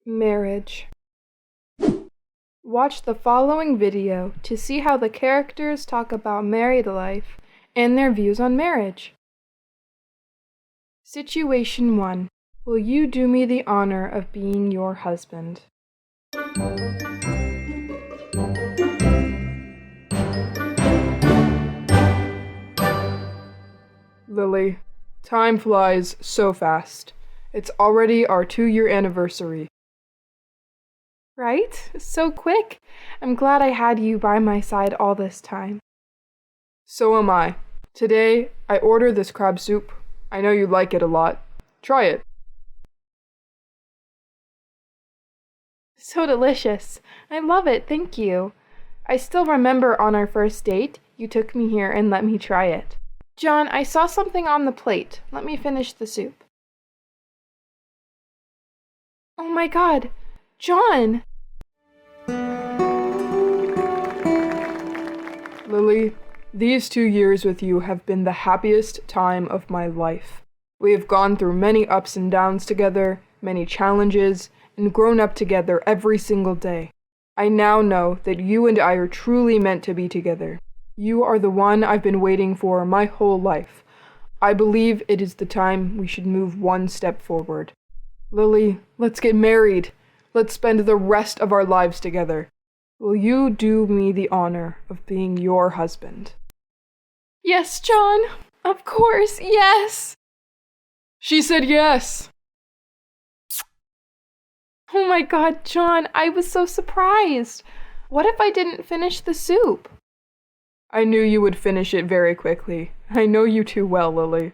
Marriage. Watch the following video to see how the characters talk about married life and their views on marriage. Situation 1. Will you do me the honor of being your husband? Lily, time flies so fast. It's already our 2-year anniversary. Right? So quick. I'm glad I had you by my side all this time. So am I. Today, I ordered this crab soup. I know you like it a lot. Try it. So delicious. I love it, thank you. I still remember on our first date, you took me here and let me try it. John, I saw something on the plate. Let me finish the soup. Oh my God, John! Lily, these 2 years with you have been the happiest time of my life. We have gone through many ups and downs together, many challenges, and grown up together every single day. I now know that you and I are truly meant to be together. You are the one I've been waiting for my whole life. I believe it is the time we should move one step forward. Lily, let's get married. Let's spend the rest of our lives together. Will you do me the honor of being your husband? Yes, John. Of course, yes. She said yes. Oh my God, John, I was so surprised. What if I didn't finish the soup? I knew you would finish it very quickly. I know you too well, Lily.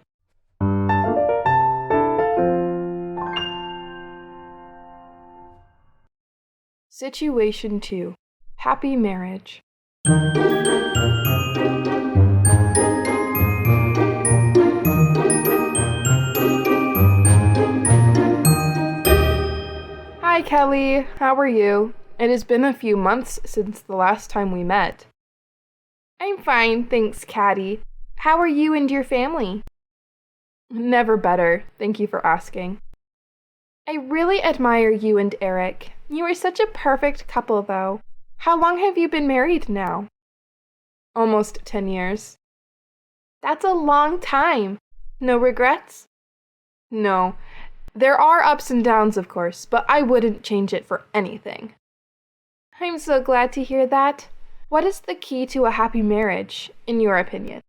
Situation 2. Happy marriage. Hi, Kelly. How are you? It has been a few months since the last time we met. I'm fine, thanks, Caddy. How are you and your family? Never better. Thank you for asking. I really admire you and Eric. You are such a perfect couple, though. How long have you been married now? Almost 10 years. That's a long time. No regrets? No. There are ups and downs, of course, but I wouldn't change it for anything. I'm so glad to hear that. What is the key to a happy marriage, in your opinion?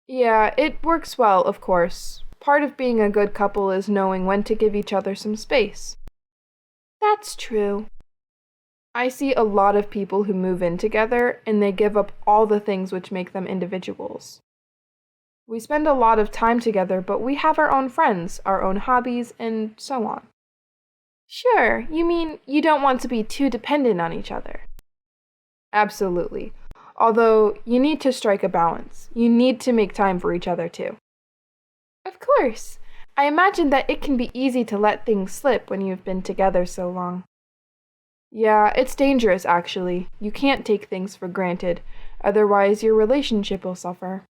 Yeah, it works well, of course. Part of being a good couple is knowing when to give each other some space. That's true. I see a lot of people who move in together and they give up all the things which make them individuals. We spend a lot of time together, but we have our own friends, our own hobbies, and so on. Sure, you mean you don't want to be too dependent on each other? Absolutely. Although, you need to strike a balance. You need to make time for each other too. Of course. I imagine that it can be easy to let things slip when you've been together so long. Yeah, it's dangerous actually. You can't take things for granted, otherwise your relationship will suffer.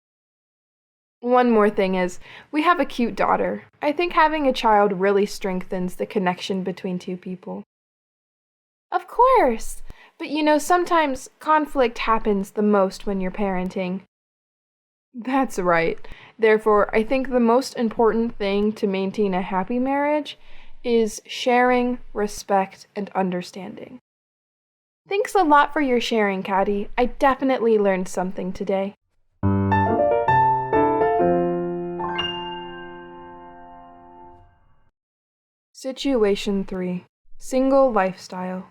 One more thing is, we have a cute daughter. I think having a child really strengthens the connection between two people. Of course! But sometimes conflict happens the most when you're parenting. That's right. Therefore, I think the most important thing to maintain a happy marriage is sharing, respect, and understanding. Thanks a lot for your sharing, Caddy. I definitely learned something today. Situation 3. Single lifestyle.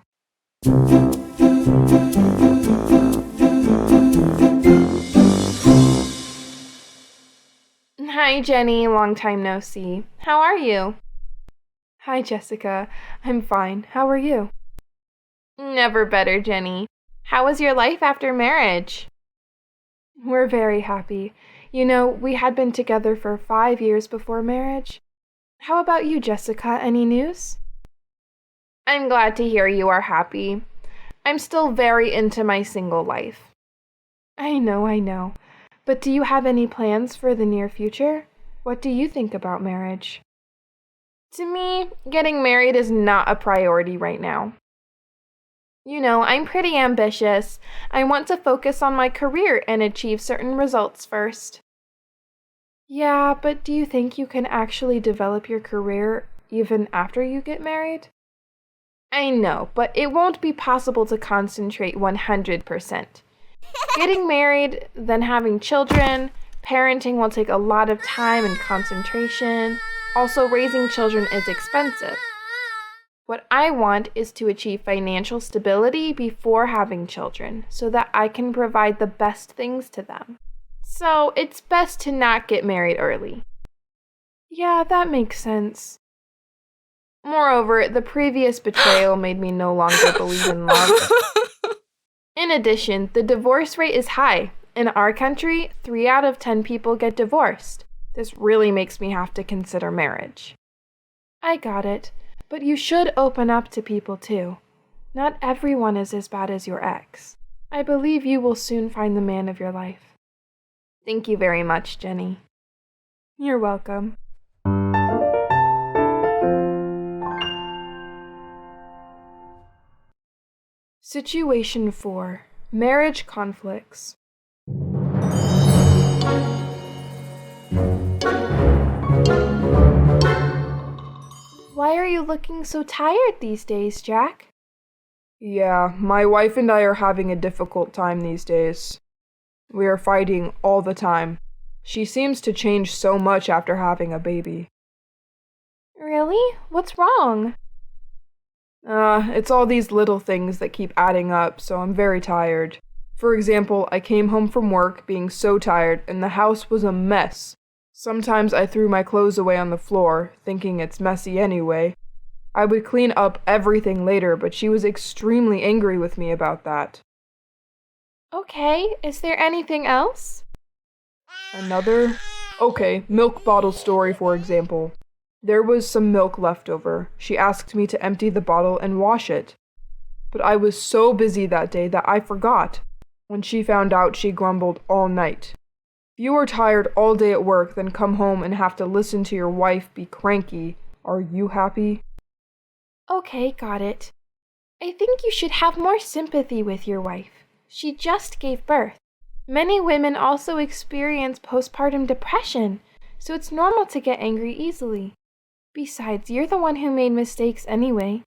Hi, Jenny. Long time no see. How are you? Hi, Jessica. I'm fine. How are you? Never better, Jenny. How was your life after marriage? We're very happy. We had been together for 5 years before marriage. How about you, Jessica? Any news? I'm glad to hear you are happy. I'm still very into my single life. I know. But do you have any plans for the near future? What do you think about marriage? To me, getting married is not a priority right now. You know, I'm pretty ambitious. I want to focus on my career and achieve certain results first. Yeah, but do you think you can actually develop your career even after you get married? I know, but it won't be possible to concentrate 100%. Getting married, then having children, parenting will take a lot of time and concentration. Also, raising children is expensive. What I want is to achieve financial stability before having children so that I can provide the best things to them. So, it's best to not get married early. Yeah, that makes sense. Moreover, the previous betrayal made me no longer believe in love. In addition, the divorce rate is high. In our country, 3 out of 10 people get divorced. This really makes me have to consider marriage. I got it, but you should open up to people too. Not everyone is as bad as your ex. I believe you will soon find the man of your life. Thank you very much, Jenny. You're welcome. Situation 4. Marriage conflicts. Why are you looking so tired these days, Jack? Yeah, my wife and I are having a difficult time these days. We are fighting all the time. She seems to change so much after having a baby. Really? What's wrong? It's all these little things that keep adding up, so I'm very tired. For example, I came home from work being so tired, and the house was a mess. Sometimes I threw my clothes away on the floor, thinking it's messy anyway. I would clean up everything later, but she was extremely angry with me about that. Okay, is there anything else? Okay, milk bottle story for example. There was some milk left over. She asked me to empty the bottle and wash it. But I was so busy that day that I forgot. When she found out, she grumbled all night. If you are tired all day at work, then come home and have to listen to your wife be cranky. Are you happy? Okay, got it. I think you should have more sympathy with your wife. She just gave birth. Many women also experience postpartum depression, so it's normal to get angry easily. Besides, you're the one who made mistakes anyway.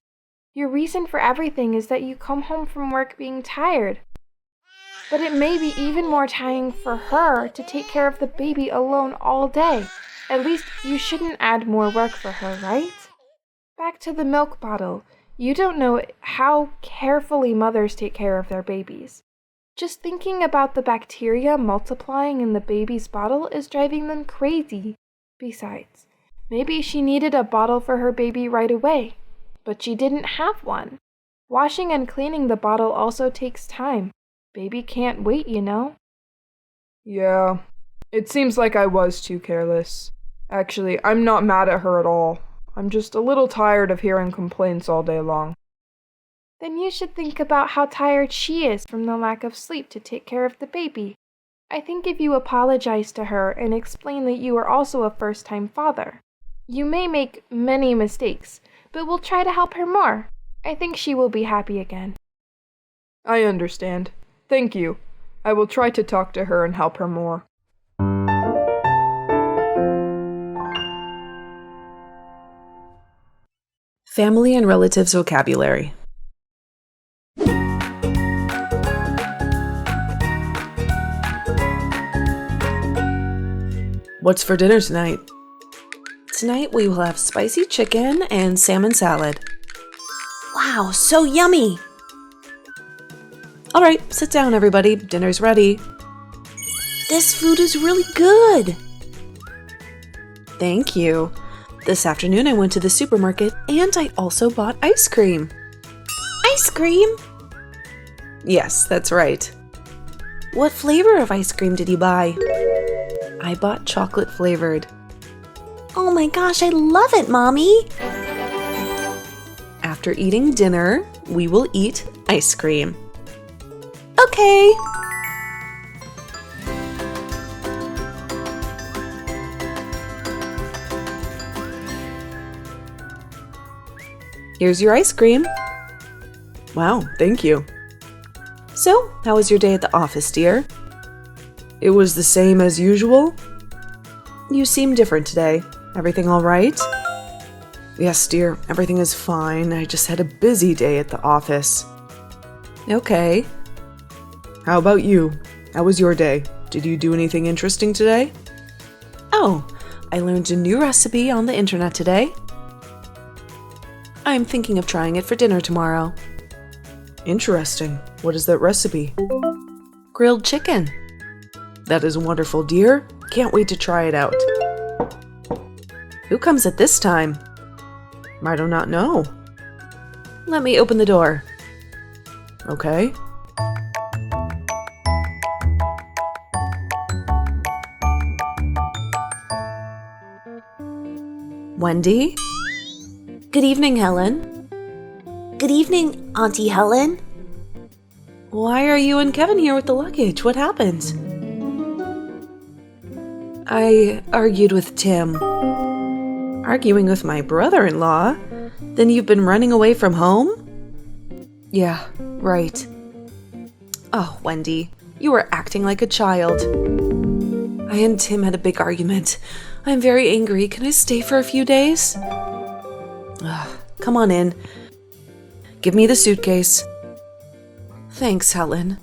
Your reason for everything is that you come home from work being tired. But it may be even more tiring for her to take care of the baby alone all day. At least you shouldn't add more work for her, right? Back to the milk bottle. You don't know how carefully mothers take care of their babies. Just thinking about the bacteria multiplying in the baby's bottle is driving them crazy. Besides, maybe she needed a bottle for her baby right away, but she didn't have one. Washing and cleaning the bottle also takes time. Baby can't wait, you know? Yeah, it seems like I was too careless. Actually, I'm not mad at her at all. I'm just a little tired of hearing complaints all day long. Then you should think about how tired she is from the lack of sleep to take care of the baby. I think if you apologize to her and explain that you are also a first-time father, you may make many mistakes, but we'll try to help her more. I think she will be happy again. I understand. Thank you. I will try to talk to her and help her more. Family and relatives vocabulary. What's for dinner tonight? Tonight we will have spicy chicken and salmon salad. Wow, so yummy! All right, sit down everybody, dinner's ready. This food is really good! Thank you. This afternoon I went to the supermarket and I also bought ice cream. Ice cream? Yes, that's right. What flavor of ice cream did you buy? I bought chocolate flavored. Oh my gosh, I love it, Mommy! After eating dinner, we will eat ice cream. Okay! Here's your ice cream. Wow, thank you. So, how was your day at the office, dear? It was the same as usual. You seem different today. Everything all right? Yes, dear, everything is fine. I just had a busy day at the office. Okay. How about you? How was your day? Did you do anything interesting today? Oh, I learned a new recipe on the internet today. I'm thinking of trying it for dinner tomorrow. Interesting. What is that recipe? Grilled chicken. That is wonderful, dear. Can't wait to try it out. Who comes at this time? I do not know. Let me open the door. Okay. Wendy? Good evening, Helen. Good evening, Auntie Helen. Why are you and Kevin here with the luggage? What happened? I argued with Tim. Arguing with my brother-in-law? Then you've been running away from home? Yeah, right. Oh, Wendy, you were acting like a child. I and Tim had a big argument. I'm very angry. Can I stay for a few days? Come on in. Give me the suitcase. Thanks, Helen.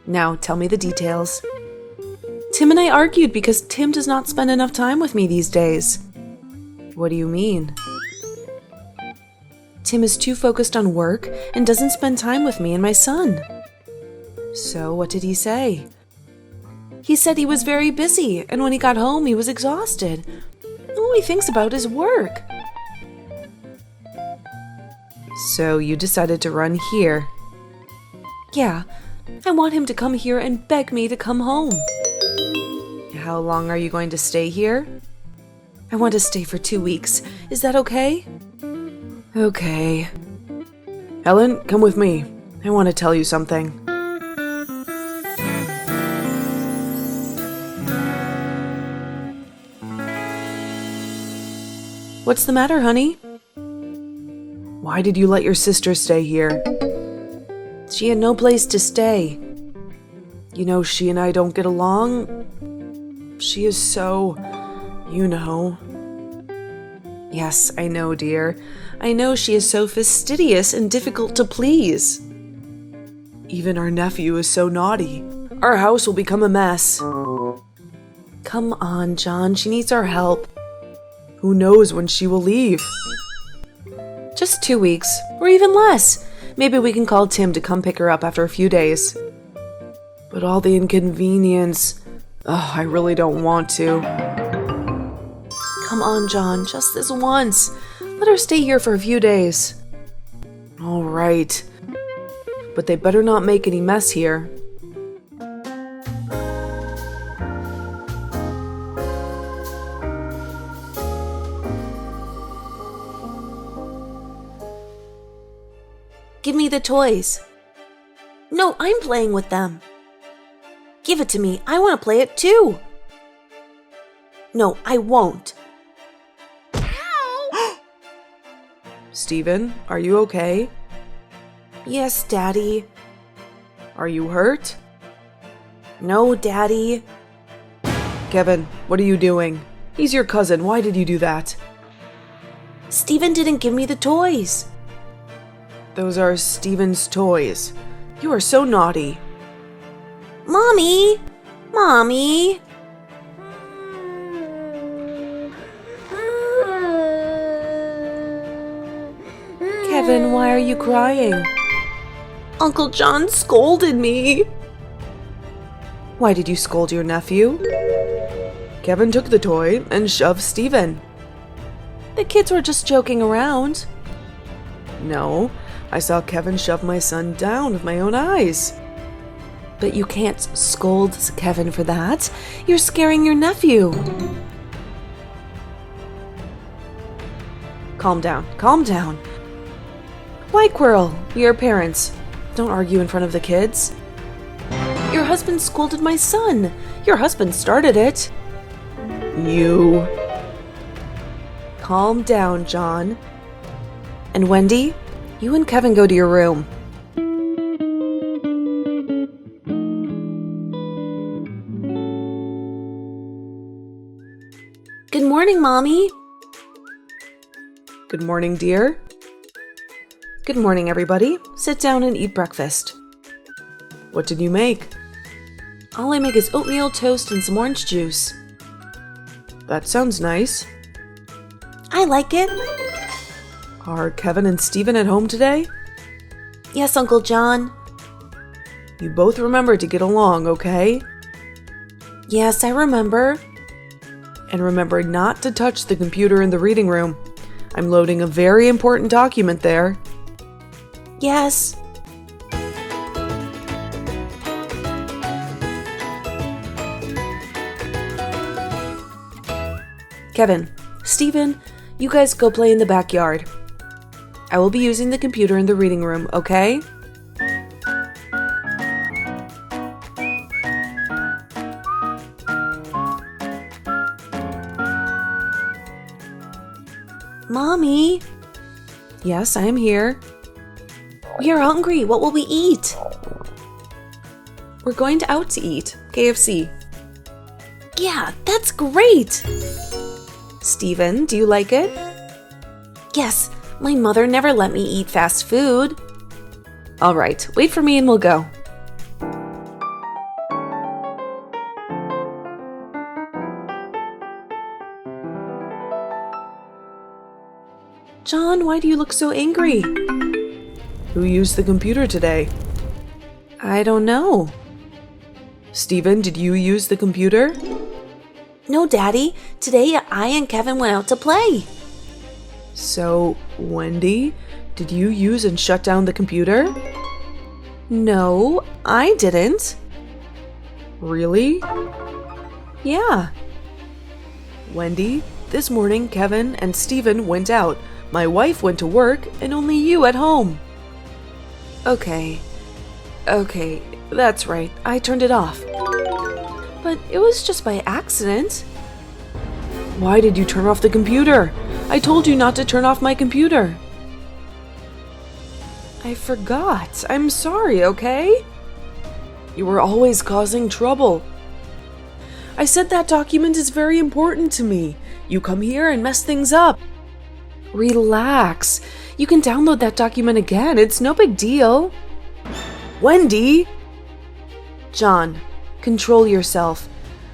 Now, tell me the details. Tim and I argued because Tim does not spend enough time with me these days. What do you mean? Tim is too focused on work and doesn't spend time with me and my son. So, what did he say? He said he was very busy, and when he got home, he was exhausted. All he thinks about is work. So, you decided to run here? Yeah, I want him to come here and beg me to come home. How long are you going to stay here? I want to stay for 2 weeks. Is that okay? Okay. Helen, come with me. I want to tell you something. What's the matter, honey? Why did you let your sister stay here? She had no place to stay. You know, she and I don't get along. She is so, you know. Yes, I know, dear. I know she is so fastidious and difficult to please. Even our nephew is so naughty. Our house will become a mess. Come on, John. She needs our help. Who knows when she will leave? Just 2 weeks, or even less. Maybe we can call Tim to come pick her up after a few days. But all the inconvenience. I really don't want to. Come on, John, just this once. Let her stay here for a few days. All right. But they better not make any mess here. Give me the toys. No, I'm playing with them. Give it to me. I want to play it too. No, I won't. Steven, are you okay? Yes, Daddy. Are you hurt? No, Daddy. Kevin, what are you doing? He's your cousin. Why did you do that? Steven didn't give me the toys. Those are Steven's toys. You are so naughty. Mommy! Mommy! Kevin, why are you crying? Uncle John scolded me. Why did you scold your nephew? Kevin took the toy and shoved Steven. The kids were just joking around. No, I saw Kevin shove my son down with my own eyes. But you can't scold Kevin for that. You're scaring your nephew. Calm down, calm down. Why quarrel? We are parents. Don't argue in front of the kids. Your husband scolded my son. Your husband started it. You. Calm down, John. And Wendy, you and Kevin go to your room. Good morning, Mommy. Good morning, dear. Good morning, everybody. Sit down and eat breakfast. What did you make? All I make is oatmeal toast and some orange juice. That sounds nice. I like it. Are Kevin and Stephen at home today? Yes, Uncle John. You both remember to get along, okay? Yes, I remember. And remember not to touch the computer in the reading room. I'm loading a very important document there. Yes. Kevin, Stephen, you guys go play in the backyard. I will be using the computer in the reading room, okay? Mommy, Yes, I am here. we are hungry. What will we eat? We're going out to eat. KFC. Yeah, that's great. Stephen, do you like it? Yes, my mother never let me eat fast food. All right, wait for me and we'll go. John, why do you look so angry? Who used the computer today? I don't know. Stephen, did you use the computer? No, Daddy. Today I and Kevin went out to play. So, Wendy, did you use and shut down the computer? No, I didn't. Really? Yeah. Wendy, this morning Kevin and Stephen went out. My wife went to work and only you at home. Okay, that's right. I turned it off. But it was just by accident. Why did you turn off the computer? I told you not to turn off my computer. I forgot. I'm sorry, okay? You were always causing trouble. I said that document is very important to me. You come here and mess things up. Relax. You can download that document again. It's no big deal. Wendy! John, control yourself.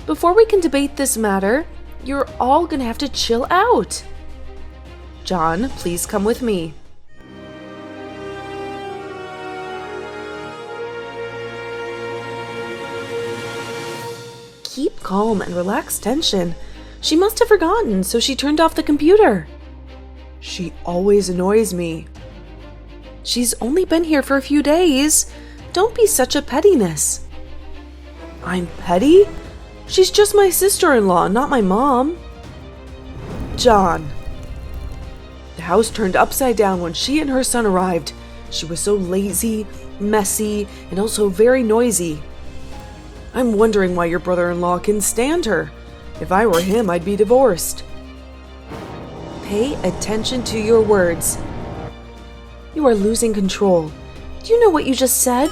Before we can debate this matter, you're all gonna have to chill out. John, please come with me. Keep calm and relax tension. She must have forgotten, so she turned off the computer. She always annoys me. She's only been here for a few days. Don't be such a pettiness. I'm petty? She's just my sister-in-law, not my mom. John. The house turned upside down when she and her son arrived. She was so lazy, messy, and also very noisy. I'm wondering why your brother-in-law can stand her. If I were him, I'd be divorced. Pay attention to your words. You are losing control. Do you know what you just said?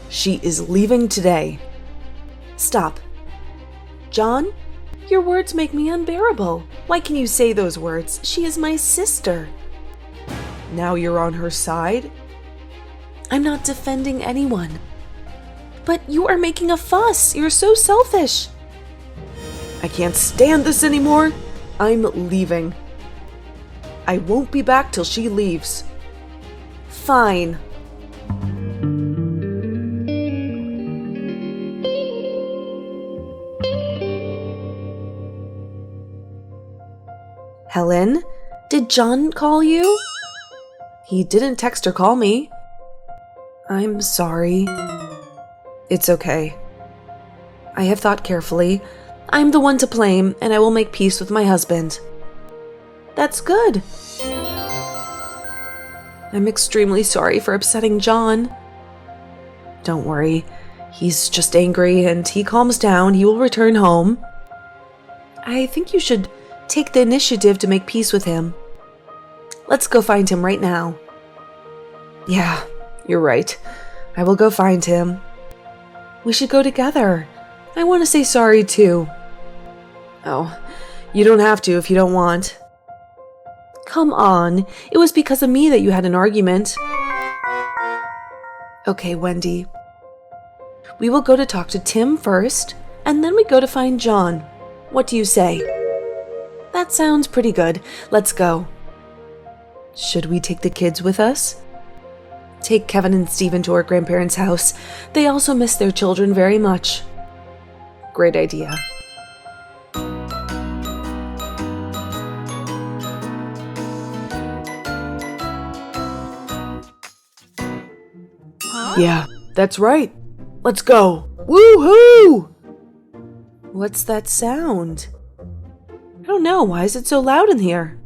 She is leaving today. Stop. John, your words make me unbearable. Why can you say those words? She is my sister. Now you're on her side? I'm not defending anyone. But you are making a fuss. You're so selfish. I can't stand this anymore. I'm leaving. I won't be back till she leaves. Fine. Helen, did John call you? He didn't text or call me. I'm sorry. It's okay. I have thought carefully. I'm the one to blame, and I will make peace with my husband. That's good. I'm extremely sorry for upsetting John. Don't worry. He's just angry, and he calms down. He will return home. I think you should take the initiative to make peace with him. Let's go find him right now. Yeah, you're right. I will go find him. We should go together. I want to say sorry too. Oh, you don't have to if you don't want. Come on, it was because of me that you had an argument. Okay, Wendy. We will go to talk to Tim first, and then we go to find John. What do you say? That sounds pretty good. Let's go. Should we take the kids with us? Take Kevin and Stephen to our grandparents' house. They also miss their children very much. Great idea. Yeah, that's right. Let's go. Woohoo! What's that sound? I don't know. Why is it so loud in here?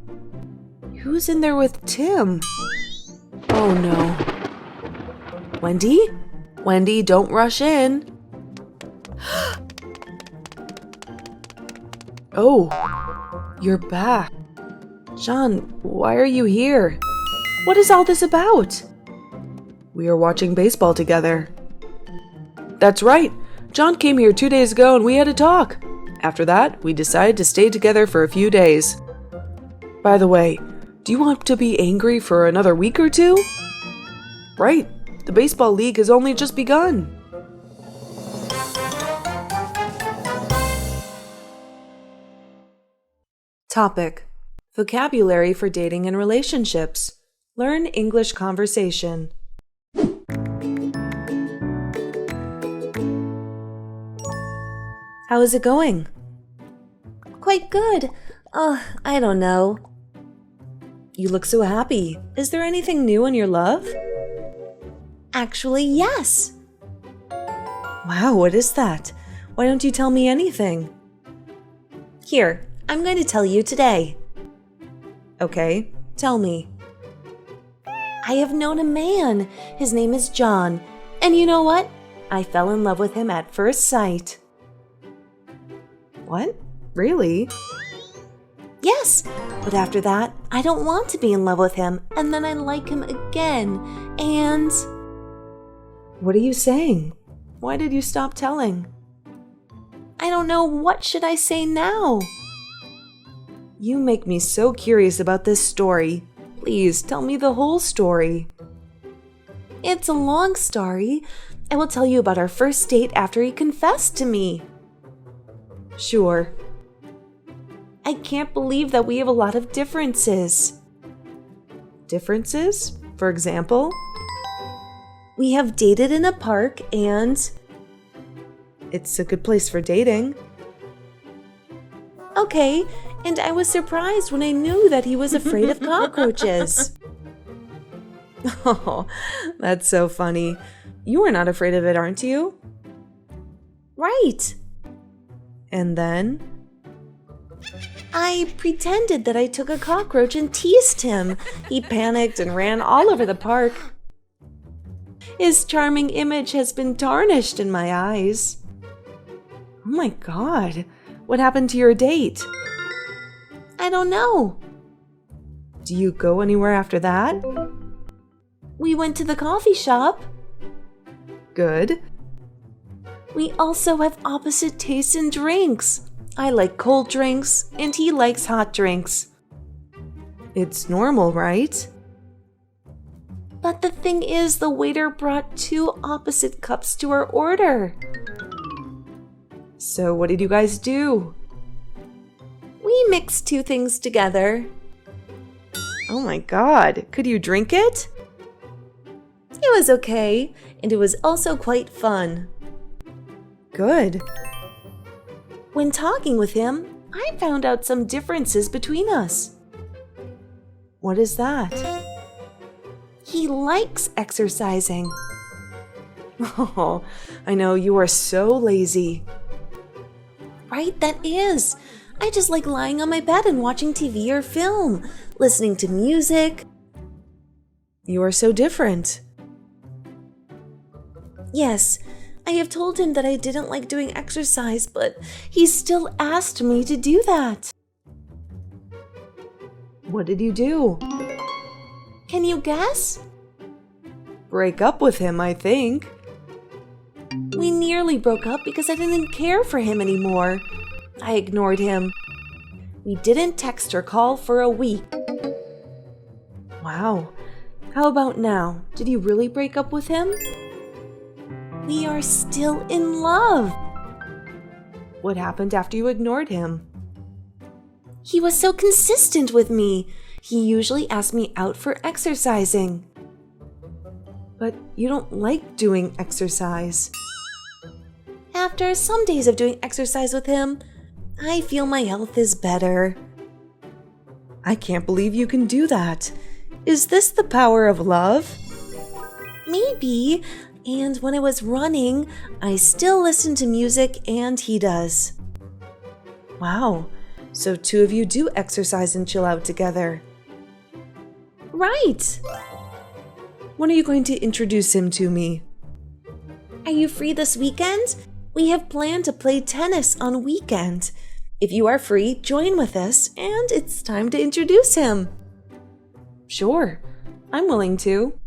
Who's in there with Tim? Oh no. Wendy? Wendy, don't rush in. Oh, you're back. John, why are you here? What is all this about? We are watching baseball together. That's right. John came here 2 days ago and we had a talk. After that, we decided to stay together for a few days. By the way, do you want to be angry for another week or two? Right. The baseball league has only just begun. Topic: Vocabulary for dating and relationships. Learn English conversation. How is it going? Quite good. I don't know. You look so happy. Is there anything new in your love? Actually, yes. Wow, what is that? Why don't you tell me anything? Here, I'm going to tell you today. Okay, tell me. I have known a man. His name is John. And you know what? I fell in love with him at first sight. What? Really? Yes, but after that, I don't want to be in love with him, and then I like him again, and... What are you saying? Why did you stop telling? I don't know, what should I say now? You make me so curious about this story. Please, tell me the whole story. It's a long story. I will tell you about our first date after he confessed to me. Sure. I can't believe that we have a lot of differences. Differences? For example? We have dated in a park and... It's a good place for dating. Okay, and I was surprised when I knew that he was afraid of cockroaches. Oh, that's so funny. You are not afraid of it, aren't you? Right. And then? I pretended that I took a cockroach and teased him. He panicked and ran all over the park. His charming image has been tarnished in my eyes. Oh my God. What happened to your date? I don't know. Do you go anywhere after that? We went to the coffee shop. Good. We also have opposite tastes in drinks. I like cold drinks, and he likes hot drinks. It's normal, right? But the thing is, the waiter brought 2 opposite cups to our order. So what did you guys do? We mixed 2 things together. Oh my God, could you drink it? It was okay, and it was also quite fun. Good. When talking with him, I found out some differences between us. What is that? He likes exercising. Oh, I know, you are so lazy. Right, that is. I just like lying on my bed and watching TV or film, listening to music. You are so different. Yes, I have told him that I didn't like doing exercise, but he still asked me to do that. What did you do? Can you guess? Break up with him, I think. We nearly broke up because I didn't care for him anymore. I ignored him. We didn't text or call for a week. Wow. How about now? Did you really break up with him? We are still in love. What happened after you ignored him? He was so consistent with me. He usually asked me out for exercising. But you don't like doing exercise. After some days of doing exercise with him, I feel my health is better. I can't believe you can do that. Is this the power of love? Maybe. And when I was running, I still listen to music and he does. Wow. So two of you do exercise and chill out together. Right. When are you going to introduce him to me? Are you free this weekend? We have planned to play tennis on weekend. If you are free, join with us, and it's time to introduce him. Sure. I'm willing to.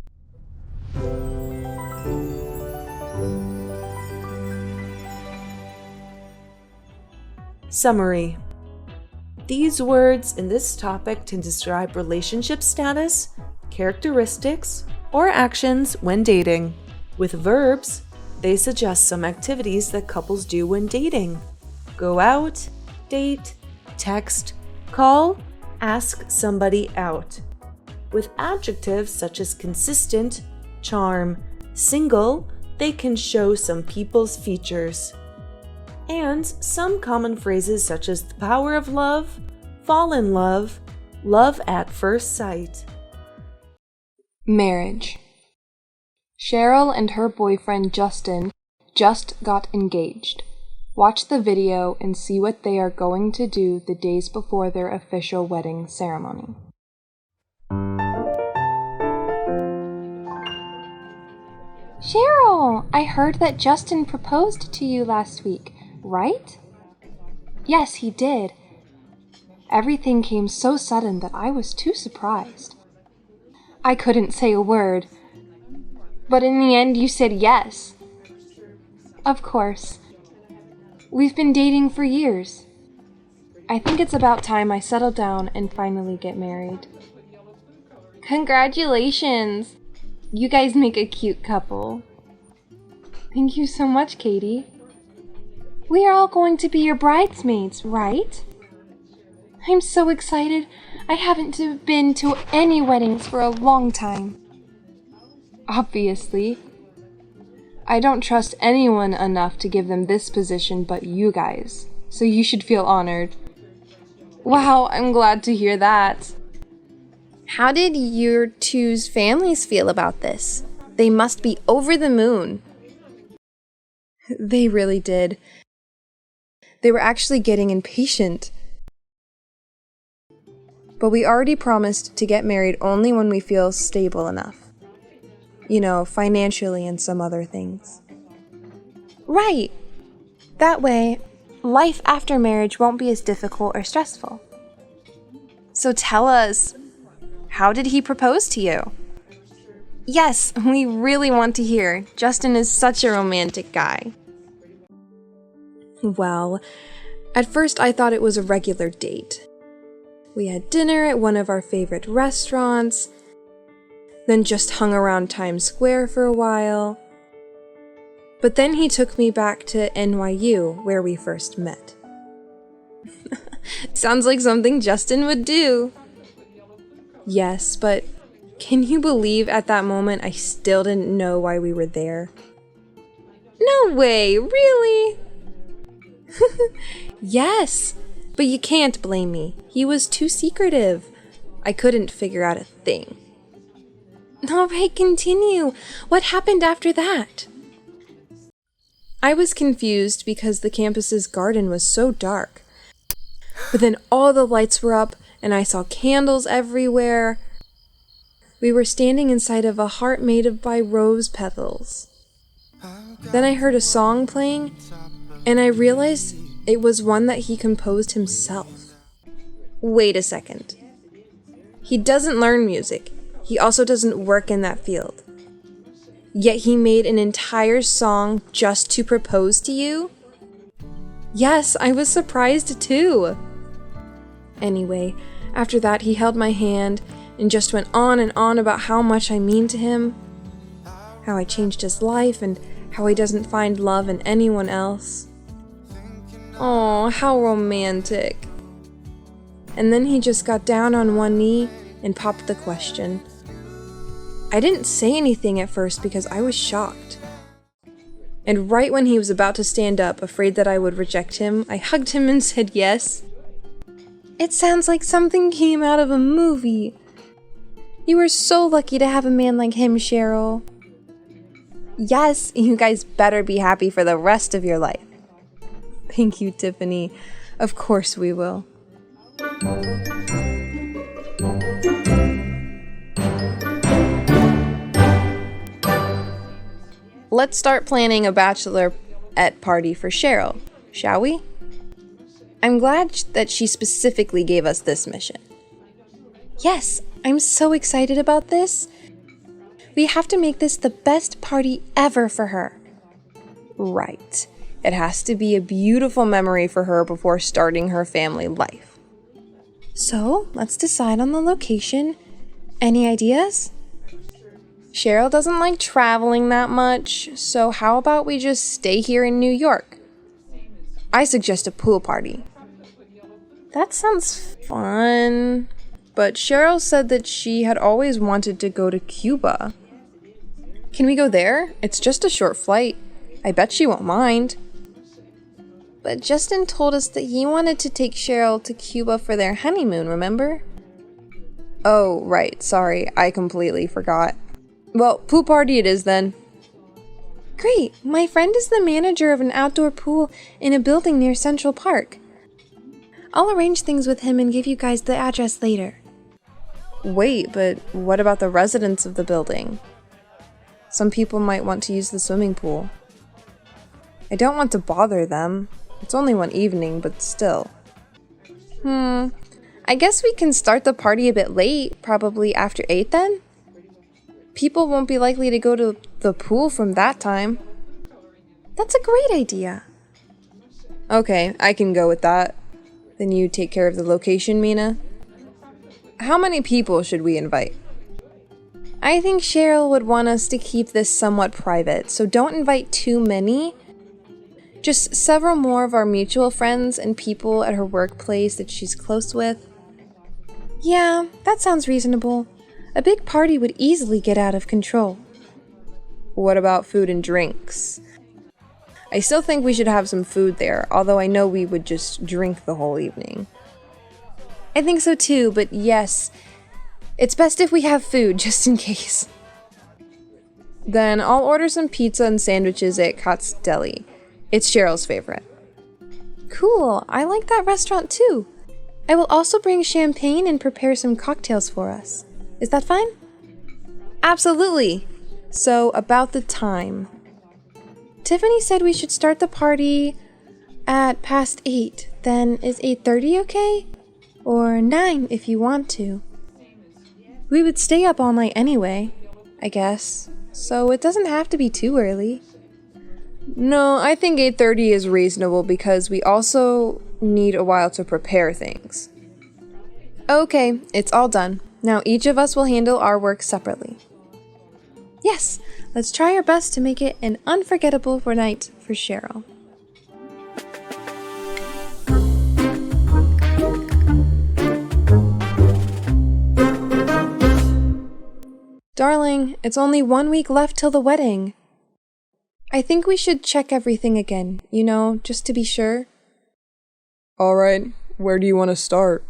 Summary. These words in this topic can describe relationship status, characteristics, or actions when dating. With verbs, they suggest some activities that couples do when dating. Go out, date, text, call, ask somebody out. With adjectives such as consistent, charm, single, they can show some people's features. And some common phrases such as the power of love, fall in love, love at first sight. Marriage. Cheryl and her boyfriend Justin just got engaged. Watch the video and see what they are going to do the days before their official wedding ceremony. Cheryl, I heard that Justin proposed to you last week, right? Yes, he did. Everything came so sudden that I was too surprised. I couldn't say a word, but in the end you said yes. Of course. We've been dating for years. I think it's about time I settle down and finally get married. Congratulations! You guys make a cute couple. Thank you so much, Katie. We are all going to be your bridesmaids, right? I'm so excited. I haven't been to any weddings for a long time. Obviously. I don't trust anyone enough to give them this position but you guys, so you should feel honored. Wow, I'm glad to hear that. How did your two's families feel about this? They must be over the moon. They really did. They were actually getting impatient. But we already promised to get married only when we feel stable enough. You know, financially and some other things. Right! That way, life after marriage won't be as difficult or stressful. So tell us, how did he propose to you? Yes, we really want to hear. Justin is such a romantic guy. Well, at first I thought it was a regular date. We had dinner at one of our favorite restaurants, then just hung around Times Square for a while. But then he took me back to NYU, where we first met. Sounds like something Justin would do. Yes, but can you believe at that moment I still didn't know why we were there? No way, really? Yes, but you can't blame me. He was too secretive. I couldn't figure out a thing. All right, continue. What happened after that? I was confused because the campus's garden was so dark. But then all the lights were up and I saw candles everywhere. We were standing inside of a heart made by rose petals. Then I heard a song playing, and I realized it was one that he composed himself. Wait a second. He doesn't learn music. He also doesn't work in that field. Yet he made an entire song just to propose to you? Yes, I was surprised too. Anyway, after that he held my hand and just went on and on about how much I mean to him, how I changed his life, and how he doesn't find love in anyone else. Oh, how romantic. And then he just got down on one knee and popped the question. I didn't say anything at first because I was shocked. And right when he was about to stand up, afraid that I would reject him, I hugged him and said yes. It sounds like something came out of a movie. You are so lucky to have a man like him, Cheryl. Yes, you guys better be happy for the rest of your life. Thank you, Tiffany. Of course we will. Let's start planning a bachelorette party for Cheryl, shall we? I'm glad that she specifically gave us this mission. Yes, I'm so excited about this. We have to make this the best party ever for her. Right. It has to be a beautiful memory for her before starting her family life. So, let's decide on the location. Any ideas? Cheryl doesn't like traveling that much, so how about we just stay here in New York? I suggest a pool party. That sounds fun. But Cheryl said that she had always wanted to go to Cuba. Can we go there? It's just a short flight. I bet she won't mind. But Justin told us that he wanted to take Cheryl to Cuba for their honeymoon, remember? Oh, right. Sorry, I completely forgot. Well, pool party it is then. Great. My friend is the manager of an outdoor pool in a building near Central Park. I'll arrange things with him and give you guys the address later. Wait, but what about the residents of the building? Some people might want to use the swimming pool. I don't want to bother them. It's only one evening, but still. I guess we can start the party a bit late, probably after 8 then? People won't be likely to go to the pool from that time. That's a great idea. Okay, I can go with that. Then you take care of the location, Mina. How many people should we invite? I think Cheryl would want us to keep this somewhat private, so don't invite too many. Just several more of our mutual friends and people at her workplace that she's close with. Yeah, that sounds reasonable. A big party would easily get out of control. What about food and drinks? I still think we should have some food there, although I know we would just drink the whole evening. I think so too, but yes, it's best if we have food, just in case. Then I'll order some pizza and sandwiches at Kat's Deli. It's Cheryl's favorite. Cool, I like that restaurant too. I will also bring champagne and prepare some cocktails for us. Is that fine? Absolutely. So, about the time. Tiffany said we should start the party at past 8. Then is 8:30 okay? Or 9 if you want to. We would stay up all night anyway, I guess. So it doesn't have to be too early. No, I think 8:30 is reasonable because we also need a while to prepare things. Okay, it's all done. Now each of us will handle our work separately. Yes, let's try our best to make it an unforgettable night for Cheryl. Darling, it's only 1 week left till the wedding. I think we should check everything again, just to be sure. Alright, where do you want to start?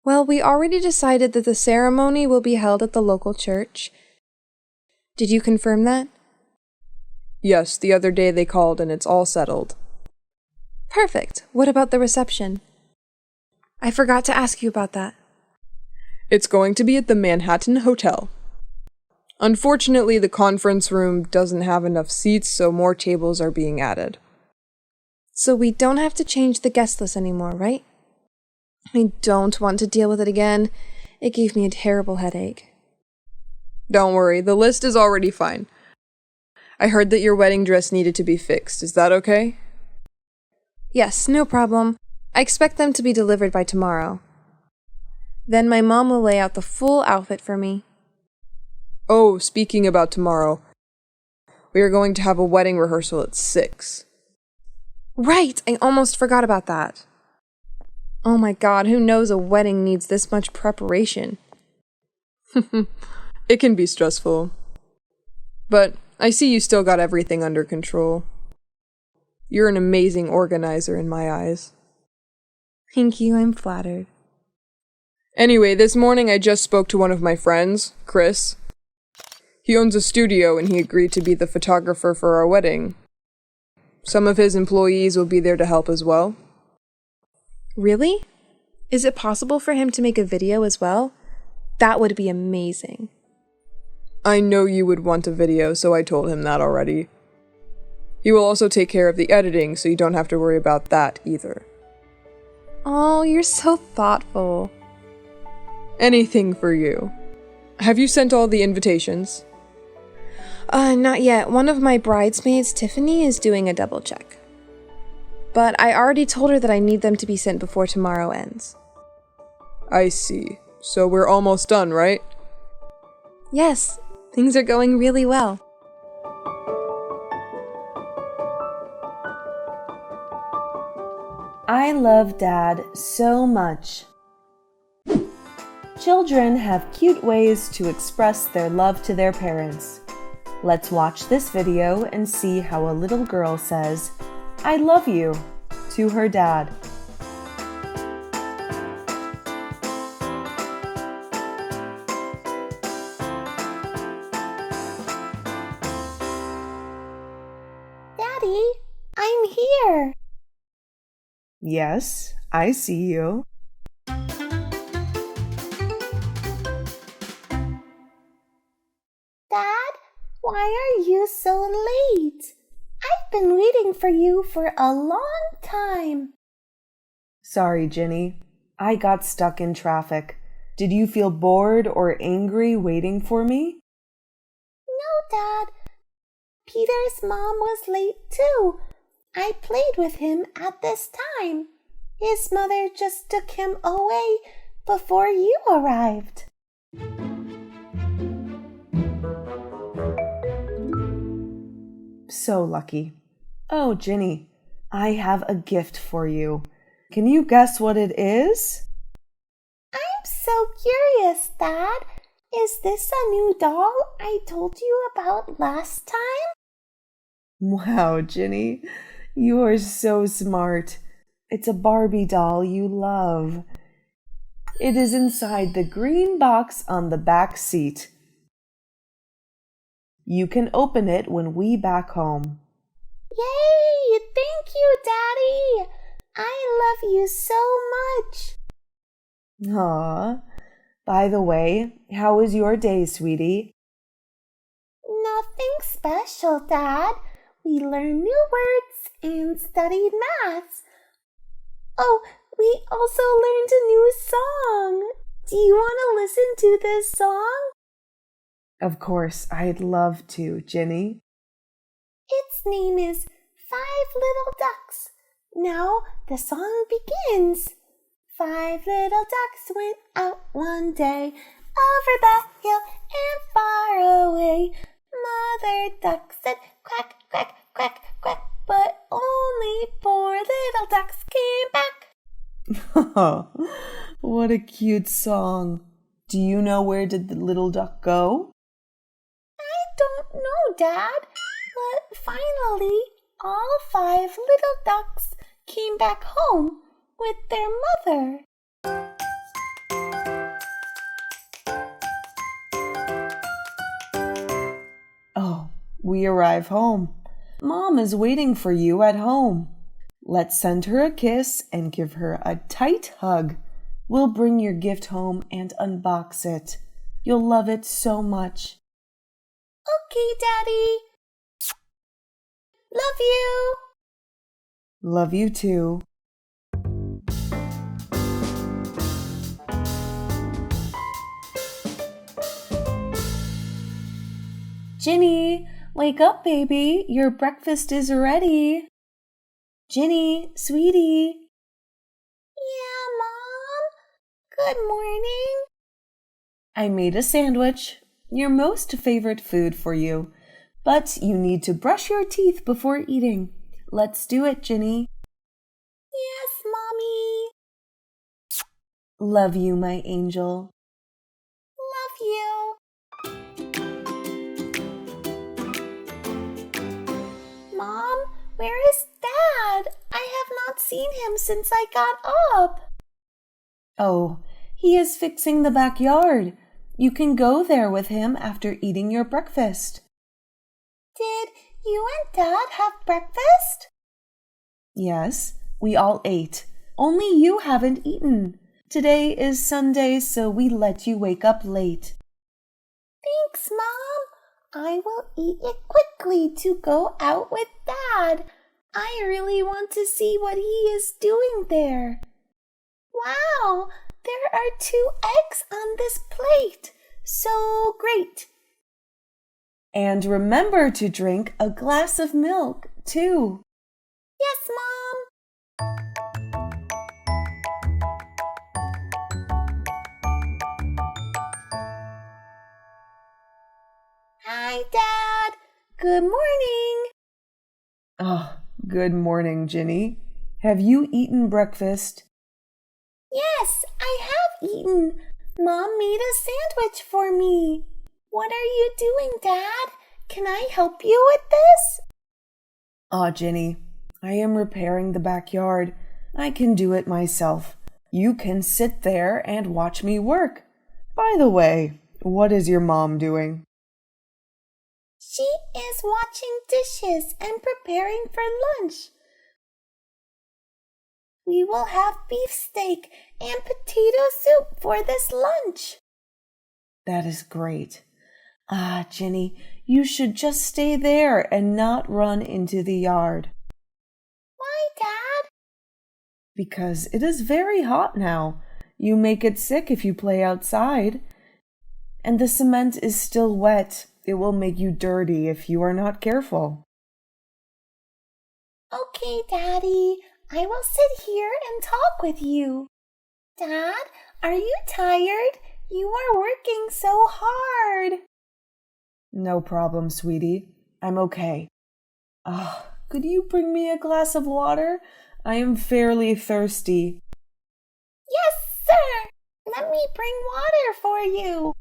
Well, we already decided that the ceremony will be held at the local church. Did you confirm that? Yes, the other day they called and it's all settled. Perfect. What about the reception? I forgot to ask you about that. It's going to be at the Manhattan Hotel. Unfortunately, the conference room doesn't have enough seats, so more tables are being added. So we don't have to change the guest list anymore, right? I don't want to deal with it again. It gave me a terrible headache. Don't worry, the list is already fine. I heard that your wedding dress needed to be fixed. Is that okay? Yes, no problem. I expect them to be delivered by tomorrow. Then my mom will lay out the full outfit for me. Oh, speaking about tomorrow, we are going to have a wedding rehearsal at 6. Right! I almost forgot about that. Oh my god, who knows a wedding needs this much preparation? It can be stressful. But I see you still got everything under control. You're an amazing organizer in my eyes. Thank you, I'm flattered. Anyway, this morning I just spoke to one of my friends, Chris. He owns a studio and he agreed to be the photographer for our wedding. Some of his employees will be there to help as well. Really? Is it possible for him to make a video as well? That would be amazing. I know you would want a video, so I told him that already. He will also take care of the editing, so you don't have to worry about that either. Oh, you're so thoughtful. Anything for you. Have you sent all the invitations? Not yet. One of my bridesmaids, Tiffany, is doing a double check. But I already told her that I need them to be sent before tomorrow ends. I see. So we're almost done, right? Yes, things are going really well. I love Dad so much. Children have cute ways to express their love to their parents. Let's watch this video and see how a little girl says, "I love you," to her dad. Daddy, I'm here. Yes, I see you. Dad, why are you so late? I've been waiting for you for a long time. Sorry, Jenny. I got stuck in traffic. Did you feel bored or angry waiting for me? No, Dad. Peter's mom was late too. I played with him at this time. His mother just took him away before you arrived. So lucky. Oh, Jenny, I have a gift for you. Can you guess what it is? I'm so curious, Dad. Is this a new doll I told you about last time? Wow, Jenny, you are so smart. It's a Barbie doll you love. It is inside the green box on the back seat. You can open it when we back home. Yay! Thank you, Daddy! I love you so much. Aw. By the way, how was your day, sweetie? Nothing special, Dad. We learned new words and studied maths. Oh, we also learned a new song. Do you want to listen to this song? Of course, I'd love to, Jenny. Its name is 5 Little Ducks. Now the song begins. 5 little ducks went out one day, over the hill and far away. Mother duck said quack, quack, quack, quack, but only 4 little ducks came back. Oh, what a cute song. Do you know where did the little duck go? I don't know, Dad, but finally all 5 little ducks came back home with their mother. Oh, we arrive home. Mom is waiting for you at home. Let's send her a kiss and give her a tight hug. We'll bring your gift home and unbox it. You'll love it so much. Okay, Daddy. Love you. Love you too. Ginny, wake up, baby. Your breakfast is ready. Ginny, sweetie. Yeah, Mom. Good morning. I made a sandwich, your most favorite food for you. But you need to brush your teeth before eating. Let's do it, Ginny. Yes, Mommy. Love you, my angel. Love you. Mom, where is Dad? I have not seen him since I got up. Oh, he is fixing the backyard. You can go there with him after eating your breakfast. Did you and Dad have breakfast? Yes, we all ate. Only you haven't eaten. Today is Sunday, so we let you wake up late. Thanks, Mom. I will eat it quickly to go out with Dad. I really want to see what he is doing there. Wow, there are 2 eggs on this plate. So great. And remember to drink a glass of milk, too. Yes, Mom. Hi, Dad. Good morning. Oh, good morning, Ginny. Have you eaten breakfast? Yes, I have eaten. Mom made a sandwich for me. What are you doing, Dad? Can I help you with this? Ginny, I am repairing the backyard. I can do it myself. You can sit there and watch me work. By the way, what is your mom doing? She is washing dishes and preparing for lunch. We will have beef steak and potato soup for this lunch. That is great. Ginny, you should just stay there and not run into the yard. Why, Dad? Because it is very hot now. You may get sick if you play outside. And the cement is still wet. It will make you dirty if you are not careful. Okay, Daddy. I will sit here and talk with you. Dad, are you tired? You are working so hard. No problem, sweetie. I'm okay. Could you bring me a glass of water? I am fairly thirsty. Yes, sir. Let me bring water for you.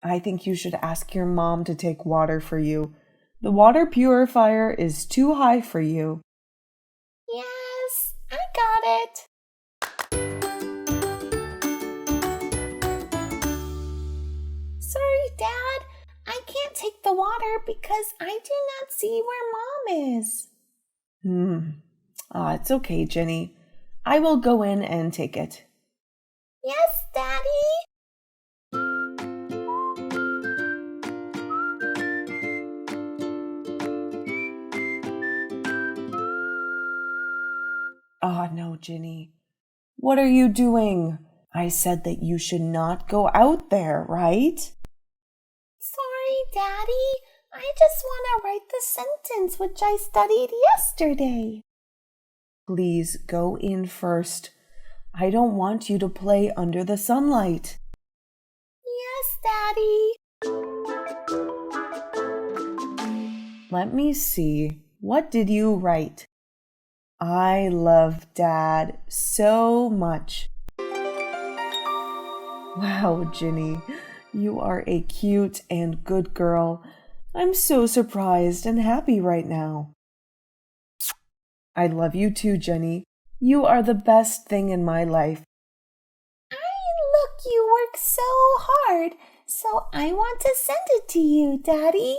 I think you should ask your mom to take water for you. The water purifier is too high for you. Yes, I got it. Sorry, Dad. I can't take the water because I do not see where Mom is. It's okay, Jenny. I will go in and take it. Yes, Daddy. No, Ginny. What are you doing? I said that you should not go out there, right? Sorry, Daddy. I just want to write the sentence which I studied yesterday. Please go in first. I don't want you to play under the sunlight. Yes, Daddy. Let me see. What did you write? I love Dad so much. Wow, Ginny, you are a cute and good girl. I'm so surprised and happy right now. I love you too, Jenny. You are the best thing in my life. Look, you work so hard, so I want to send it to you, Daddy.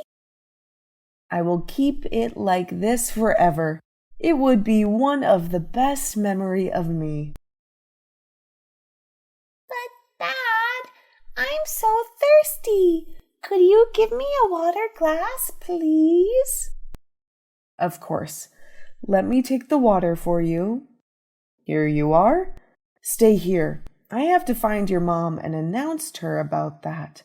I will keep it like this forever. It would be one of the best memory of me. But, Dad, I'm so thirsty. Could you give me a water glass, please? Of course. Let me take the water for you. Here you are. Stay here. I have to find your mom and announce to her about that.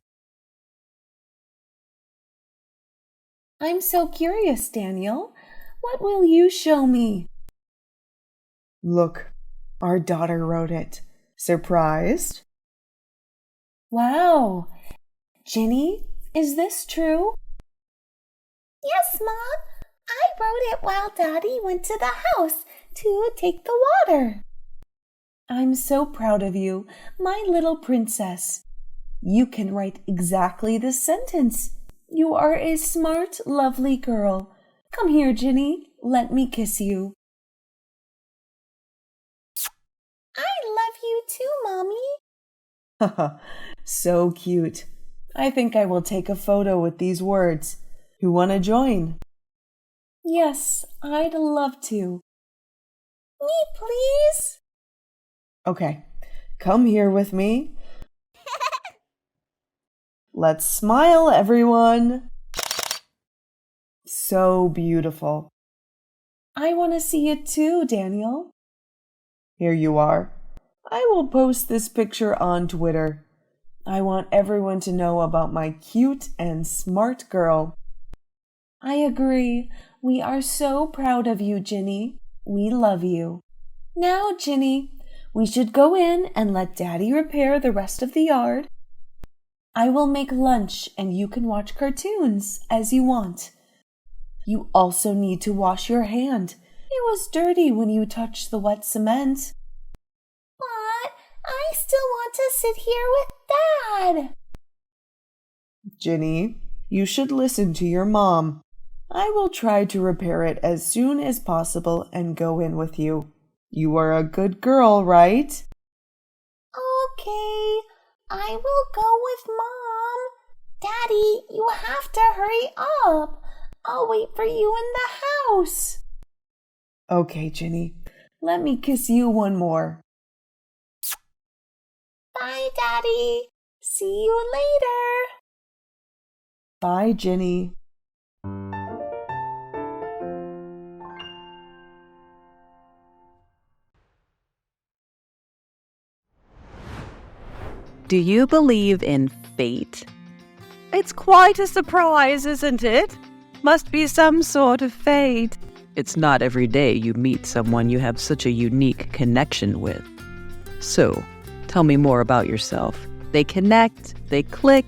I'm so curious, Daniel. What will you show me? Look, our daughter wrote it. Surprised? Wow. Ginny, is this true? Yes, Mom. I wrote it while Daddy went to the house to take the water. I'm so proud of you, my little princess. You can write exactly this sentence. You are a smart, lovely girl. Come here, Ginny. Let me kiss you. I love you too, Mommy. Haha, so cute. I think I will take a photo with these words. Who want to join? Yes, I'd love to. Me, please. Okay, come here with me. Let's smile, everyone. So beautiful. I want to see it too, Daniel. Here you are. I will post this picture on Twitter. I want everyone to know about my cute and smart girl. I agree. We are so proud of you, Ginny. We love you. Now, Ginny, we should go in and let Daddy repair the rest of the yard. I will make lunch and you can watch cartoons as you want. You also need to wash your hand. It was dirty when you touched the wet cement. But I still want to sit here with Dad. Ginny, you should listen to your mom. I will try to repair it as soon as possible and go in with you. You are a good girl, right? Okay, I will go with Mom. Daddy, you have to hurry up. I'll wait for you in the house. Okay, Ginny. Let me kiss you one more. Bye, Daddy. See you later. Bye, Ginny. Do you believe in fate? It's quite a surprise, isn't it? Must be some sort of fate. It's not every day you meet someone you have such a unique connection with. So, tell me more about yourself. They connect, they click,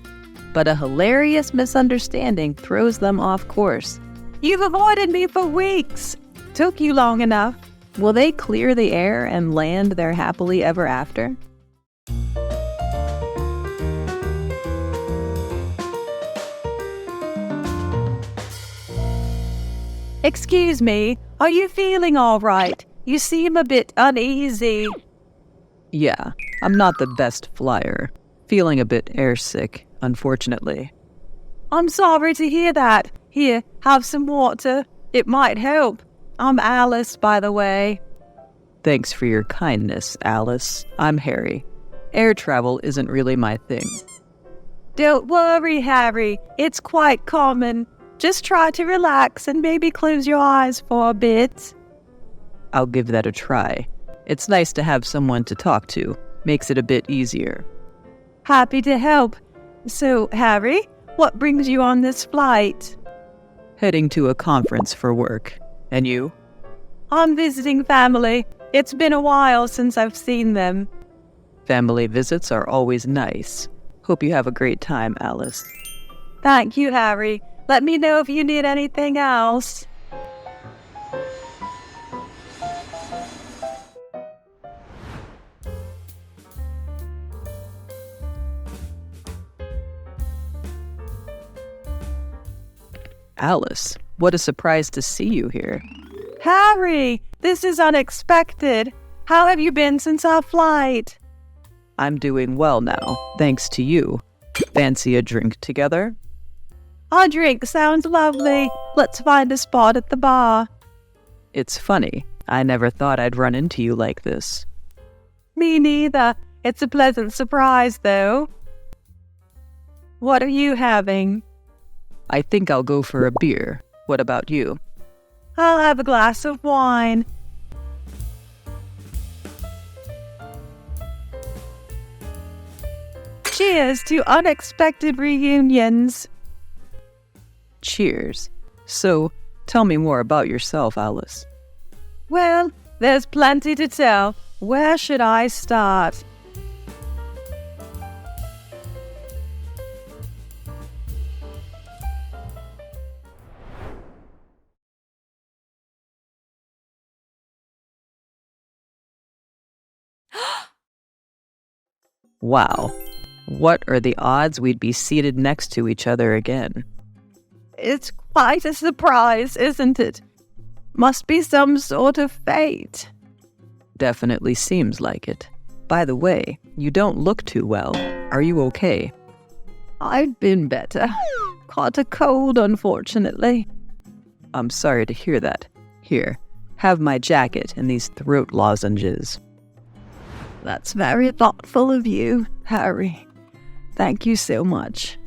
but a hilarious misunderstanding throws them off course. You've avoided me for weeks. Took you long enough. Will they clear the air and land their happily ever after? Excuse me, are you feeling all right? You seem a bit uneasy. Yeah, I'm not the best flyer. Feeling a bit airsick, unfortunately. I'm sorry to hear that. Here, have some water. It might help. I'm Alice, by the way. Thanks for your kindness, Alice. I'm Harry. Air travel isn't really my thing. Don't worry, Harry. It's quite common. Just try to relax and maybe close your eyes for a bit. I'll give that a try. It's nice to have someone to talk to. Makes it a bit easier. Happy to help. So, Harry, what brings you on this flight? Heading to a conference for work. And you? I'm visiting family. It's been a while since I've seen them. Family visits are always nice. Hope you have a great time, Alice. Thank you, Harry. Let me know if you need anything else. Alice, what a surprise to see you here. Harry, this is unexpected. How have you been since our flight? I'm doing well now, thanks to you. Fancy a drink together? Our drink sounds lovely. Let's find a spot at the bar. It's funny. I never thought I'd run into you like this. Me neither. It's a pleasant surprise, though. What are you having? I think I'll go for a beer. What about you? I'll have a glass of wine. Cheers to unexpected reunions. Cheers. So, tell me more about yourself, Alice. Well, there's plenty to tell. Where should I start? Wow. What are the odds we'd be seated next to each other again? It's quite a surprise, isn't it? Must be some sort of fate. Definitely seems like it. By the way, you don't look too well. Are you okay? I've been better. Caught a cold, unfortunately. I'm sorry to hear that. Here, have my jacket and these throat lozenges. That's very thoughtful of you, Harry. Thank you so much.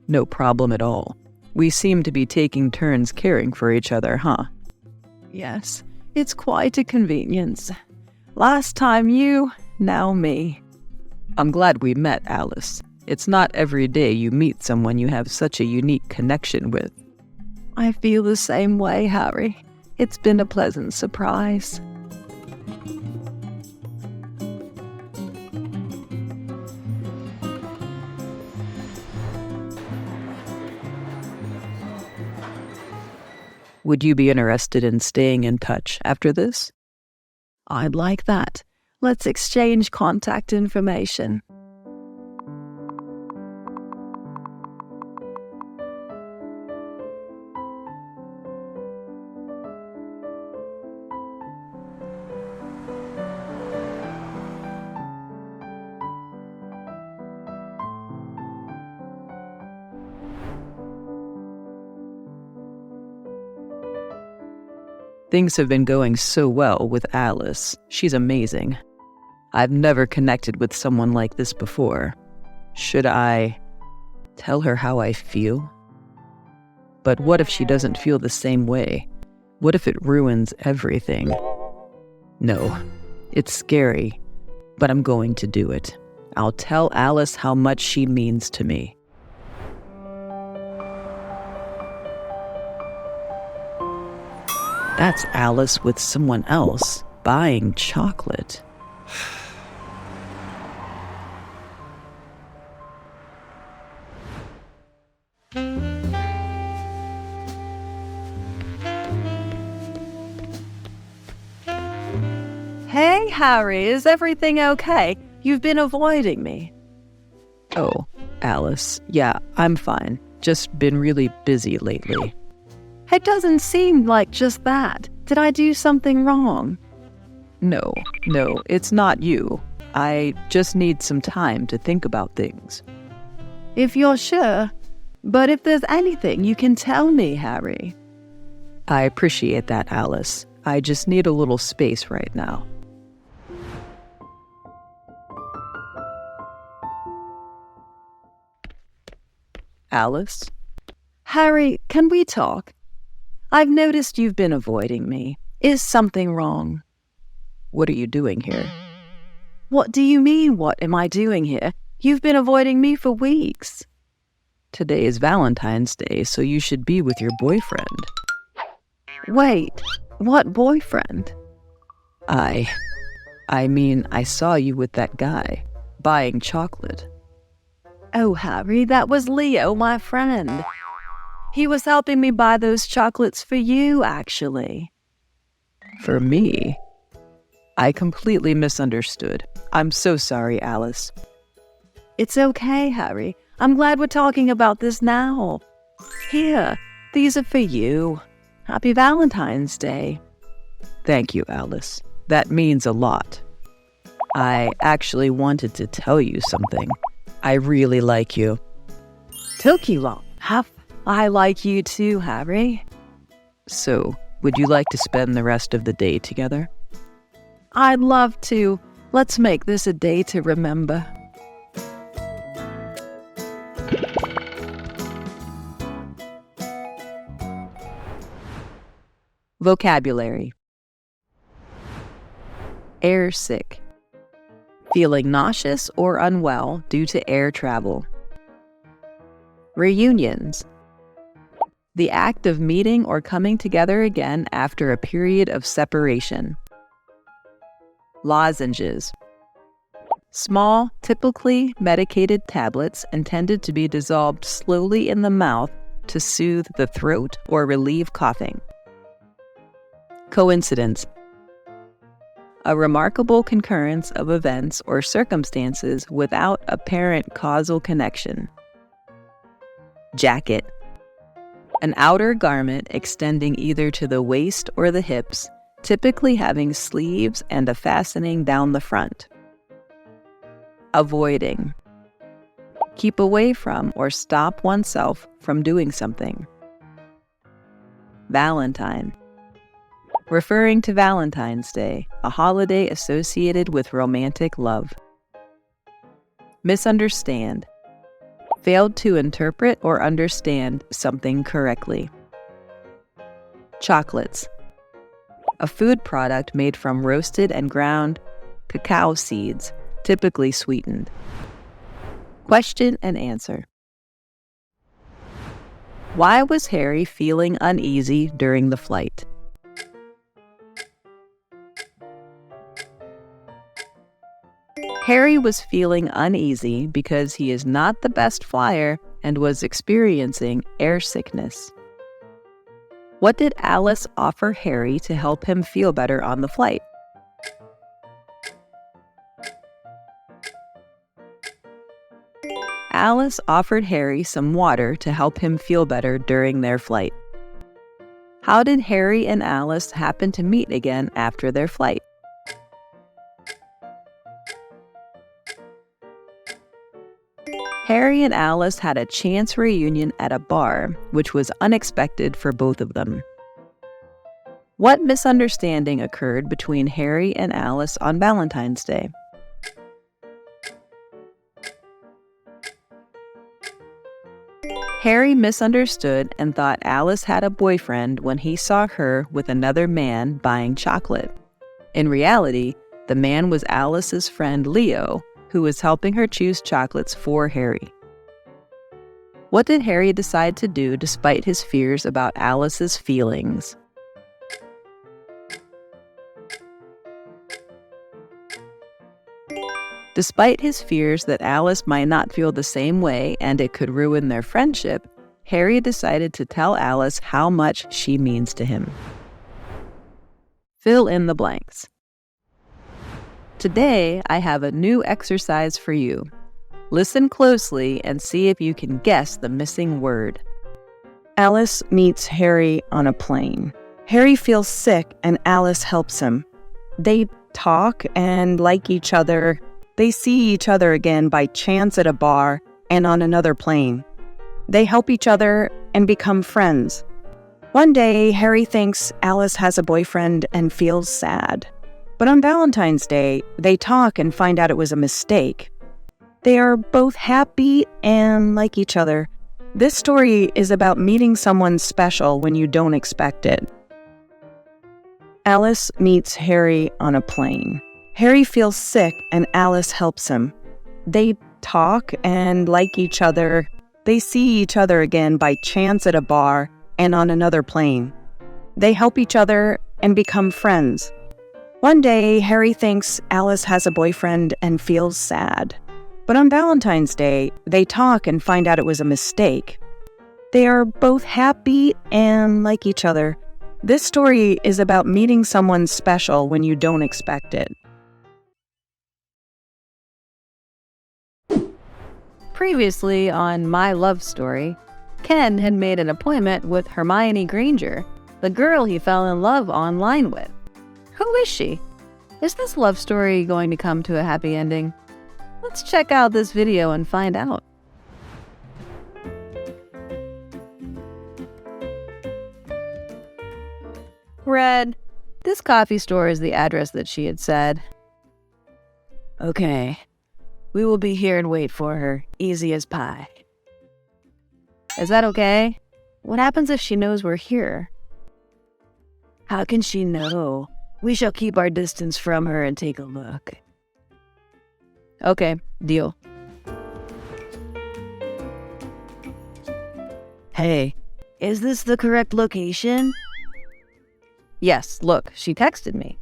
No problem at all. We seem to be taking turns caring for each other, huh? Yes, it's quite a convenience. Last time you, now me. I'm glad we met, Alice. It's not every day you meet someone you have such a unique connection with. I feel the same way, Harry. It's been a pleasant surprise. Would you be interested in staying in touch after this? I'd like that. Let's exchange contact information. Things have been going so well with Alice. She's amazing. I've never connected with someone like this before. Should I tell her how I feel? But what if she doesn't feel the same way? What if it ruins everything? No, it's scary, but I'm going to do it. I'll tell Alice how much she means to me. That's Alice with someone else, buying chocolate. Hey, Harry, is everything okay? You've been avoiding me. Oh, Alice, yeah, I'm fine. Just been really busy lately. It doesn't seem like just that. Did I do something wrong? No, it's not you. I just need some time to think about things. If you're sure. But if there's anything, you can tell me, Harry. I appreciate that, Alice. I just need a little space right now. Alice? Harry, can we talk? I've noticed you've been avoiding me. Is something wrong? What are you doing here? What do you mean, what am I doing here? You've been avoiding me for weeks. Today is Valentine's Day, so you should be with your boyfriend. Wait, what boyfriend? I mean, I saw you with that guy, buying chocolate. Oh, Harry, that was Leo, my friend. He was helping me buy those chocolates for you, actually. For me? I completely misunderstood. I'm so sorry, Alice. It's okay, Harry. I'm glad we're talking about this now. Here, these are for you. Happy Valentine's Day. Thank you, Alice. That means a lot. I actually wanted to tell you something. I really like you. Took you long. I like you too, Harry. So, would you like to spend the rest of the day together? I'd love to. Let's make this a day to remember. Vocabulary. Airsick. Feeling nauseous or unwell due to air travel. Reunions. The act of meeting or coming together again after a period of separation. Lozenges. Small, typically medicated tablets intended to be dissolved slowly in the mouth to soothe the throat or relieve coughing. Coincidence. A remarkable concurrence of events or circumstances without apparent causal connection. Jacket. An outer garment extending either to the waist or the hips, typically having sleeves and a fastening down the front. Avoiding. Keep away from or stop oneself from doing something. Valentine. Referring to Valentine's Day, a holiday associated with romantic love. Misunderstand. Failed to interpret or understand something correctly. Chocolates. A food product made from roasted and ground cacao seeds, typically sweetened. Question and answer. Why was Harry feeling uneasy during the flight? Harry was feeling uneasy because he is not the best flyer and was experiencing air sickness. What did Alice offer Harry to help him feel better on the flight? Alice offered Harry some water to help him feel better during their flight. How did Harry and Alice happen to meet again after their flight? Harry and Alice had a chance reunion at a bar, which was unexpected for both of them. What misunderstanding occurred between Harry and Alice on Valentine's Day? Harry misunderstood and thought Alice had a boyfriend when he saw her with another man buying chocolate. In reality, the man was Alice's friend Leo, who was helping her choose chocolates for Harry. What did Harry decide to do despite his fears about Alice's feelings? Despite his fears that Alice might not feel the same way and it could ruin their friendship, Harry decided to tell Alice how much she means to him. Fill in the blanks. Today, I have a new exercise for you. Listen closely and see if you can guess the missing word. Alice meets Harry on a plane. Harry feels sick and Alice helps him. They talk and like each other. They see each other again by chance at a bar and on another plane. They help each other and become friends. One day, Harry thinks Alice has a boyfriend and feels sad. But on Valentine's Day, they talk and find out it was a mistake. They are both happy and like each other. This story is about meeting someone special when you don't expect it. Alice meets Harry on a plane. Harry feels sick and Alice helps him. They talk and like each other. They see each other again by chance at a bar and on another plane. They help each other and become friends. One day, Harry thinks Alice has a boyfriend and feels sad. But on Valentine's Day, they talk and find out it was a mistake. They are both happy and like each other. This story is about meeting someone special when you don't expect it. Previously on My Love Story, Ken had made an appointment with Hermione Granger, the girl he fell in love online with. Who is she? Is this love story going to come to a happy ending? Let's check out this video and find out. Red, this coffee store is the address that she had said. Okay, we will be here and wait for her, easy as pie. Is that okay? What happens if she knows we're here? How can she know? We shall keep our distance from her and take a look. Okay, deal. Hey, is this the correct location? Yes, look, she texted me.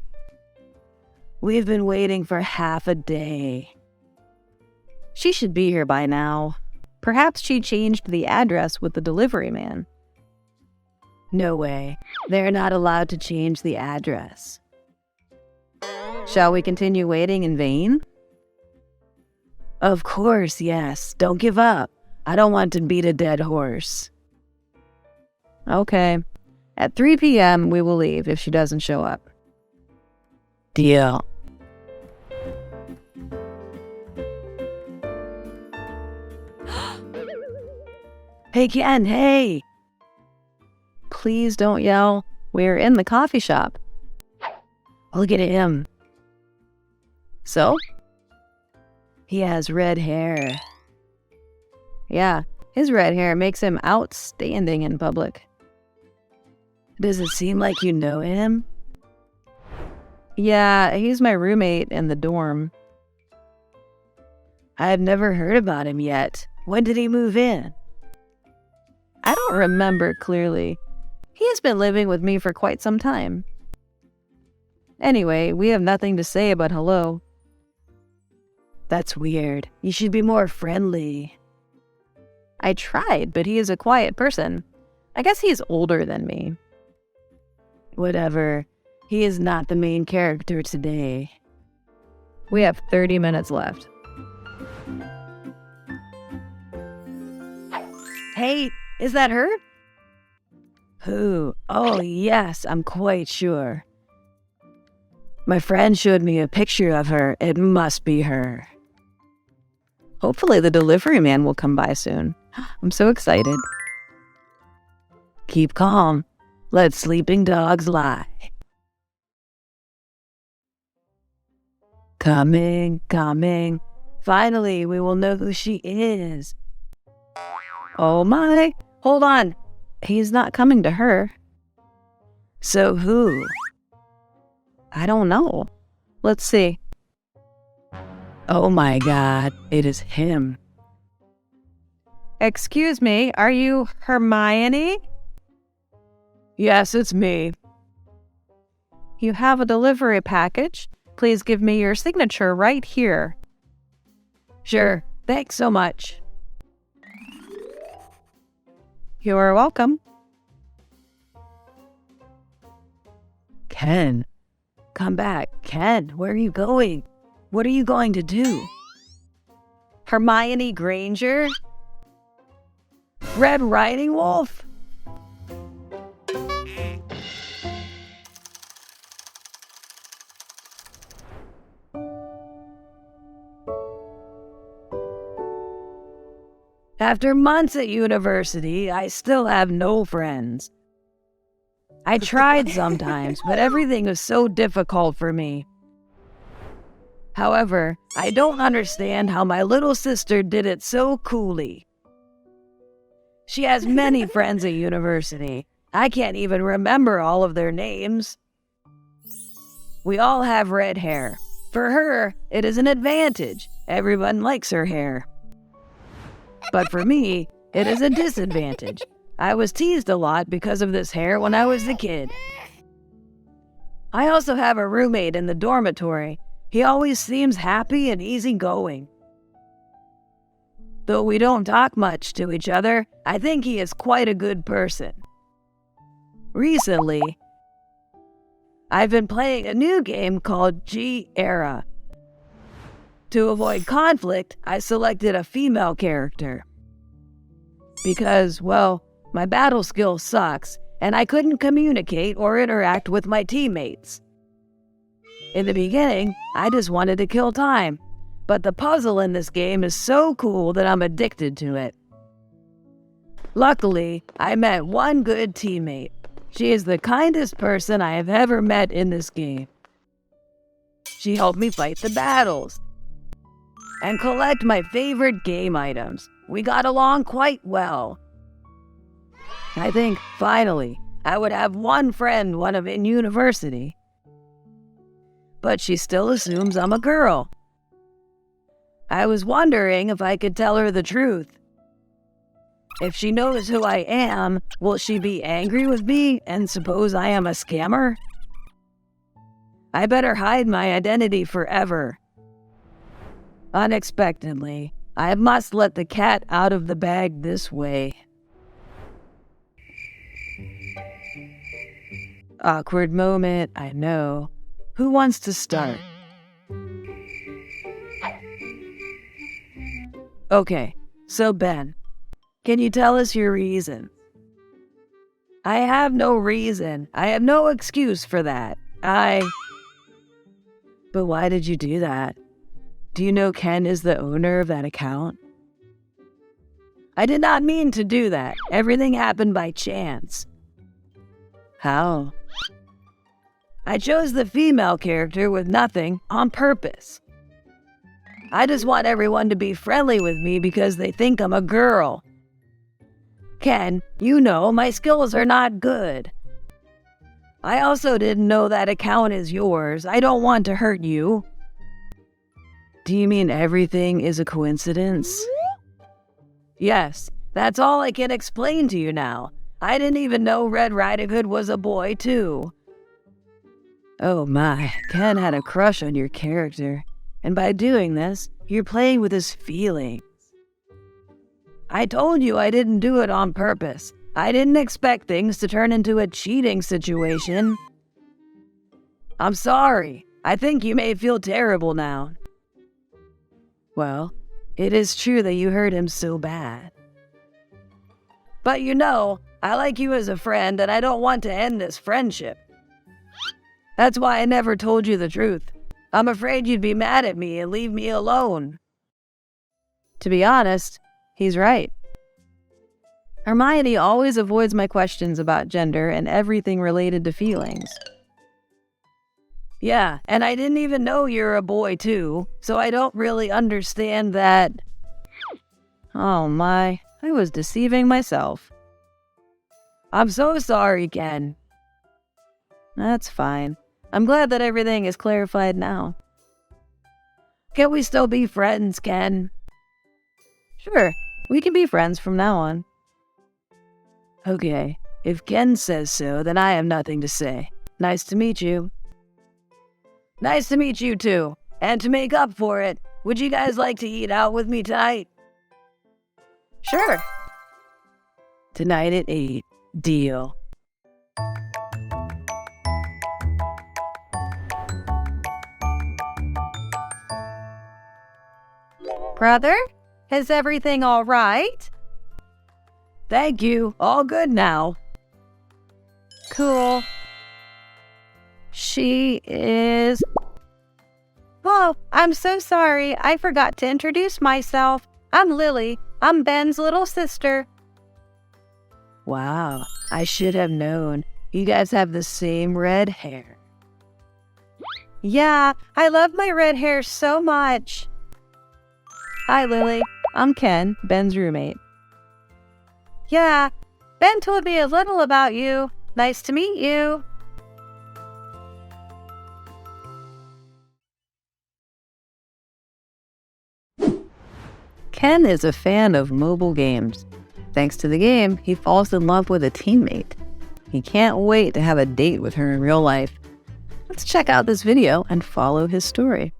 We've been waiting for half a day. She should be here by now. Perhaps she changed the address with the delivery man. No way. They're not allowed to change the address. Shall we continue waiting in vain? Of course, yes. Don't give up. I don't want to beat a dead horse. Okay. At 3 p.m., we will leave if she doesn't show up. Deal. Hey, Ken, hey! Please don't yell. We're in the coffee shop. Look at him. So? He has red hair. Yeah, his red hair makes him outstanding in public. Does it seem like you know him? Yeah, he's my roommate in the dorm. I've never heard about him yet. When did he move in? I don't remember clearly. He has been living with me for quite some time. Anyway, we have nothing to say about hello. That's weird. You should be more friendly. I tried, but he is a quiet person. I guess he's older than me. Whatever. He is not the main character today. We have 30 minutes left. Hey, is that her? Who? Oh, yes, I'm quite sure. My friend showed me a picture of her. It must be her. Hopefully the delivery man will come by soon. I'm so excited. Keep calm. Let sleeping dogs lie. Coming, coming. Finally, we will know who she is. Oh my, hold on. He's not coming to her. So who? I don't know. Let's see. Oh my God, it is him. Excuse me, are you Hermione? Yes, it's me. You have a delivery package. Please give me your signature right here. Sure, thanks so much. You are welcome. Ken, come back. Ken, where are you going? What are you going to do? Hermione Granger? Red Riding Wolf? After months at university, I still have no friends. I tried sometimes, but everything was so difficult for me. However, I don't understand how my little sister did it so coolly. She has many friends at university. I can't even remember all of their names. We all have red hair. For her, it is an advantage. Everyone likes her hair. But for me, it is a disadvantage. I was teased a lot because of this hair when I was a kid. I also have a roommate in the dormitory. He always seems happy and easygoing. Though we don't talk much to each other, I think he is quite a good person. Recently, I've been playing a new game called G-Era. To avoid conflict, I selected a female character. Because, well, my battle skill sucks, and I couldn't communicate or interact with my teammates. In the beginning, I just wanted to kill time, but the puzzle in this game is so cool that I'm addicted to it. Luckily, I met one good teammate. She is the kindest person I have ever met in this game. She helped me fight the battles and collect my favorite game items. We got along quite well. I think, finally, I would have one friend in university. But she still assumes I'm a girl. I was wondering if I could tell her the truth. If she knows who I am, will she be angry with me and suppose I am a scammer? I better hide my identity forever. Unexpectedly, I must let the cat out of the bag this way. Awkward moment, I know. Who wants to start? Okay, so Ben, can you tell us your reason? I have no reason. I have no excuse for that. But why did you do that? Do you know Ken is the owner of that account? I did not mean to do that. Everything happened by chance. How? I chose the female character with nothing on purpose. I just want everyone to be friendly with me because they think I'm a girl. Ken, you know my skills are not good. I also didn't know that account is yours. I don't want to hurt you. Do you mean everything is a coincidence? Yes, that's all I can explain to you now. I didn't even know Red Riding Hood was a boy, too. Oh my, Ken had a crush on your character, and by doing this, you're playing with his feelings. I told you I didn't do it on purpose. I didn't expect things to turn into a cheating situation. I'm sorry. I think you may feel terrible now. Well, it is true that you hurt him so bad. But you know, I like you as a friend and I don't want to end this friendship. That's why I never told you the truth. I'm afraid you'd be mad at me and leave me alone. To be honest, he's right. Hermione always avoids my questions about gender and everything related to feelings. Yeah, and I didn't even know you're a boy too, so I don't really understand that. Oh my, I was deceiving myself. I'm so sorry, Ken. That's fine. I'm glad that everything is clarified now. Can we still be friends, Ken? Sure, we can be friends from now on. Okay, if Ken says so, then I have nothing to say. Nice to meet you. Nice to meet you too. And to make up for it, would you guys like to eat out with me tonight? Sure. Tonight at 8. Deal. Brother, is everything all right? Thank you. All good now. Cool. She is... Oh, I'm so sorry. I forgot to introduce myself. I'm Lily. I'm Ben's little sister. Wow, I should have known. You guys have the same red hair. Yeah, I love my red hair so much. Hi, Lily. I'm Ken, Ben's roommate. Yeah, Ben told me a little about you. Nice to meet you. Ken is a fan of mobile games. Thanks to the game, he falls in love with a teammate. He can't wait to have a date with her in real life. Let's check out this video and follow his story.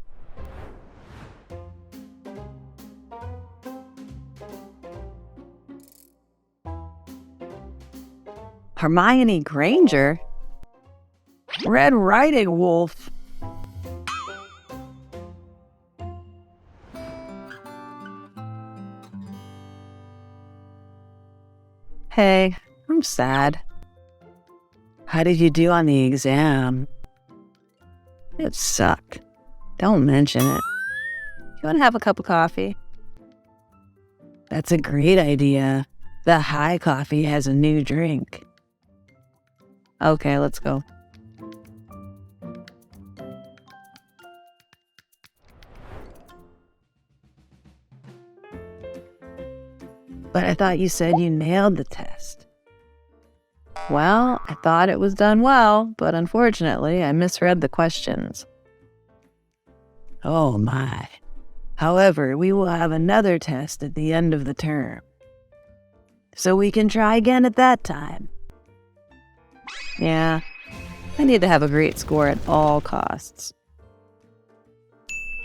Hermione Granger? Red Riding Wolf. Hey, I'm sad. How did you do on the exam? It sucked. Don't mention it. You want to have a cup of coffee? That's a great idea. The high coffee has a new drink. Okay, let's go. But I thought you said you nailed the test. Well, I thought it was done well, but unfortunately, I misread the questions. Oh my. However, we will have another test at the end of the term. So we can try again at that time. Yeah, I need to have a great score at all costs.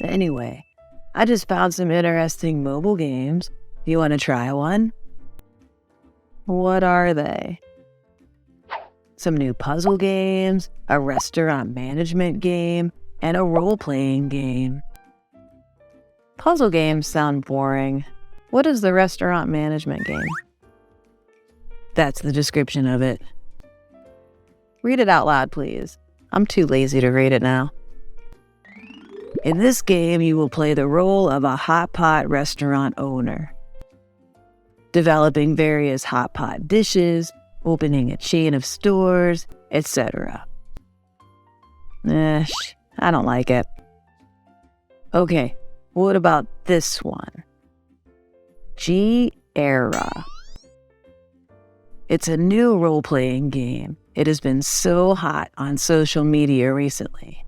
Anyway, I just found some interesting mobile games. You want to try one? What are they? Some new puzzle games, a restaurant management game, and a role-playing game. Puzzle games sound boring. What is the restaurant management game? That's the description of it. Read it out loud, please. I'm too lazy to read it now. In this game, you will play the role of a hot pot restaurant owner, developing various hot pot dishes, opening a chain of stores, etc. I don't like it. Okay, what about this one? G-Era. It's a new role-playing game. It has been so hot on social media recently.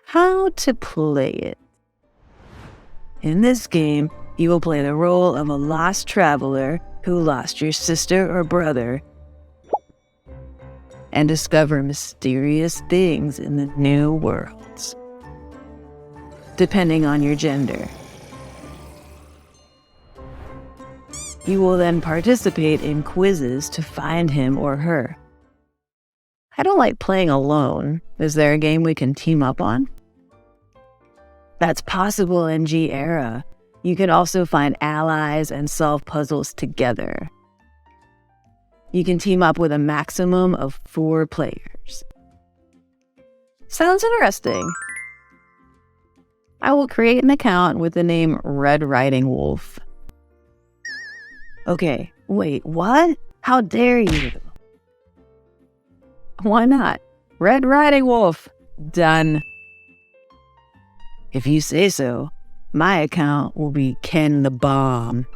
How to play it? In this game, you will play the role of a lost traveler who lost your sister or brother and discover mysterious things in the new worlds, depending on your gender. You will then participate in quizzes to find him or her. I don't like playing alone. Is there a game we can team up on? That's possible in G-Era. You can also find allies and solve puzzles together. You can team up with a maximum of 4 players. Sounds interesting. I will create an account with the name Red Riding Wolf. Okay, wait, what? How dare you? Why not? Red Riding Wolf. Done. If you say so, my account will be Ken the Bomb.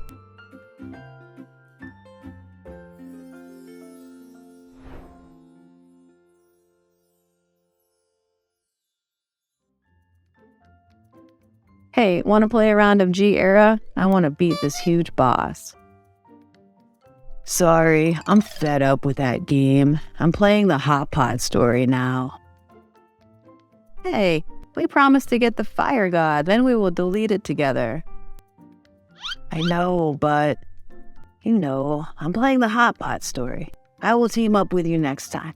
Hey, want to play a round of G-Era? I want to beat this huge boss. Sorry, I'm fed up with that game. I'm playing the Hot Pot story now. Hey, we promised to get the Fire God, then we will delete it together. I know, but... You know, I'm playing the Hot Pot story. I will team up with you next time.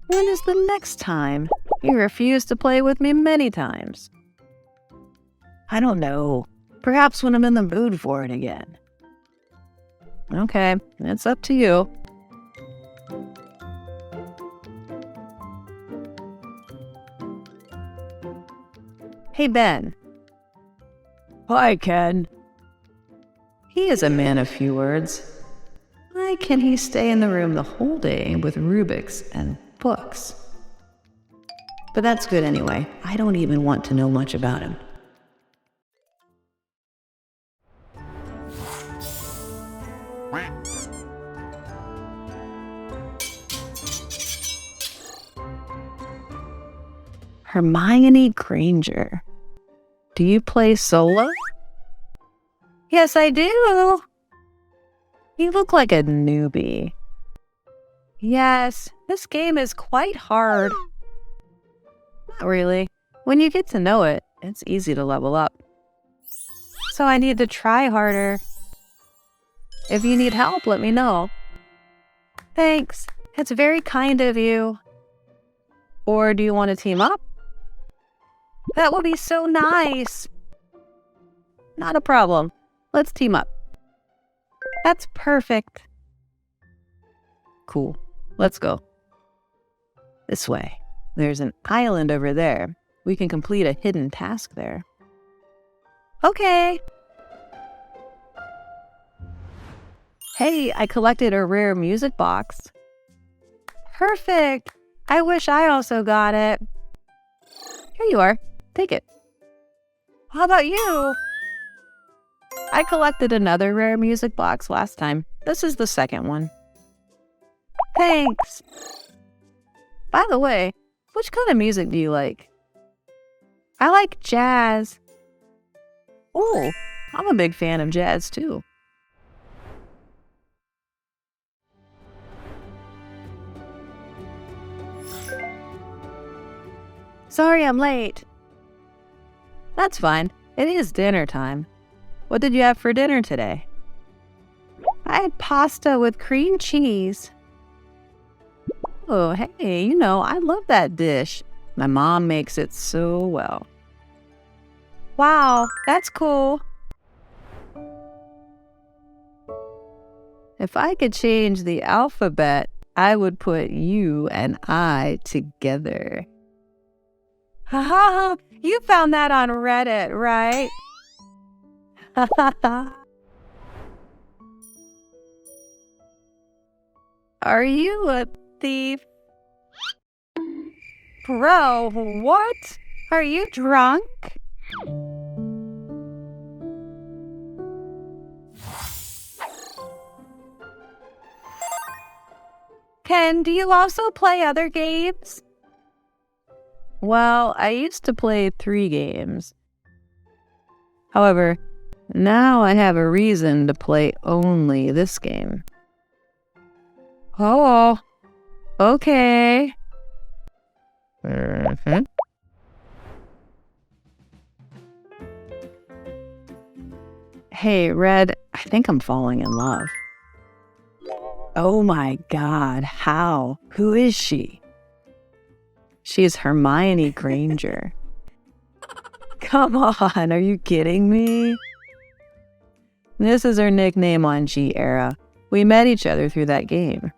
When is the next time? You refused to play with me many times. I don't know. Perhaps when I'm in the mood for it again. Okay, it's up to you. Hey, Ben. Hi, Ken. He is a man of few words. Why can he stay in the room the whole day with Rubik's and books? But that's good anyway. I don't even want to know much about him. Hermione Granger. Do you play solo? Yes, I do. You look like a newbie. Yes, this game is quite hard. Not really. When you get to know it, it's easy to level up. So I need to try harder. If you need help, let me know. Thanks. It's very kind of you. Or do you want to team up? That would be so nice. Not a problem. Let's team up. That's perfect. Cool. Let's go. This way. There's an island over there. We can complete a hidden task there. Okay. Hey, I collected a rare music box. Perfect. I wish I also got it. Here you are. Take it. How about you? I collected another rare music box last time. This is the second one. Thanks. By the way, which kind of music do you like? I like jazz. Oh, I'm a big fan of jazz too. Sorry I'm late. That's fine. It is dinner time. What did you have for dinner today? I had pasta with cream cheese. Oh, hey, I love that dish. My mom makes it so well. Wow, that's cool. If I could change the alphabet, I would put you and I together. Haha, you found that on Reddit, right? Are you a thief? Bro, what? Are you drunk? Ken, do you also play other games? Well, I used to play 3 games. However, now I have a reason to play only this game. Oh, okay. Hey, Red, I think I'm falling in love. Oh my God, how? Who is she? She's Hermione Granger. Come on, are you kidding me? This is her nickname on G-Era. We met each other through that game.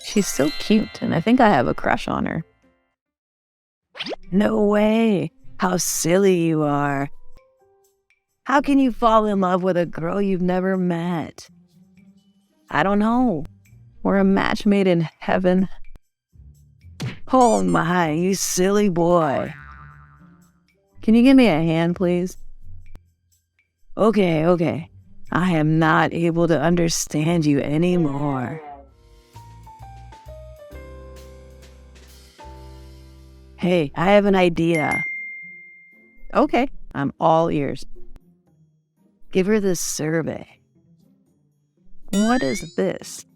She's so cute, and I think I have a crush on her. No way! How silly you are. How can you fall in love with a girl you've never met? I don't know. We're a match made in heaven. Oh my, you silly boy. Can you give me a hand, please? Okay. I am not able to understand you anymore. Hey, I have an idea. Okay, I'm all ears. Give her this survey. What is this?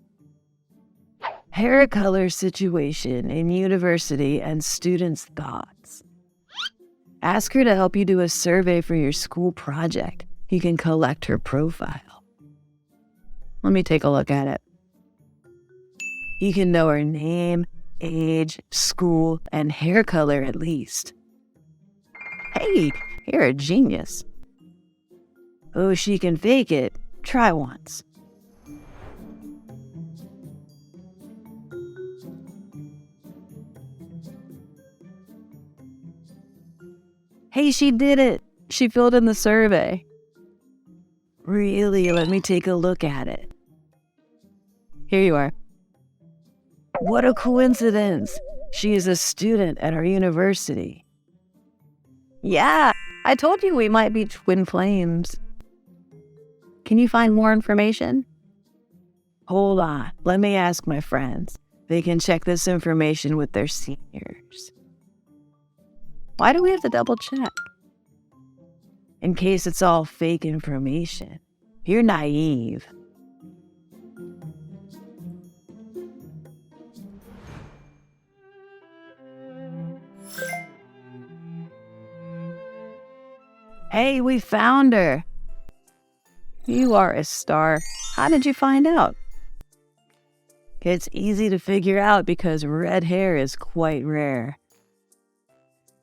Hair color situation in university and students' thoughts. Ask her to help you do a survey for your school project. You can collect her profile. Let me take a look at it. You can know her name, age, school, and hair color at least. Hey, you're a genius. Oh, she can fake it. Try once. Hey, she did it. She filled in the survey. Really? Let me take a look at it. Here you are. What a coincidence. She is a student at our university. Yeah, I told you we might be twin flames. Can you find more information? Hold on. Let me ask my friends. They can check this information with their seniors. Why do we have to double check? In case it's all fake information. You're naive. Hey, we found her. You are a star. How did you find out? It's easy to figure out because red hair is quite rare.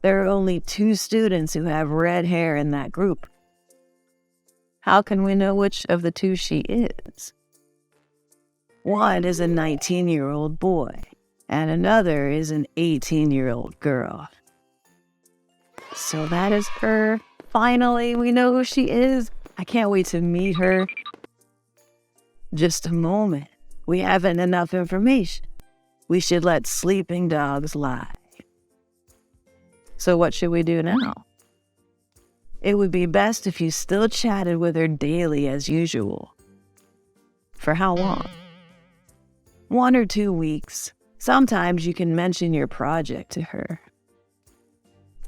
There are only 2 students who have red hair in that group. How can we know which of the 2 she is? One is a 19-year-old boy, and another is an 18-year-old girl. So that is her. Finally, we know who she is. I can't wait to meet her. Just a moment. We haven't enough information. We should let sleeping dogs lie. So what should we do now? It would be best if you still chatted with her daily as usual. For how long? 1 or 2 weeks. Sometimes you can mention your project to her.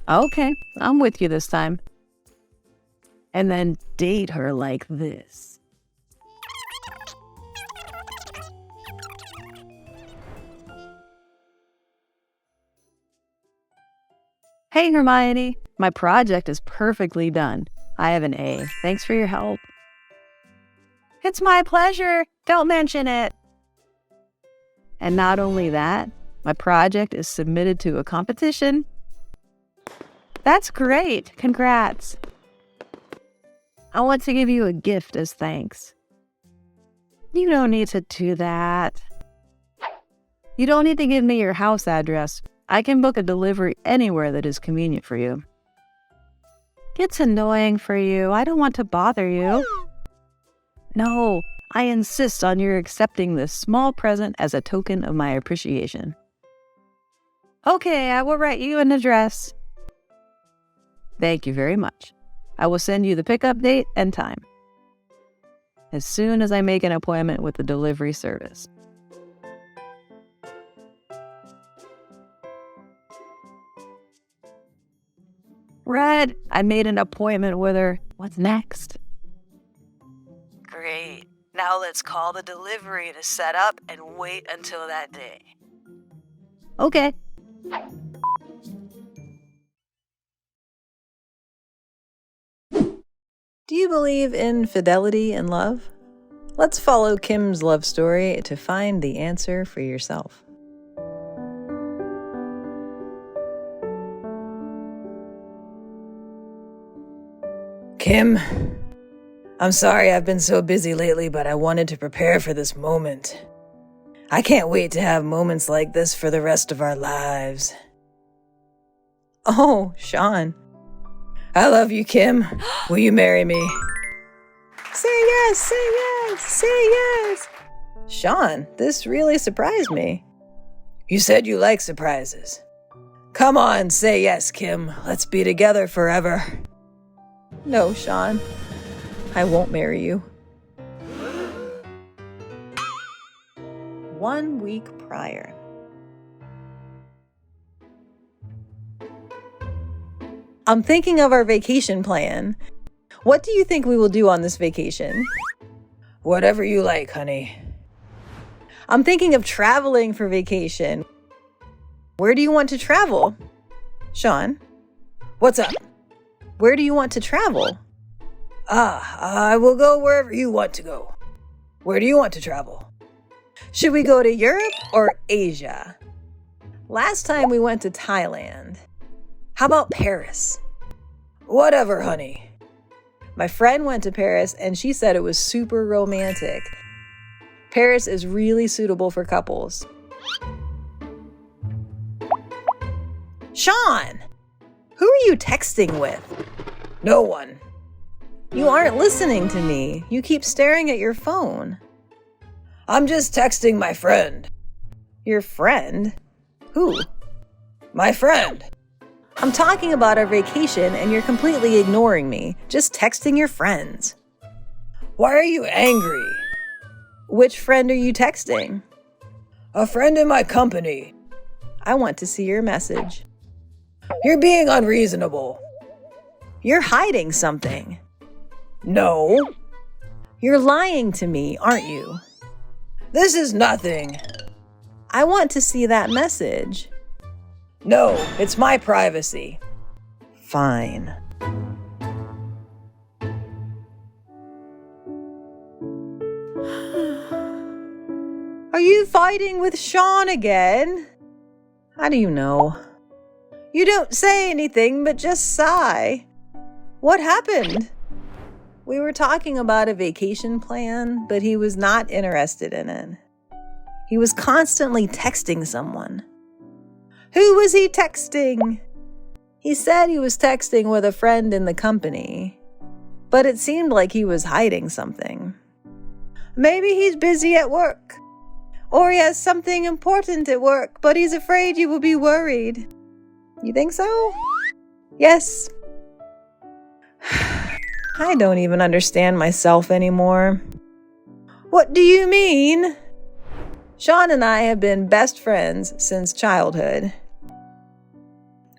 Okay, I'm with you this time. And then date her like this. Hey, Hermione. My project is perfectly done. I have an A. Thanks for your help. It's my pleasure. Don't mention it. And not only that, my project is submitted to a competition. That's great. Congrats. I want to give you a gift as thanks. You don't need to do that. You don't need to give me your house address. I can book a delivery anywhere that is convenient for you. It's annoying for you. I don't want to bother you. No, I insist on your accepting this small present as a token of my appreciation. Okay, I will write you an address. Thank you very much. I will send you the pickup date and time as soon as I make an appointment with the delivery service. Red, I made an appointment with her. What's next? Great. Now let's call the delivery to set up and wait until that day. Okay. Do you believe in fidelity and love? Let's follow Kim's love story to find the answer for yourself. Kim, I'm sorry I've been so busy lately, but I wanted to prepare for this moment. I can't wait to have moments like this for the rest of our lives. Oh, Sean. I love you, Kim. Will you marry me? Say yes, say yes, say yes. Sean, this really surprised me. You said you like surprises. Come on, say yes, Kim. Let's be together forever. No, Sean. I won't marry you. 1 week prior. I'm thinking of our vacation plan. What do you think we will do on this vacation? Whatever you like, honey. I'm thinking of traveling for vacation. Where do you want to travel? Sean, what's up? Where do you want to travel? I will go wherever you want to go. Where do you want to travel? Should we go to Europe or Asia? Last time we went to Thailand. How about Paris? Whatever, honey. My friend went to Paris and she said it was super romantic. Paris is really suitable for couples. Sean! Who are you texting with? No one. You aren't listening to me. You keep staring at your phone. I'm just texting my friend. Your friend? Who? My friend. I'm talking about our vacation and you're completely ignoring me, just texting your friends. Why are you angry? Which friend are you texting? A friend in my company. I want to see your message. You're being unreasonable. You're hiding something. No. You're lying to me, aren't you? This is nothing. I want to see that message. No, it's my privacy. Fine. Are you fighting with Sean again? How do you know? You don't say anything but just sigh. What happened? We were talking about a vacation plan, but he was not interested in it. He was constantly texting someone. Who was he texting? He said he was texting with a friend in the company, but it seemed like he was hiding something. Maybe he's busy at work, or he has something important at work, but he's afraid you will be worried. You think so? Yes. I don't even understand myself anymore. What do you mean? Sean and I have been best friends since childhood.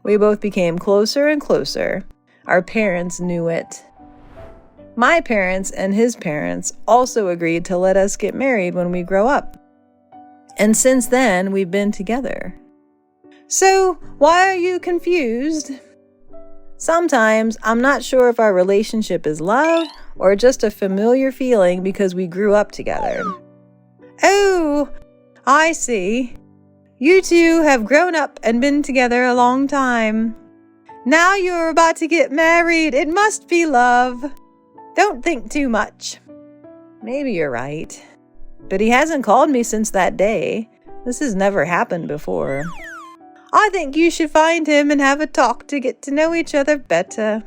We both became closer and closer. Our parents knew it. My parents and his parents also agreed to let us get married when we grow up. And since then, we've been together. So, why are you confused? Sometimes I'm not sure if our relationship is love or just a familiar feeling because we grew up together. Oh, I see. You two have grown up and been together a long time. Now you're about to get married. It must be love. Don't think too much. Maybe you're right. But he hasn't called me since that day. This has never happened before. I think you should find him and have a talk to get to know each other better.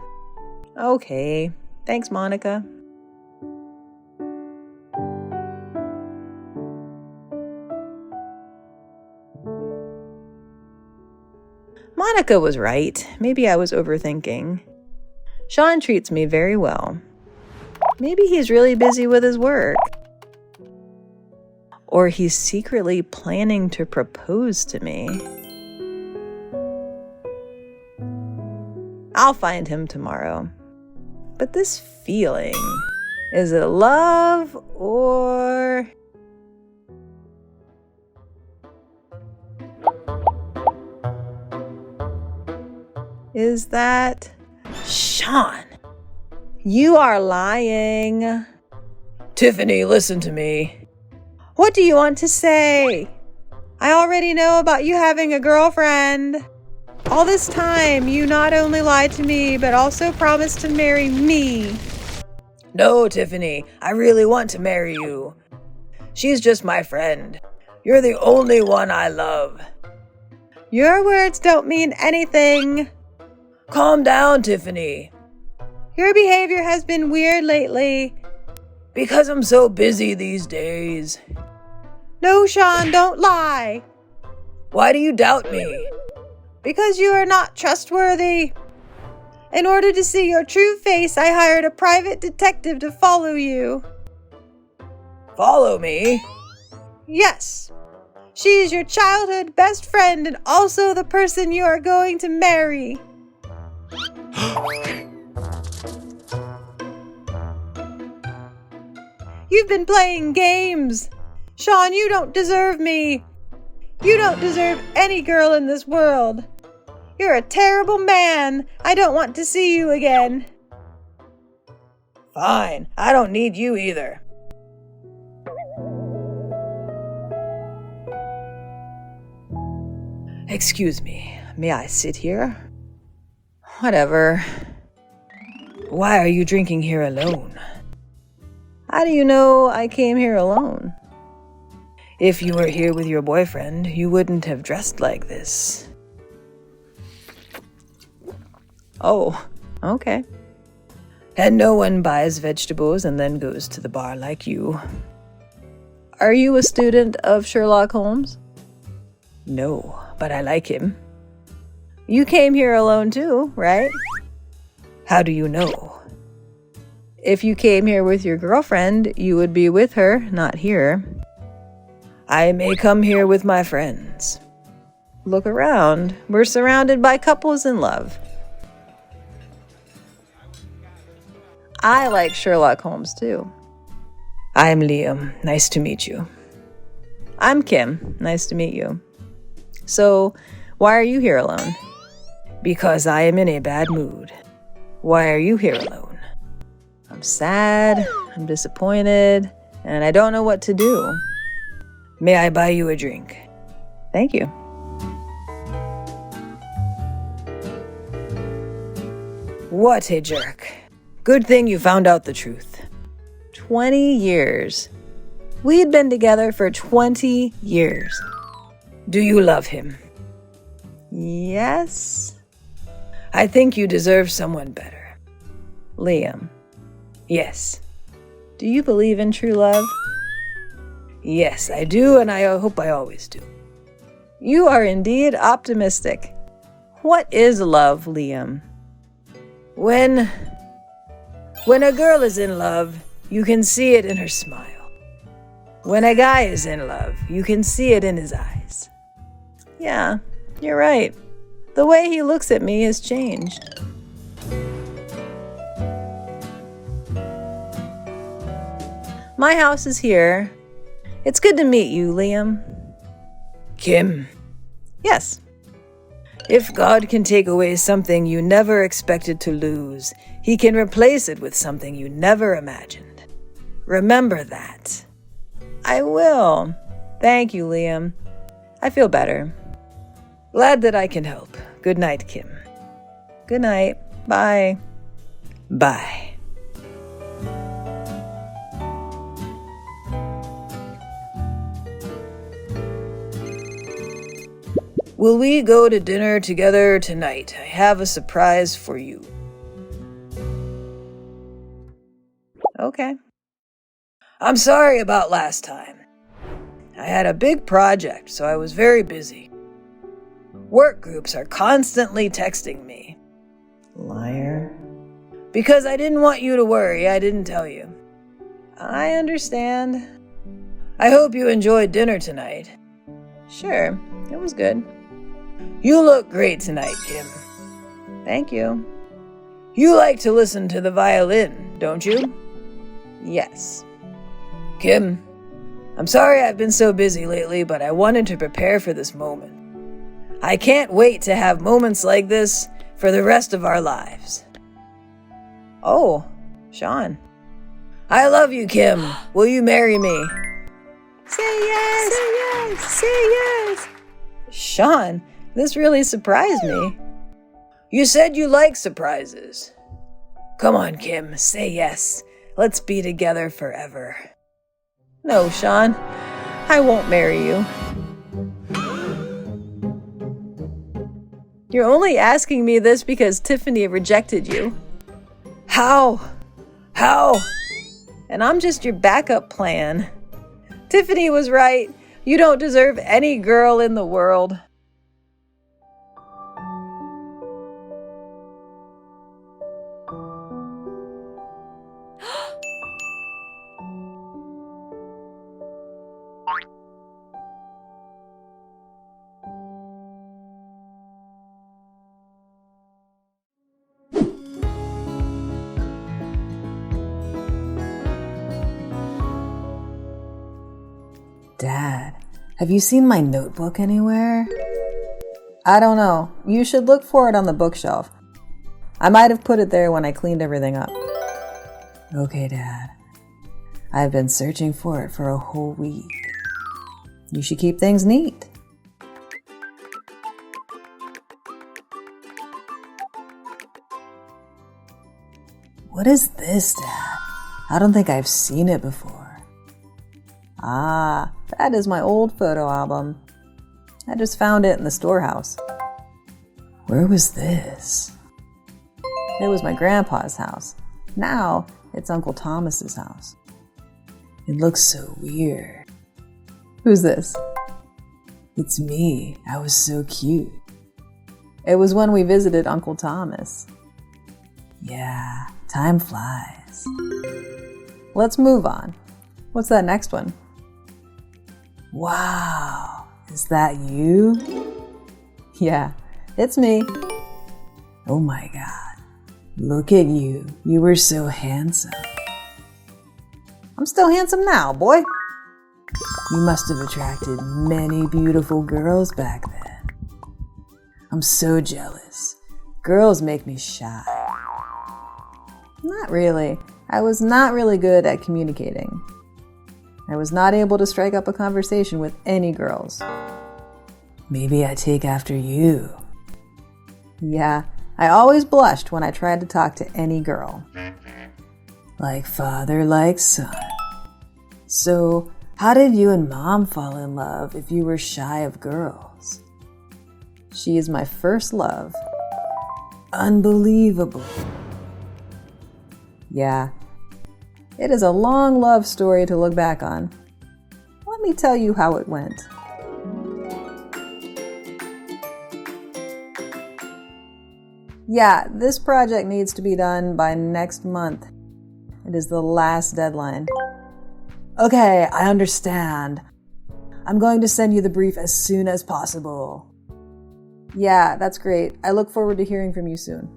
Okay. Thanks, Monica. Monica was right. Maybe I was overthinking. Sean treats me very well. Maybe he's really busy with his work. Or he's secretly planning to propose to me. I'll find him tomorrow. But this feeling, is it love or... Is that Sean? You are lying. Tiffany, listen to me. What do you want to say? I already know about you having a girlfriend. All this time, you not only lied to me, but also promised to marry me. No, Tiffany, I really want to marry you. She's just my friend. You're the only one I love. Your words don't mean anything. Calm down, Tiffany. Your behavior has been weird lately. Because I'm so busy these days. No, Sean, don't lie. Why do you doubt me? Because you are not trustworthy. In order to see your true face, I hired a private detective to follow you. Follow me? Yes. She is your childhood best friend and also the person you are going to marry. You've been playing games. Sean, you don't deserve me. You don't deserve any girl in this world. You're a terrible man. I don't want to see you again. Fine. I don't need you either. Excuse me. May I sit here? Whatever. Why are you drinking here alone? How do you know I came here alone? If you were here with your boyfriend, you wouldn't have dressed like this. Oh, okay. And no one buys vegetables and then goes to the bar like you. Are you a student of Sherlock Holmes? No, but I like him. You came here alone too, right? How do you know? If you came here with your girlfriend, you would be with her, not here. I may come here with my friends. Look around. We're surrounded by couples in love. I like Sherlock Holmes too. I'm Liam. Nice to meet you. I'm Kim. Nice to meet you. So, why are you here alone? Because I am in a bad mood. Why are you here alone? I'm sad, I'm disappointed, and I don't know what to do. May I buy you a drink? Thank you. What a jerk. Good thing you found out the truth. 20 years. We had been together for 20 years. Do you love him? Yes. I think you deserve someone better. Liam. Yes. Do you believe in true love? Yes, I do, and I hope I always do. You are indeed optimistic. What is love, Liam? When a girl is in love, you can see it in her smile. When a guy is in love, you can see it in his eyes. Yeah, you're right. The way he looks at me has changed. My house is here. It's good to meet you, Liam. Kim. Yes. If God can take away something you never expected to lose, He can replace it with something you never imagined. Remember that. I will. Thank you, Liam. I feel better. Glad that I can help. Good night, Kim. Good night. Bye. Bye. Will we go to dinner together tonight? I have a surprise for you. Okay. I'm sorry about last time. I had a big project, so I was very busy. Work groups are constantly texting me. Liar. Because I didn't want you to worry, I didn't tell you. I understand. I hope you enjoyed dinner tonight. Sure, it was good. You look great tonight, Kim. Thank you. You like to listen to the violin, don't you? Yes. Kim, I'm sorry I've been so busy lately, but I wanted to prepare for this moment. I can't wait to have moments like this for the rest of our lives. Oh, Sean. I love you, Kim. Will you marry me? Say yes! Say yes! Say yes! Sean, this really surprised me. You said you like surprises. Come on, Kim, say yes. Let's be together forever. No, Sean, I won't marry you. You're only asking me this because Tiffany rejected you. How? And I'm just your backup plan. Tiffany was right. You don't deserve any girl in the world. Dad, have you seen my notebook anywhere? I don't know. You should look for it on the bookshelf. I might have put it there when I cleaned everything up. Okay, Dad. I've been searching for it for a whole week. You should keep things neat. What is this, Dad? I don't think I've seen it before. Ah, that is my old photo album. I just found it in the storehouse. Where was this? It was my grandpa's house. Now it's Uncle Thomas's house. It looks so weird. Who's this? It's me. I was so cute. It was when we visited Uncle Thomas. Yeah, time flies. Let's move on. What's that next one? Wow, is that you? Yeah, it's me. Oh my God, look at you. You were so handsome. I'm still handsome now, boy. You must have attracted many beautiful girls back then. I'm so jealous. Girls make me shy. Not really. I was not really good at communicating. I was not able to strike up a conversation with any girls. Maybe I take after you. Yeah, I always blushed when I tried to talk to any girl. Like father, like son. So, how did you and Mom fall in love if you were shy of girls? She is my first love. Unbelievable. Yeah. It is a long love story to look back on. Let me tell you how it went. Yeah, this project needs to be done by next month. It is the last deadline. Okay, I understand. I'm going to send you the brief as soon as possible. Yeah, that's great. I look forward to hearing from you soon.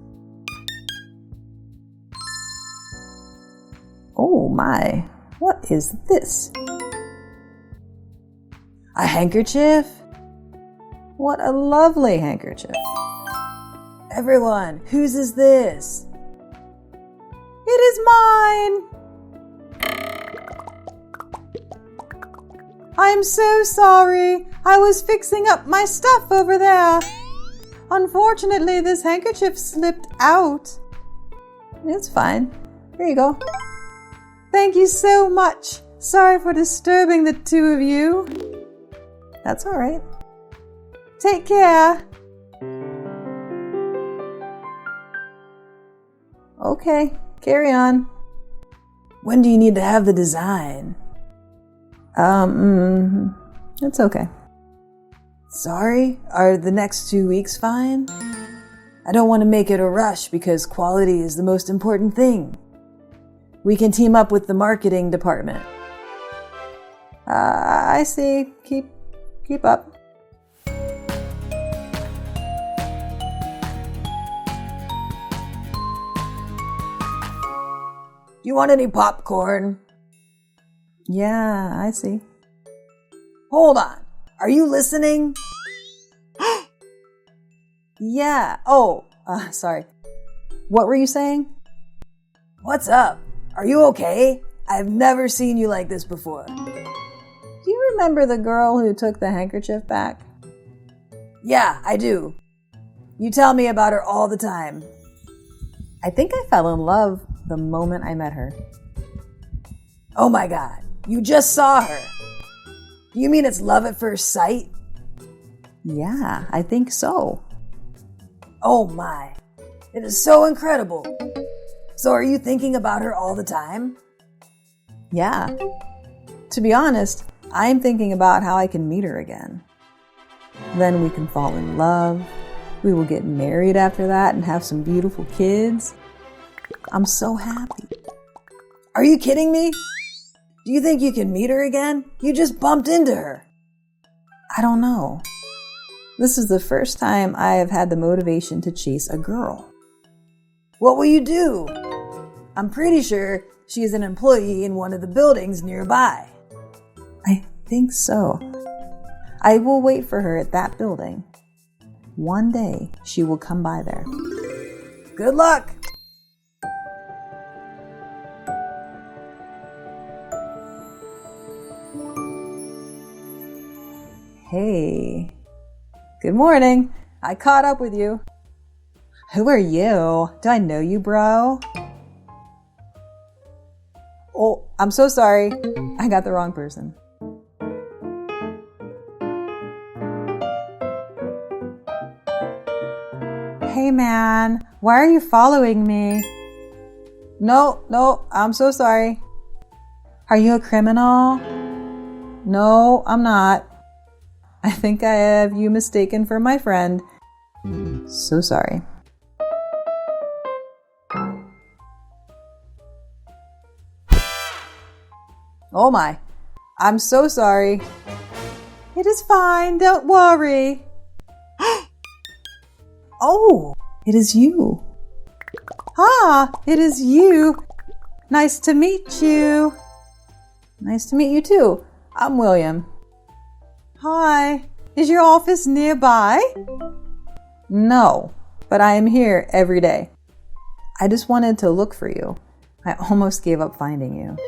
Oh my, what is this? A handkerchief? What a lovely handkerchief. Everyone, whose is this? It is mine! I'm so sorry. I was fixing up my stuff over there. Unfortunately, this handkerchief slipped out. It's fine. Here you go. Thank you so much. Sorry for disturbing the two of you. That's all right. Take care. Okay, carry on. When do you need to have the design? It's okay. Sorry, are the next 2 weeks fine? I don't want to make it a rush because quality is the most important thing. We can team up with the marketing department. I see. Keep up. You want any popcorn? Yeah, I see. Hold on. Are you listening? Yeah. Oh, sorry. What were you saying? What's up? Are you okay? I've never seen you like this before. Do you remember the girl who took the handkerchief back? Yeah, I do. You tell me about her all the time. I think I fell in love the moment I met her. Oh my God, you just saw her. You mean it's love at first sight? Yeah, I think so. Oh my, it is so incredible. So are you thinking about her all the time? Yeah. To be honest, I'm thinking about how I can meet her again. Then we can fall in love. We will get married after that and have some beautiful kids. I'm so happy. Are you kidding me? Do you think you can meet her again? You just bumped into her. I don't know. This is the first time I have had the motivation to chase a girl. What will you do? I'm pretty sure she's an employee in one of the buildings nearby. I think so. I will wait for her at that building. One day she will come by there. Good luck! Hey. Good morning. I caught up with you. Who are you? Do I know you, bro? Oh, I'm so sorry. I got the wrong person. Hey man, why are you following me? No, I'm so sorry. Are you a criminal? No, I'm not. I think I have you mistaken for my friend. So sorry. Oh my, I'm so sorry. It is fine, don't worry. Oh, it is you. Ah, it is you. Nice to meet you. Nice to meet you too. I'm William. Hi, is your office nearby? No, but I am here every day. I just wanted to look for you. I almost gave up finding you.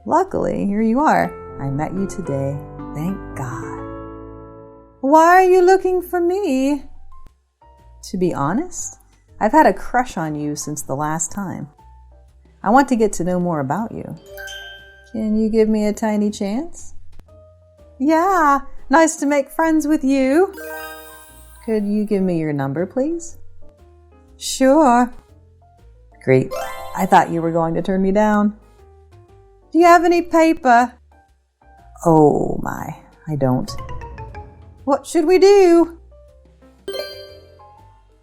Luckily, here you are. I met you today. Thank God. Why are you looking for me? To be honest, I've had a crush on you since the last time. I want to get to know more about you. Can you give me a tiny chance? Yeah, nice to make friends with you. Could you give me your number, please? Sure. Great. I thought you were going to turn me down. Do you have any paper? Oh my, I don't. What should we do?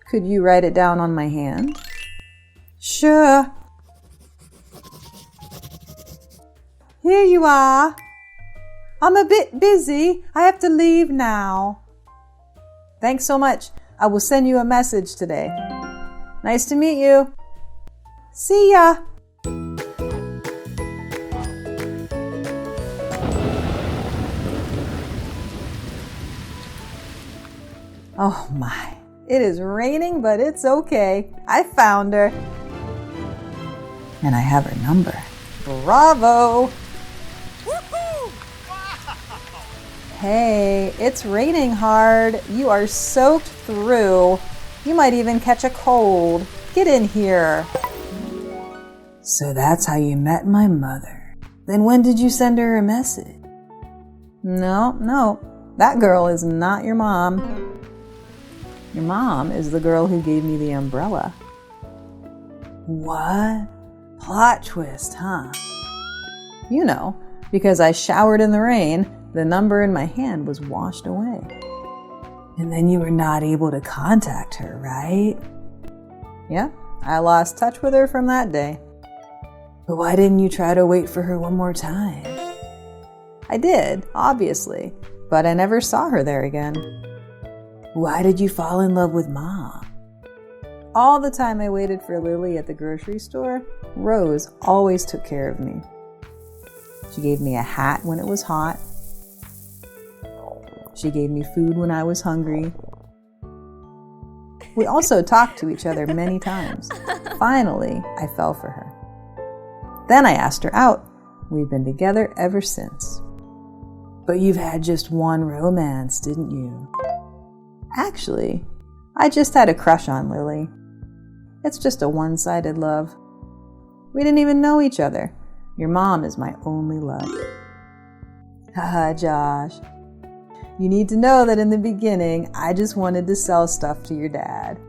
Could you write it down on my hand? Sure. Here you are. I'm a bit busy. I have to leave now. Thanks so much. I will send you a message today. Nice to meet you. See ya. Oh my. It is raining, but it's okay. I found her. And I have her number. Bravo! Hey, it's raining hard. You are soaked through. You might even catch a cold. Get in here. So that's how you met my mother. Then when did you send her a message? No. That girl is not your mom. Your mom is the girl who gave me the umbrella. What? Plot twist, huh? You know, because I showered in the rain, the number in my hand was washed away. And then you were not able to contact her, right? Yeah, I lost touch with her from that day. But why didn't you try to wait for her one more time? I did, obviously, but I never saw her there again. Why did you fall in love with Mom? All the time I waited for Lily at the grocery store, Rose always took care of me. She gave me a hat when it was hot. She gave me food when I was hungry. We also talked to each other many times. Finally, I fell for her. Then I asked her out. We've been together ever since. But you've had just one romance, didn't you? Actually, I just had a crush on Lily. It's just a one-sided love. We didn't even know each other. Your mom is my only love. Haha, Josh. You need to know that in the beginning, I just wanted to sell stuff to your dad.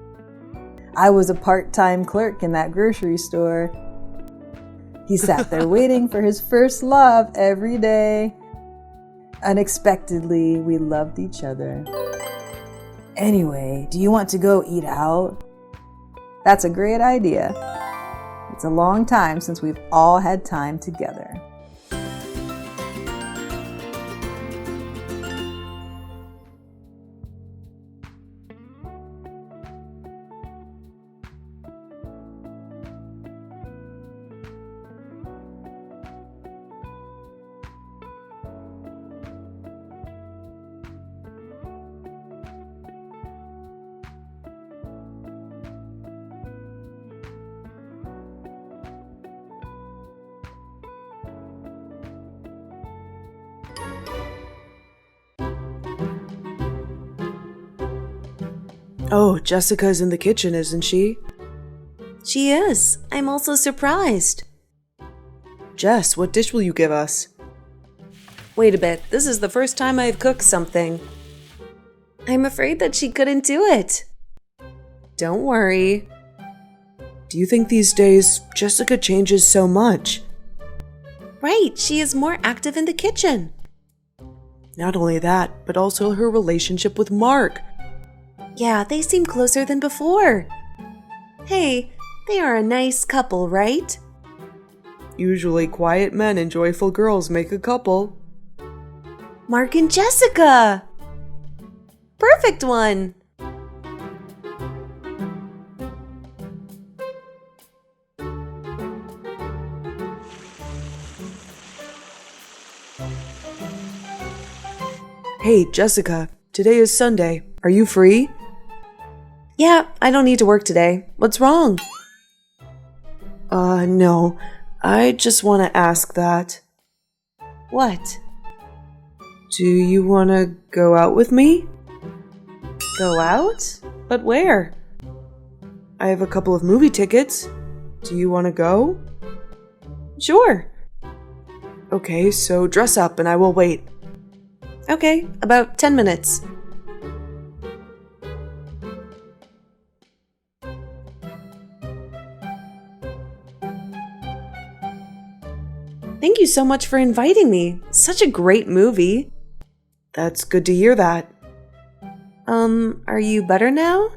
I was a part-time clerk in that grocery store. He sat there waiting for his first love every day. Unexpectedly, we loved each other. Anyway, do you want to go eat out? That's a great idea. It's a long time since we've all had time together. Oh, Jessica's in the kitchen, isn't she? She is. I'm also surprised. Jess, what dish will you give us? Wait a bit, this is the first time I've cooked something. I'm afraid that she couldn't do it. Don't worry. Do you think these days Jessica changes so much? Right, she is more active in the kitchen. Not only that, but also her relationship with Mark. Yeah, they seem closer than before. Hey, they are a nice couple, right? Usually quiet men and joyful girls make a couple. Mark and Jessica! Perfect one! Hey, Jessica, today is Sunday. Are you free? Yeah, I don't need to work today. What's wrong? No. I just want to ask that. What? Do you want to go out with me? Go out? But where? I have a couple of movie tickets. Do you want to go? Sure. Okay, so dress up and I will wait. Okay, about 10 minutes. Thank you so much for inviting me. Such a great movie. That's good to hear that. Are you better now?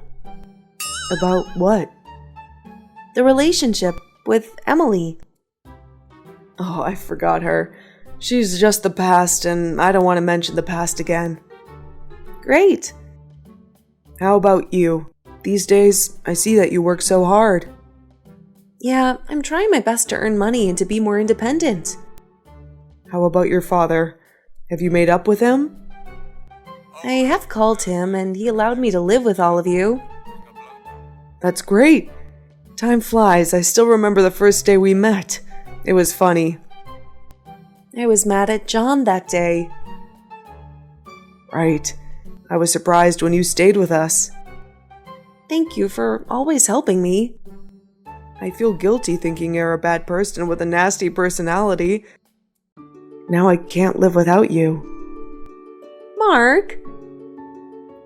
About what? The relationship with Emily. Oh, I forgot her. She's just the past, and I don't want to mention the past again. Great. How about you? These days, I see that you work so hard. Yeah, I'm trying my best to earn money and to be more independent. How about your father? Have you made up with him? I have called him, and he allowed me to live with all of you. That's great. Time flies. I still remember the first day we met. It was funny. I was mad at John that day. Right. I was surprised when you stayed with us. Thank you for always helping me. I feel guilty thinking you're a bad person with a nasty personality. Now I can't live without you. Mark?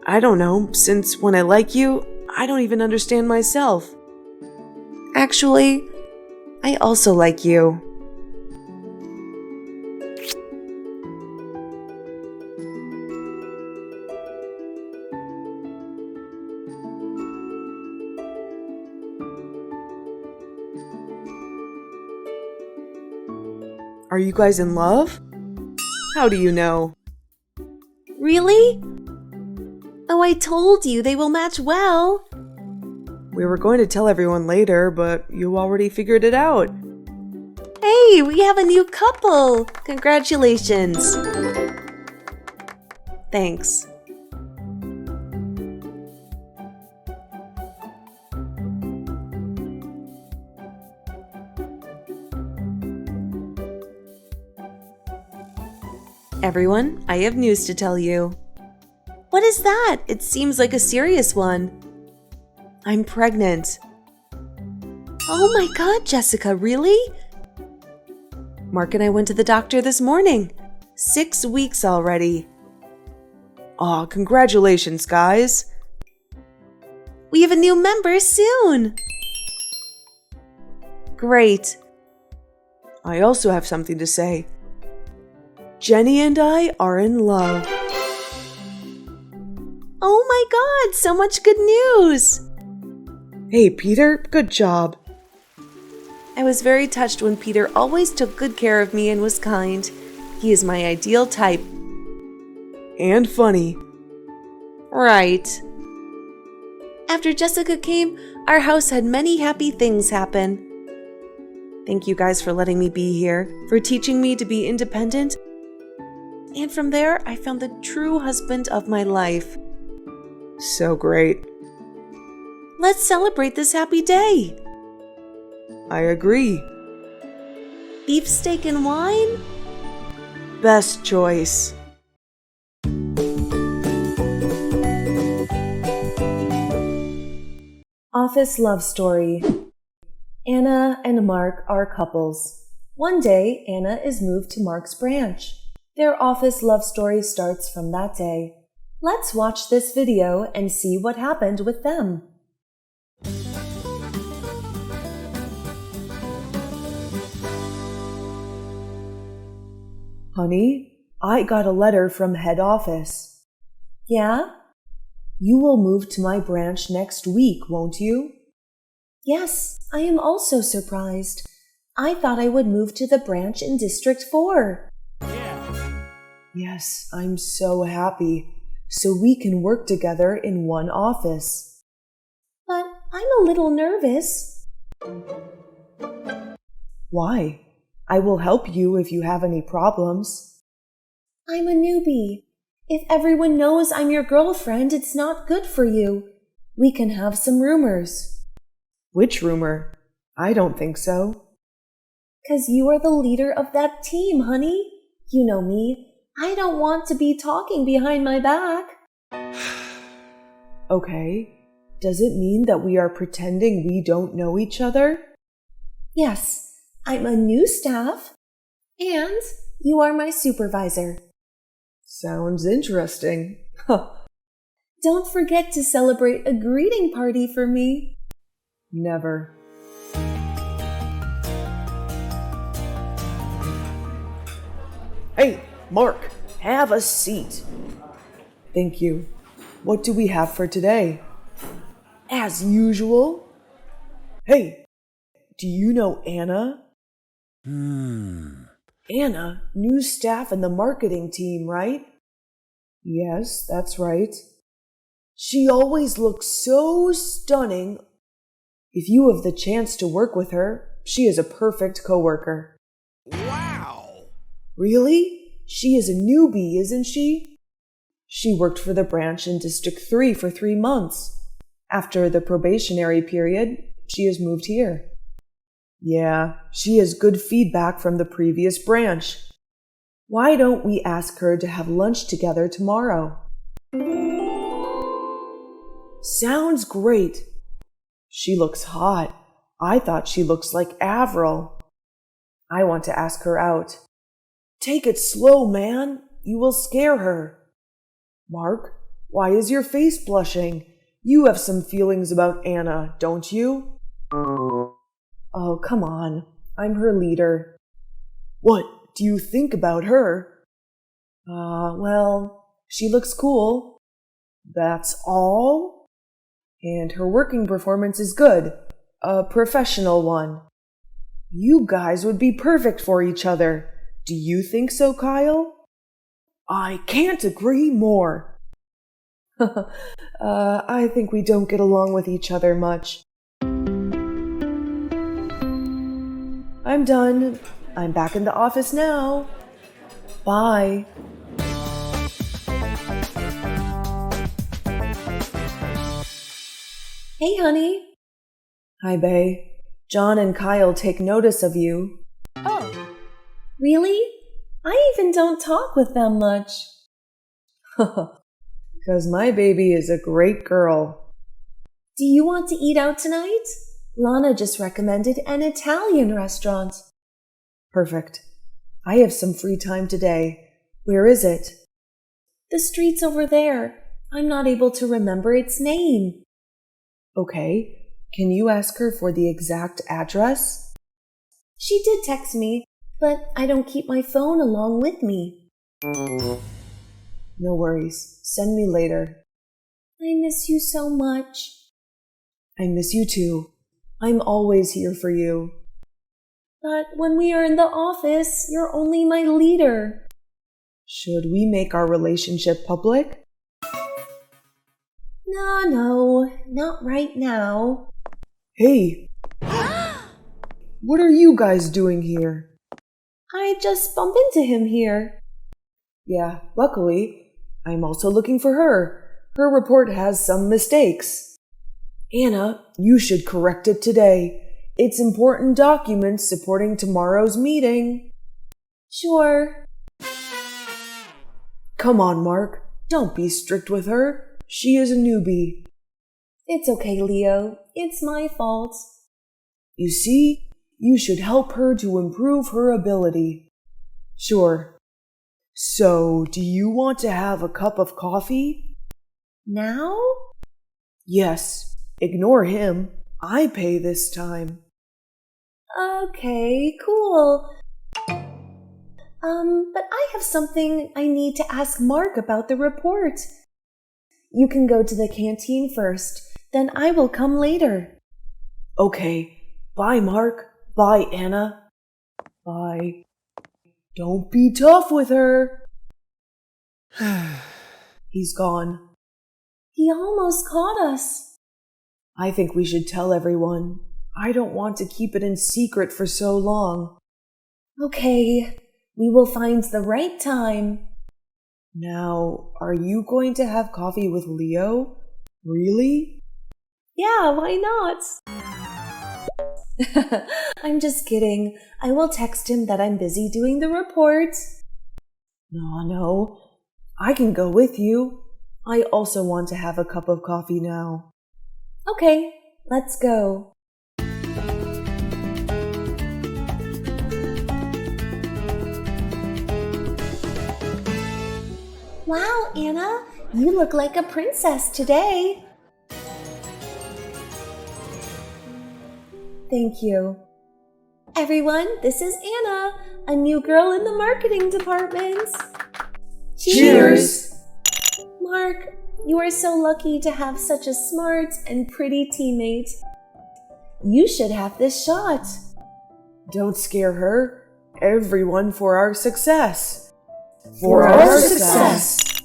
I don't know. Since when I like you, I don't even understand myself. Actually, I also like you. Are you guys in love? How do you know? Really? Oh, I told you they will match well. We were going to tell everyone later, but you already figured it out. Hey, we have a new couple! Congratulations! Thanks. Everyone, I have news to tell you. What is that? It seems like a serious one. I'm pregnant. Oh my god, Jessica, really? Mark and I went to the doctor this morning. 6 weeks already. Aw, congratulations, guys. We have a new member soon. Great. I also have something to say. Jenny and I are in love. Oh my god, so much good news! Hey, Peter, good job. I was very touched when Peter always took good care of me and was kind. He is my ideal type. And funny. Right. After Jessica came, our house had many happy things happen. Thank you guys for letting me be here, for teaching me to be independent. And from there, I found the true husband of my life. So great. Let's celebrate this happy day. I agree. Beef steak and wine? Best choice. Office Love Story. Anna and Mark are couples. One day, Anna is moved to Mark's branch. Their office love story starts from that day. Let's watch this video and see what happened with them. Honey, I got a letter from head office. Yeah? You will move to my branch next week, won't you? Yes, I am also surprised. I thought I would move to the branch in District 4. Yes, I'm so happy. So we can work together in one office. But I'm a little nervous. Why? I will help you if you have any problems. I'm a newbie. If everyone knows I'm your girlfriend, it's not good for you. We can have some rumors. Which rumor? I don't think so. 'Cause you are the leader of that team, honey. You know me. I don't want to be talking behind my back. Okay. Does it mean that we are pretending we don't know each other? Yes, I'm a new staff. And you are my supervisor. Sounds interesting. Don't forget to celebrate a greeting party for me. Never. Hey, Mark, have a seat. Thank you. What do we have for today? As usual. Hey, do you know Anna? Anna, new staff in the marketing team, right? Yes, that's right. She always looks so stunning. If you have the chance to work with her, she is a perfect coworker. Wow! Really? She is a newbie, isn't she? She worked for the branch in District 3 for 3 months. After the probationary period, she has moved here. Yeah, she has good feedback from the previous branch. Why don't we ask her to have lunch together tomorrow? Sounds great. She looks hot. I thought she looks like Avril. I want to ask her out. Take it slow, man. You will scare her. Mark, why is your face blushing? You have some feelings about Anna, don't you? Oh, come on. I'm her leader. What do you think about her? Well, she looks cool. That's all? And her working performance is good. A professional one. You guys would be perfect for each other. Do you think so, Kyle? I can't agree more. I think we don't get along with each other much. I'm done. I'm back in the office now. Bye. Hey, honey. Hi, Bae. John and Kyle take notice of you. Oh. Really? I even don't talk with them much. Because my baby is a great girl. Do you want to eat out tonight? Lana just recommended an Italian restaurant. Perfect. I have some free time today. Where is it? The street's over there. I'm not able to remember its name. Okay. Can you ask her for the exact address? She did text me, but I don't keep my phone along with me. No worries. Send me later. I miss you so much. I miss you too. I'm always here for you. But when we are in the office, you're only my leader. Should we make our relationship public? No, not right now. Hey! What are you guys doing here? I just bumped into him here. Yeah, luckily, I'm also looking for her. Her report has some mistakes. Anna, you should correct it today. It's important documents supporting tomorrow's meeting. Sure. Come on, Mark. Don't be strict with her. She is a newbie. It's okay, Leo. It's my fault. You see, you should help her to improve her ability. Sure. So, do you want to have a cup of coffee? Now? Yes. Ignore him. I pay this time. Okay, cool. But I have something I need to ask Mark about the report. You can go to the canteen first, then I will come later. Okay. Bye, Mark. Bye, Anna. Bye. Don't be tough with her. He's gone. He almost caught us. I think we should tell everyone. I don't want to keep it in secret for so long. Okay, we will find the right time. Now, are you going to have coffee with Leo? Really? Yeah, why not? I'm just kidding. I will text him that I'm busy doing the report. No. I can go with you. I also want to have a cup of coffee now. Okay, let's go. Wow, Anna, you look like a princess today. Thank you. Everyone, this is Anna, a new girl in the marketing department. Cheers! Mark, you are so lucky to have such a smart and pretty teammate. You should have this shot. Don't scare her. Everyone for our success. For our success.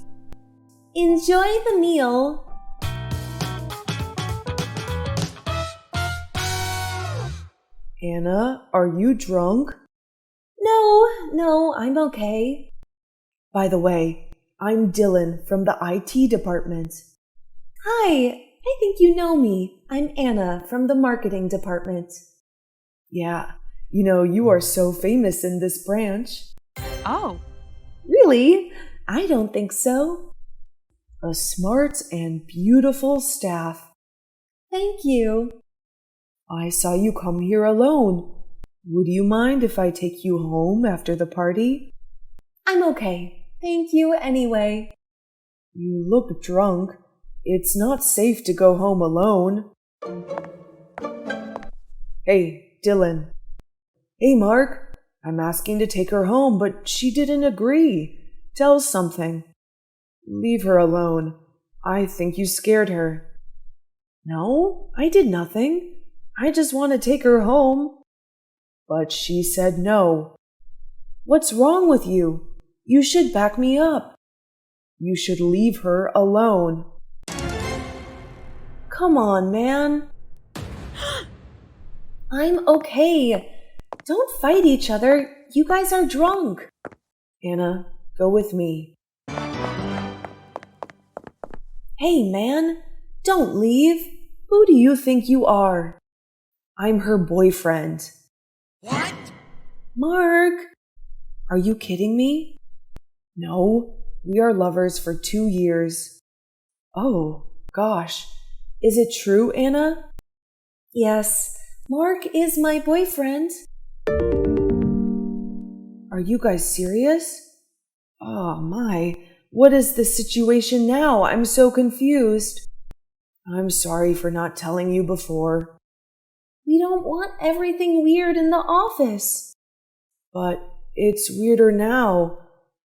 Enjoy the meal. Anna, are you drunk? No, I'm okay. By the way, I'm Dylan from the IT department. Hi, I think you know me. I'm Anna from the marketing department. Yeah, you are so famous in this branch. Oh, Really? I don't think so. A smart and beautiful staff. Thank you. I saw you come here alone. Would you mind if I take you home after the party? I'm okay. Thank you anyway. You look drunk. It's not safe to go home alone. Hey, Dylan. Hey, Mark. I'm asking to take her home, but she didn't agree. Tell us something. Leave her alone. I think you scared her. No, I did nothing. I just want to take her home. But she said no. What's wrong with you? You should back me up. You should leave her alone. Come on, man. I'm okay. Don't fight each other. You guys are drunk. Anna, go with me. Hey, man. Don't leave. Who do you think you are? I'm her boyfriend. What? Mark. Are you kidding me? No, we are lovers for 2 years. Oh, gosh. Is it true, Anna? Yes, Mark is my boyfriend. Are you guys serious? Oh my, what is the situation now? I'm so confused. I'm sorry for not telling you before. We don't want everything weird in the office. But it's weirder now.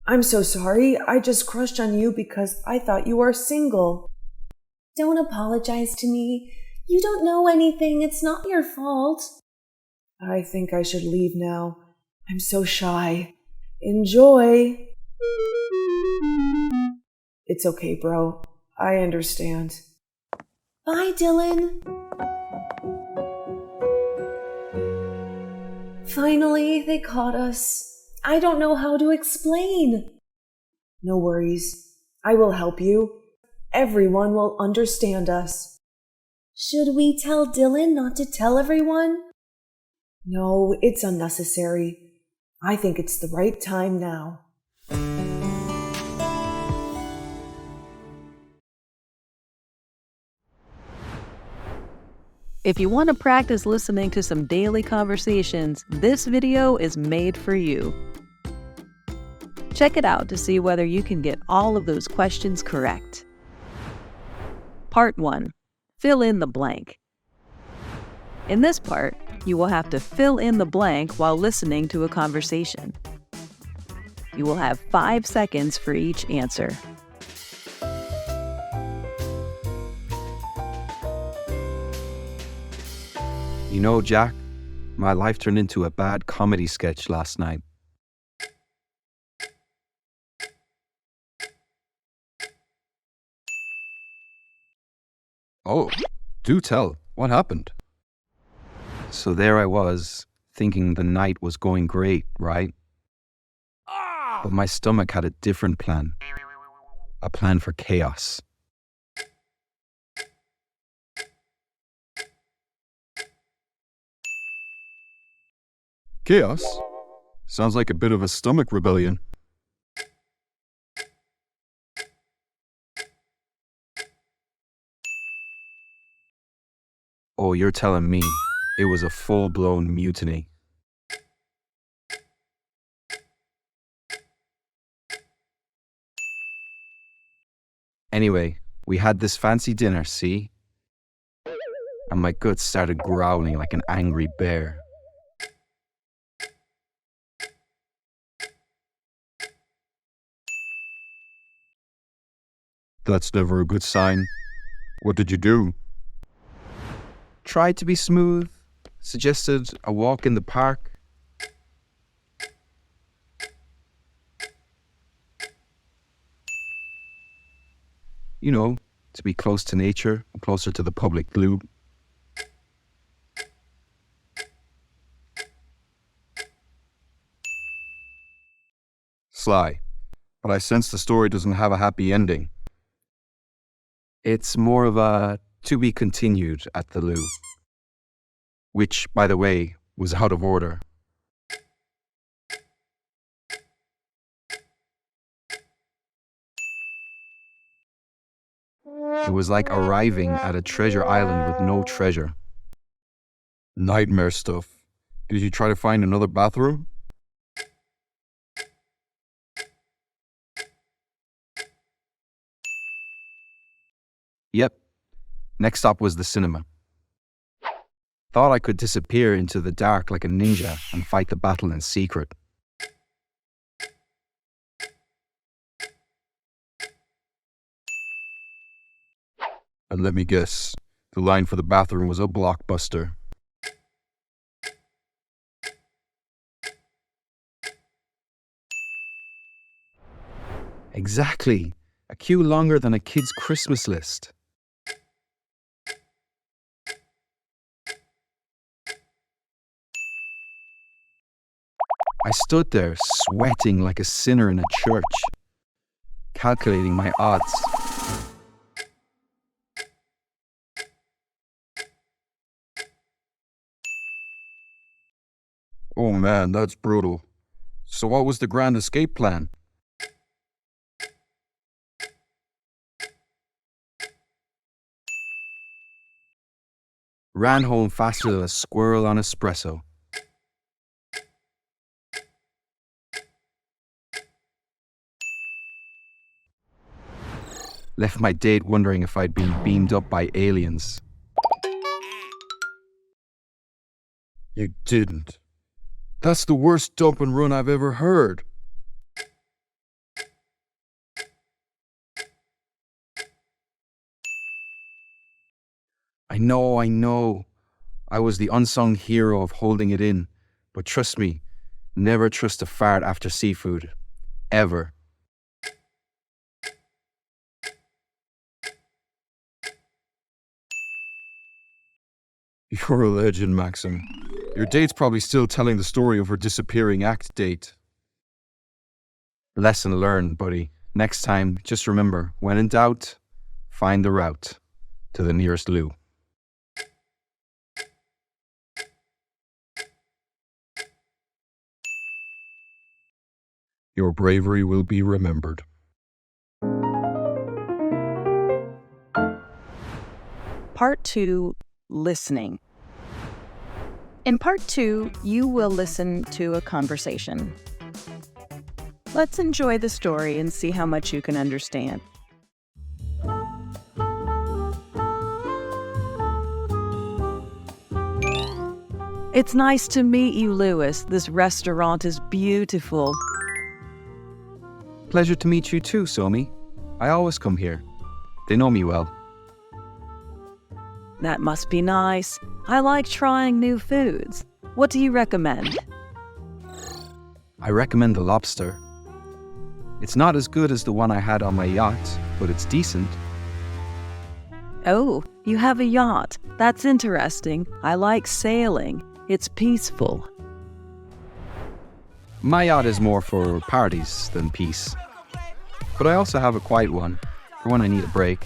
I'm so sorry. I just crushed on you because I thought you were single. Don't apologize to me. You don't know anything. It's not your fault. I think I should leave now. I'm so shy. Enjoy. It's okay, bro. I understand. Bye, Dylan. Finally, they caught us. I don't know how to explain. No worries. I will help you. Everyone will understand us. Should we tell Dylan not to tell everyone? No, it's unnecessary. I think it's the right time now. if you want to practice listening to some daily conversations, this video is made for you. Check it out to see whether you can get all of those questions correct. Part 1. Fill in the blank. In this part, you will have to fill in the blank while listening to a conversation. You will have 5 seconds for each answer. You know, Jack, my life turned into a bad comedy sketch last night. Oh, do tell. What happened? So there I was, thinking the night was going great, right? But my stomach had a different plan. A plan for chaos. Chaos? Sounds like a bit of a stomach rebellion. Oh, you're telling me it was a full-blown mutiny. Anyway, we had this fancy dinner, see? And my guts started growling like an angry bear. That's never a good sign. What did you do? Tried to be smooth, suggested a walk in the park. You know, to be close to nature, closer to the public loo. Sly, but I sense the story doesn't have a happy ending. It's more of a to be continued at the loo. Which, by the way, was out of order. It was like arriving at a treasure island with no treasure. Nightmare stuff. Did you try to find another bathroom? Yep. Next stop was the cinema. Thought I could disappear into the dark like a ninja and fight the battle in secret. And let me guess, the line for the bathroom was a blockbuster. Exactly. A queue longer than a kid's Christmas list. I stood there, sweating like a sinner in a church, calculating my odds. Oh man, that's brutal. So what was the grand escape plan? Ran home faster than a squirrel on espresso. Left my date wondering if I'd been beamed up by aliens. You didn't. That's the worst dump and run I've ever heard. I know. I was the unsung hero of holding it in. But trust me, never trust a fart after seafood. Ever. You're a legend, Maxim. Your date's probably still telling the story of her disappearing act date. Lesson learned, buddy. Next time, just remember, when in doubt, find the route to the nearest loo. Your bravery will be remembered. Part 2, Listening. In Part 2, you will listen to a conversation. Let's enjoy the story and see how much you can understand. It's nice to meet you, Lewis. This restaurant is beautiful. Pleasure to meet you too, Somi. I always come here. They know me well. That must be nice. I like trying new foods. What do you recommend? I recommend the lobster. It's not as good as the one I had on my yacht, but it's decent. Oh, you have a yacht. That's interesting. I like sailing. It's peaceful. My yacht is more for parties than peace. But I also have a quiet one, for when I need a break.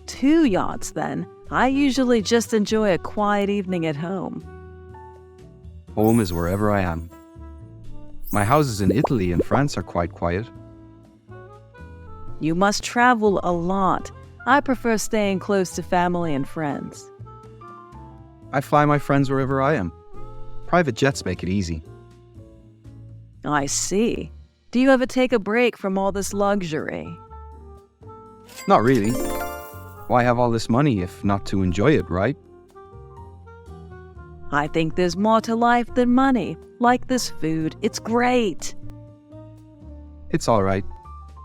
2 yachts, then. I usually just enjoy a quiet evening at home. Home is wherever I am. My houses in Italy and France are quite quiet. You must travel a lot. I prefer staying close to family and friends. I fly my friends wherever I am. Private jets make it easy. I see. Do you ever take a break from all this luxury? Not really. Why have all this money if not to enjoy it, right? I think there's more to life than money. Like this food, it's great. It's all right.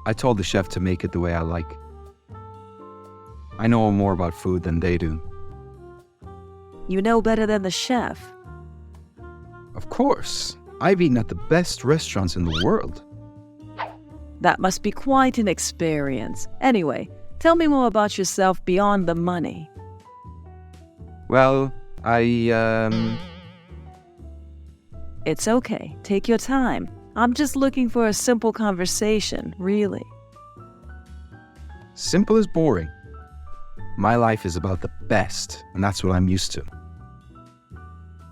I told the chef to make it the way I like. I know more about food than they do. You know better than the chef. Of course. I've eaten at the best restaurants in the world. That must be quite an experience. Anyway, tell me more about yourself beyond the money. Well, It's okay. Take your time. I'm just looking for a simple conversation, really. Simple is boring. My life is about the best, and that's what I'm used to.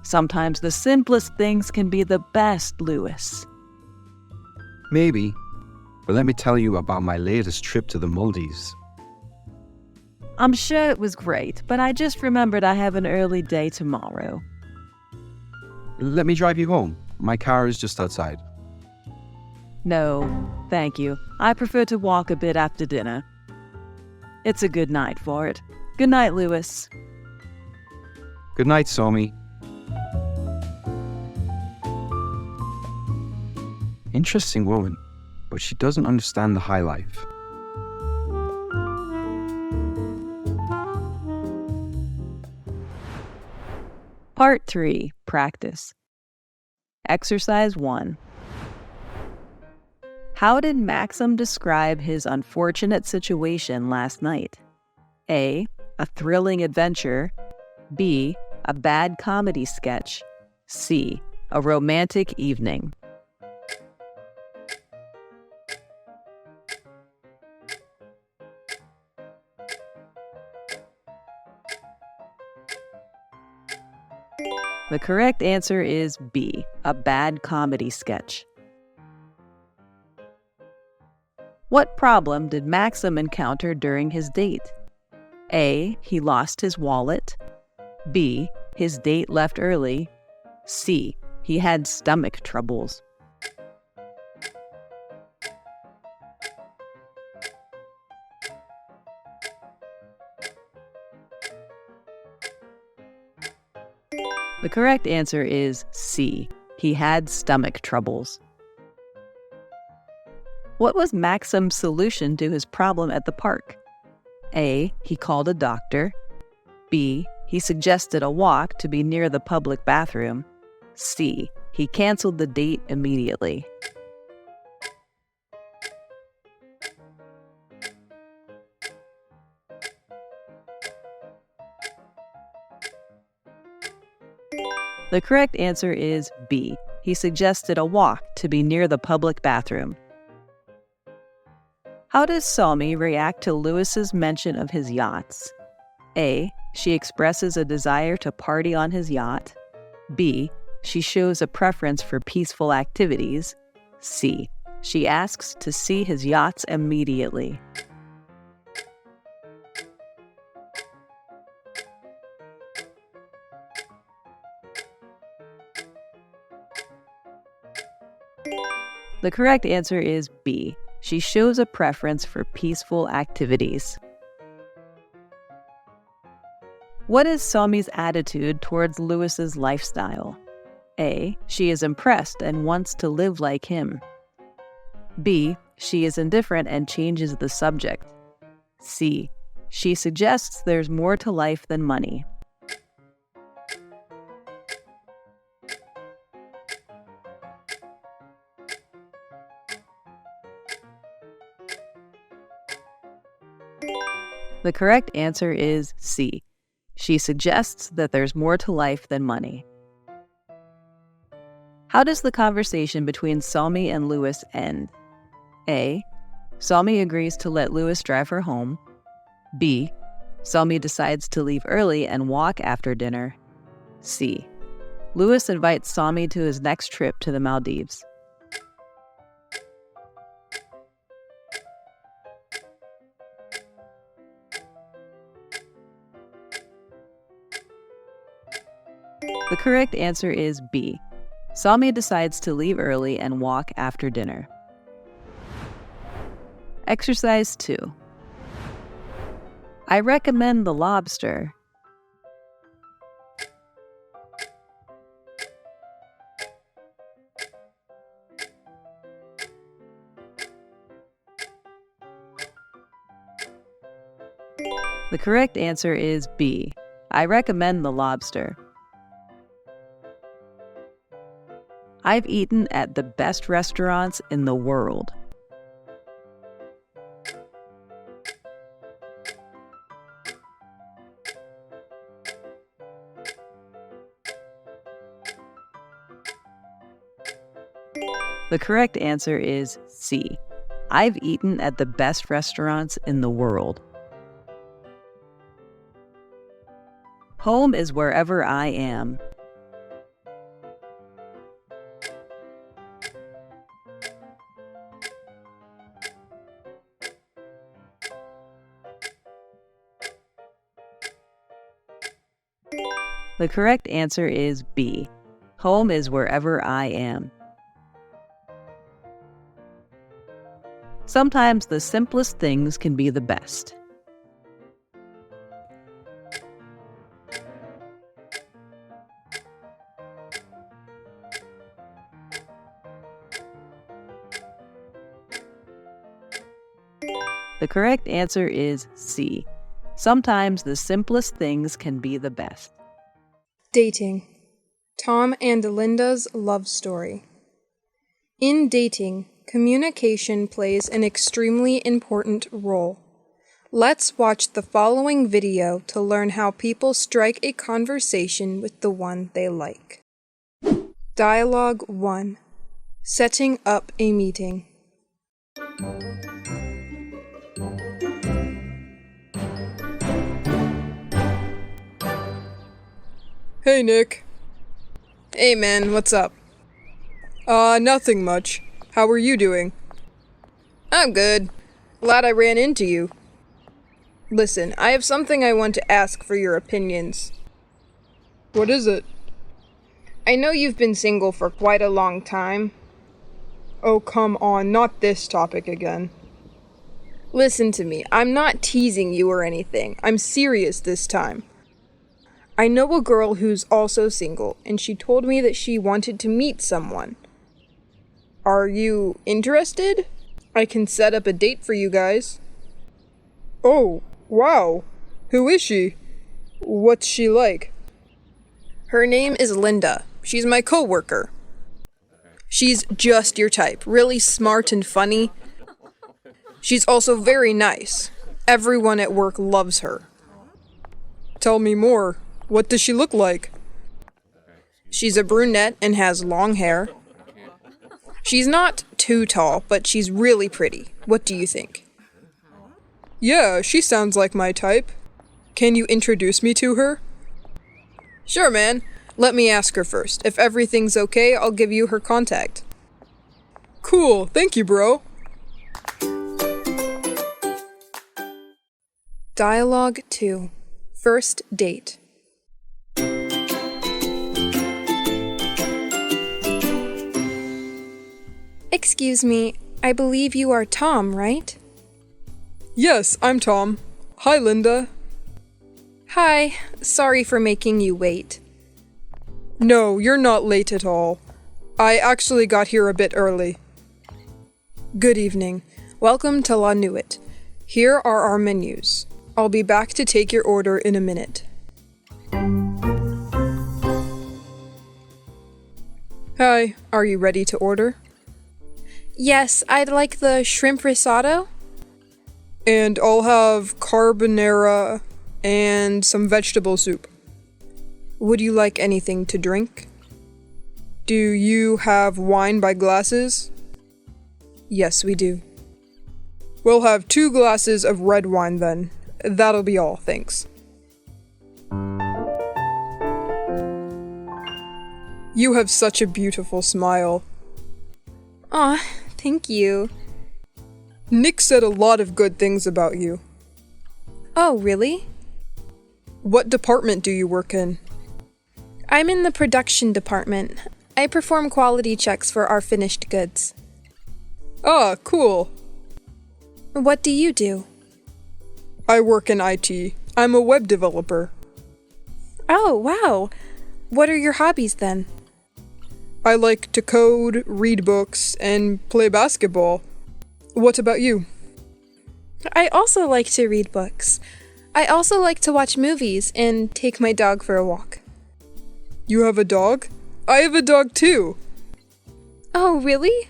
Sometimes the simplest things can be the best, Lewis. Maybe, but let me tell you about my latest trip to the Maldives. I'm sure it was great, but I just remembered I have an early day tomorrow. Let me drive you home. My car is just outside. No, thank you. I prefer to walk a bit after dinner. It's a good night for it. Good night, Lewis. Good night, Somi. Interesting woman, but she doesn't understand the high life. Part 3. Practice. Exercise 1. How did Maxim describe his unfortunate situation last night? A. A thrilling adventure. B. A bad comedy sketch. C. A romantic evening. The correct answer is B. A bad comedy sketch. What problem did Maxim encounter during his date? A. He lost his wallet. B. His date left early. C. He had stomach troubles. The correct answer is C. He had stomach troubles. What was Maxim's solution to his problem at the park? A. He called a doctor. B. He suggested a walk to be near the public bathroom. C. He canceled the date immediately. The correct answer is B. He suggested a walk to be near the public bathroom. How does Somi react to Lewis's mention of his yachts? A. She expresses a desire to party on his yacht. B. She shows a preference for peaceful activities. C. She asks to see his yachts immediately. The correct answer is B. She shows a preference for peaceful activities. What is Somi's attitude towards Lewis's lifestyle? A. She is impressed and wants to live like him. B. She is indifferent and changes the subject. C. She suggests there's more to life than money. The correct answer is C. She suggests that there's more to life than money. How does the conversation between Somi and Lewis end? A. Somi agrees to let Lewis drive her home. B. Somi decides to leave early and walk after dinner. C. Lewis invites Somi to his next trip to the Maldives. The correct answer is B. Somi decides to leave early and walk after dinner. Exercise 2. I recommend the lobster. The correct answer is B. I recommend the lobster. I've eaten at the best restaurants in the world. The correct answer is C. I've eaten at the best restaurants in the world. Home is wherever I am. The correct answer is B. Home is wherever I am. Sometimes the simplest things can be the best. The correct answer is C. Sometimes the simplest things can be the best. Dating. Tom and Linda's love story. In dating, communication plays an extremely important role. Let's watch the following video to learn how people strike a conversation with the one they like. Dialogue 1. Setting up a meeting. Hey, Nick. Hey man, what's up? Nothing much. How are you doing? I'm good. Glad I ran into you. Listen, I have something I want to ask for your opinions. What is it? I know you've been single for quite a long time. Oh, come on, not this topic again. Listen to me, I'm not teasing you or anything. I'm serious this time. I know a girl who's also single, and she told me that she wanted to meet someone. Are you interested? I can set up a date for you guys. Oh, wow. Who is she? What's she like? Her name is Linda. She's my coworker. She's just your type, really smart and funny. She's also very nice. Everyone at work loves her. Tell me more. What does she look like? She's a brunette and has long hair. She's not too tall, but she's really pretty. What do you think? Yeah, she sounds like my type. Can you introduce me to her? Sure, man. Let me ask her first. If everything's okay, I'll give you her contact. Cool, thank you, bro. Dialogue 2. First date. Excuse me, I believe you are Tom, right? Yes, I'm Tom. Hi, Linda. Hi, sorry for making you wait. No, you're not late at all. I actually got here a bit early. Good evening. Welcome to La Nuit. Here are our menus. I'll be back to take your order in a minute. Hi, are you ready to order? Yes, I'd like the shrimp risotto. And I'll have carbonara and some vegetable soup. Would you like anything to drink? Do you have wine by glasses? Yes, we do. We'll have 2 glasses of red wine then. That'll be all, thanks. You have such a beautiful smile. Aw, thank you. Nick said a lot of good things about you. Oh, really? What department do you work in? I'm in the production department. I perform quality checks for our finished goods. Ah, cool. What do you do? I work in IT. I'm a web developer. Oh, wow. What are your hobbies then? I like to code, read books, and play basketball. What about you? I also like to read books. I also like to watch movies and take my dog for a walk. You have a dog? I have a dog too. Oh, really?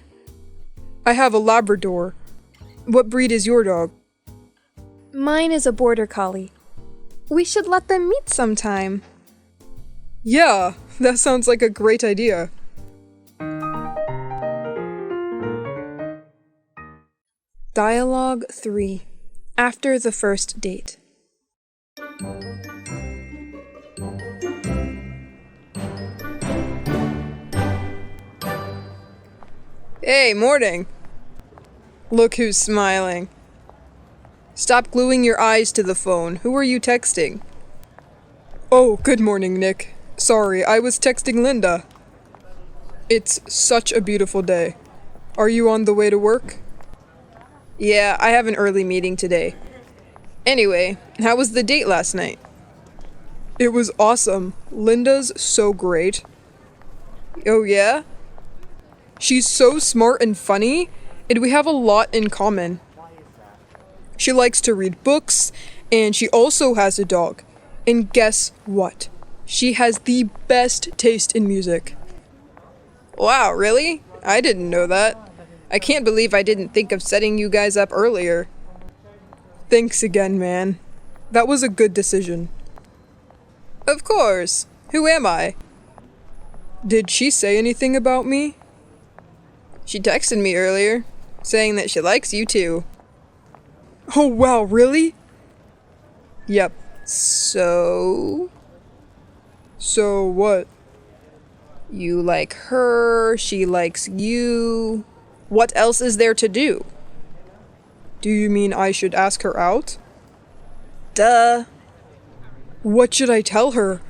I have a Labrador. What breed is your dog? Mine is a border collie. We should let them meet sometime. Yeah, that sounds like a great idea. Dialogue 3. After the first date. Hey, morning. Look who's smiling. Stop gluing your eyes to the phone. Who are you texting? Oh, good morning, Nick. Sorry, I was texting Linda. It's such a beautiful day. Are you on the way to work? Yeah, I have an early meeting today. Anyway, how was the date last night? It was awesome. Linda's so great. Oh yeah? She's so smart and funny, and we have a lot in common. She likes to read books, and she also has a dog. And guess what? She has the best taste in music. Wow, really? I didn't know that. I can't believe I didn't think of setting you guys up earlier. Thanks again, man. That was a good decision. Of course. Who am I? Did she say anything about me? She texted me earlier, saying that she likes you too. Oh wow, really? Yep. So what? You like her, she likes you. What else is there to do? Do you mean I should ask her out? Duh. What should I tell her?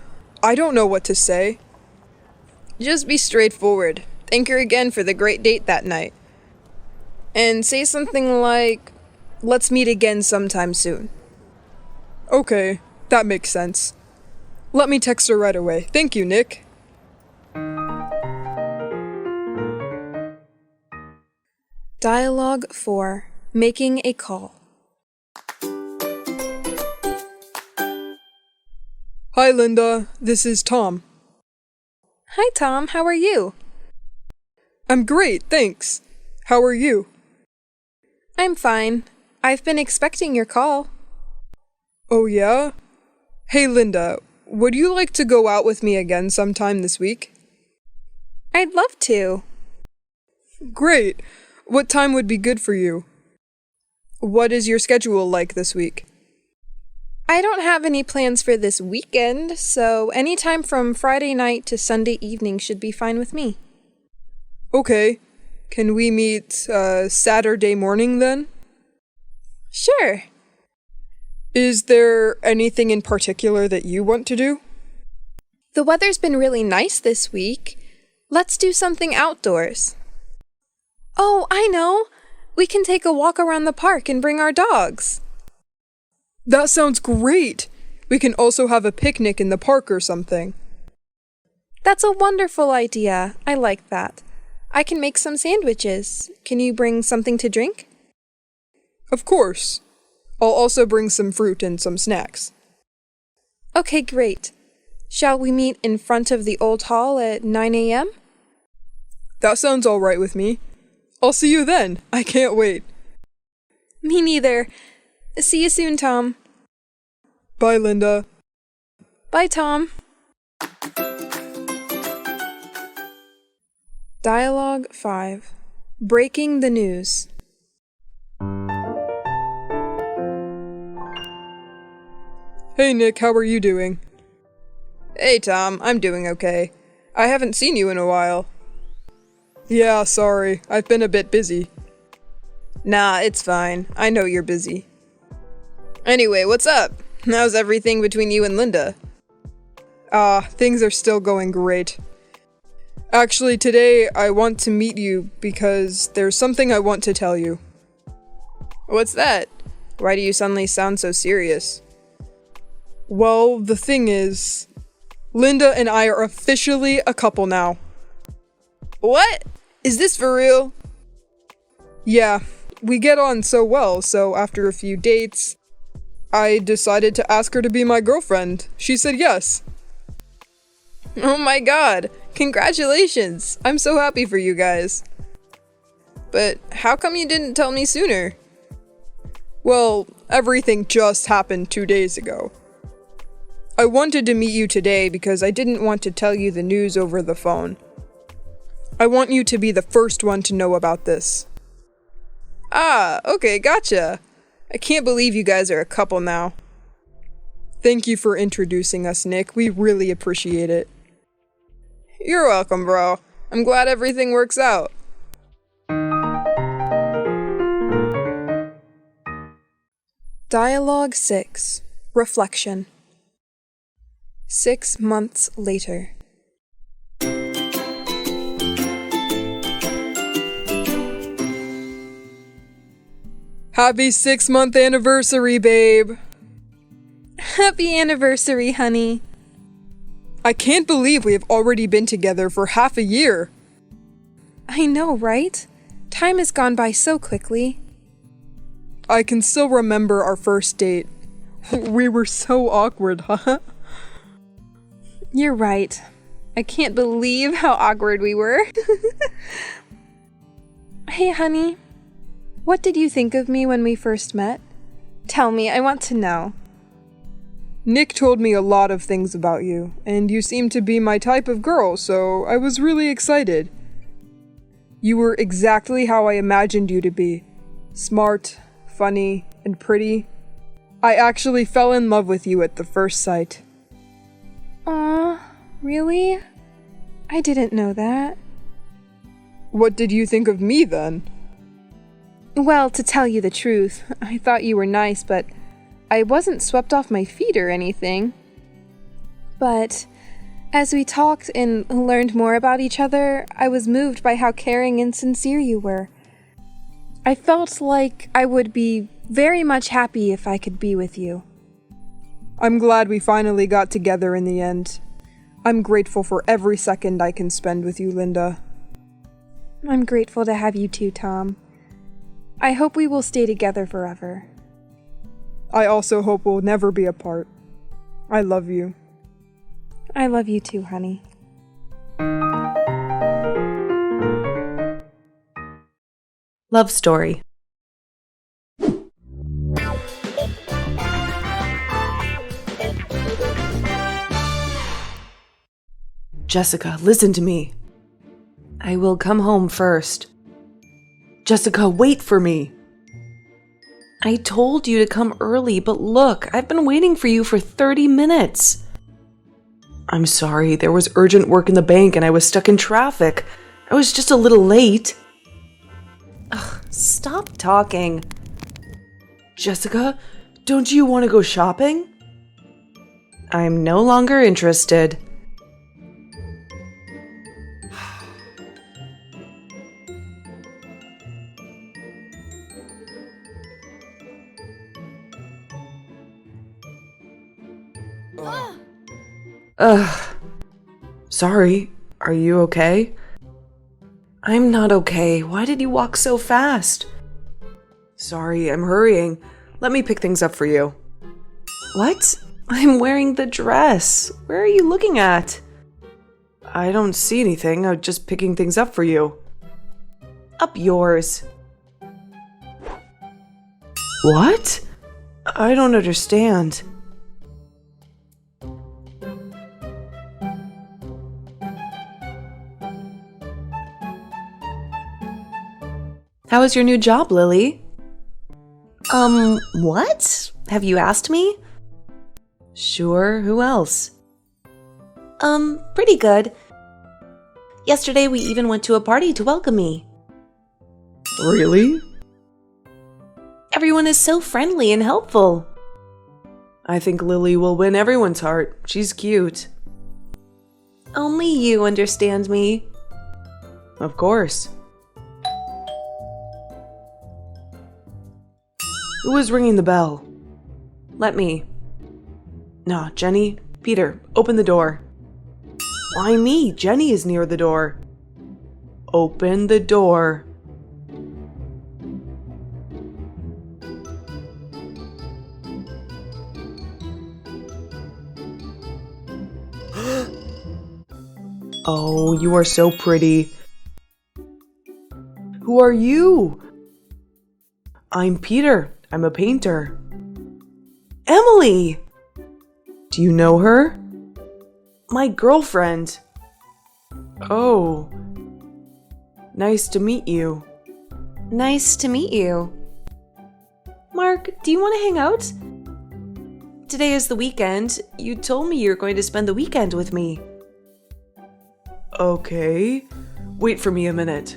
I don't know what to say. Just be straightforward. Thank her again for the great date that night. And say something like, let's meet again sometime soon. Okay, that makes sense. Let me text her right away. Thank you, Nick. Dialogue 4. Making a call. Hi, Linda. This is Tom. Hi, Tom. How are you? I'm great, thanks. How are you? I'm fine. I've been expecting your call. Oh, yeah? Hey, Linda, would you like to go out with me again sometime this week? I'd love to. Great. What time would be good for you? What is your schedule like this week? I don't have any plans for this weekend, so anytime from Friday night to Sunday evening should be fine with me. Okay. Can we meet Saturday morning then? Sure. Is there anything in particular that you want to do? The weather's been really nice this week. Let's do something outdoors. Oh, I know! We can take a walk around the park and bring our dogs. That sounds great! We can also have a picnic in the park or something. That's a wonderful idea. I like that. I can make some sandwiches. Can you bring something to drink? Of course. I'll also bring some fruit and some snacks. Okay, great. Shall we meet in front of the old hall at 9 a.m.? That sounds all right with me. I'll see you then. I can't wait. Me neither. See you soon, Tom. Bye, Linda. Bye, Tom. Dialogue 5. Breaking the news. Hey, Nick, how are you doing? Hey, Tom, I'm doing okay. I haven't seen you in a while. Yeah, sorry. I've been a bit busy. Nah, it's fine. I know you're busy. Anyway, what's up? How's everything between you and Linda? Things are still going great. Actually, today I want to meet you because there's something I want to tell you. What's that? Why do you suddenly sound so serious? Well, the thing is, Linda and I are officially a couple now. What? Is this for real? Yeah, we get on so well, so after a few dates, I decided to ask her to be my girlfriend. She said yes. Oh my god, congratulations! I'm so happy for you guys. But how come you didn't tell me sooner? Well, everything just happened 2 days ago. I wanted to meet you today because I didn't want to tell you the news over the phone. I want you to be the first one to know about this. Ah, okay, gotcha. I can't believe you guys are a couple now. Thank you for introducing us, Nick. We really appreciate it. You're welcome, bro. I'm glad everything works out. Dialogue 6. Reflection. 6 months later. Happy 6-month anniversary, babe. Happy anniversary, honey. I can't believe we have already been together for half a year. I know, right? Time has gone by so quickly. I can still remember our first date. We were so awkward, huh? You're right. I can't believe how awkward we were. Hey, honey. What did you think of me when we first met? Tell me, I want to know. Nick told me a lot of things about you, and you seemed to be my type of girl, so I was really excited. You were exactly how I imagined you to be. Smart, funny, and pretty. I actually fell in love with you at the first sight. Aw, really? I didn't know that. What did you think of me then? Well, to tell you the truth, I thought you were nice, but I wasn't swept off my feet or anything. But as we talked and learned more about each other, I was moved by how caring and sincere you were. I felt like I would be very much happy if I could be with you. I'm glad we finally got together in the end. I'm grateful for every second I can spend with you, Linda. I'm grateful to have you too, Tom. I hope we will stay together forever. I also hope we'll never be apart. I love you. I love you too, honey. Love story. Jessica, listen to me. I will come home first. Jessica, wait for me. I told you to come early, but look, I've been waiting for you for 30 minutes. I'm sorry, there was urgent work in the bank and I was stuck in traffic. I was just a little late. Ugh, stop talking. Jessica, don't you want to go shopping? I'm no longer interested. Ugh. Sorry. Are you okay? I'm not okay. Why did you walk so fast? Sorry, I'm hurrying. Let me pick things up for you. What? I'm wearing the dress. Where are you looking at? I don't see anything. I'm just picking things up for you. Up yours. What? I don't understand. How is your new job, Lily? What? Have you asked me? Sure, who else? Pretty good. Yesterday we even went to a party to welcome me. Really? Everyone is so friendly and helpful. I think Lily will win everyone's heart. She's cute. Only you understand me. Of course. Who is ringing the bell? Let me. No, Jenny. Peter, open the door. Why me? Jenny is near the door. Open the door. Oh, you are so pretty. Who are you? I'm Peter. I'm a painter. Emily! Do you know her? My Nice to meet you. Mark, do you want to hang out? Today is the weekend. You told me you're going to spend the weekend with me. Okay. Wait for me a minute.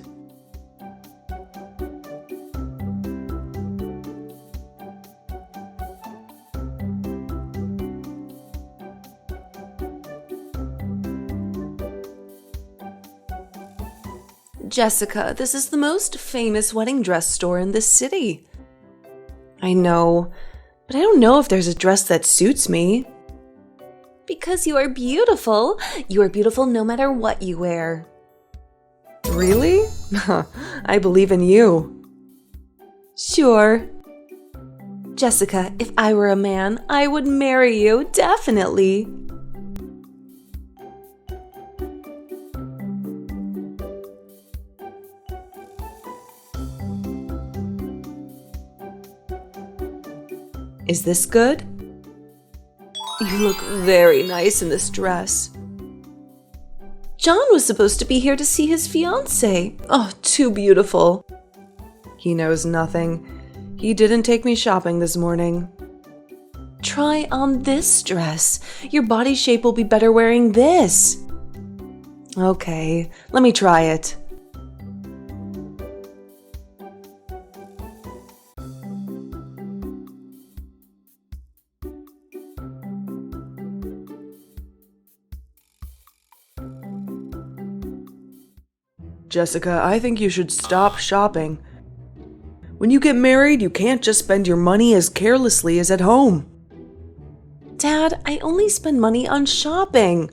Jessica, this is the most famous wedding dress store in this city. I know, but I don't know if there's a dress that suits me. Because you are beautiful. You are beautiful no matter what you wear. Really? I believe in you. Sure. Jessica, if I were a man, I would marry you, definitely. Is this good? You look very nice in this dress. John was supposed to be here to see his fiancée. Oh, too beautiful. He knows nothing. He didn't take me shopping this morning. Try on this dress. Your body shape will be better wearing this. Okay, let me try it. Jessica, I think you should stop shopping. When you get married, you can't just spend your money as carelessly as at home. Dad, I only spend money on shopping.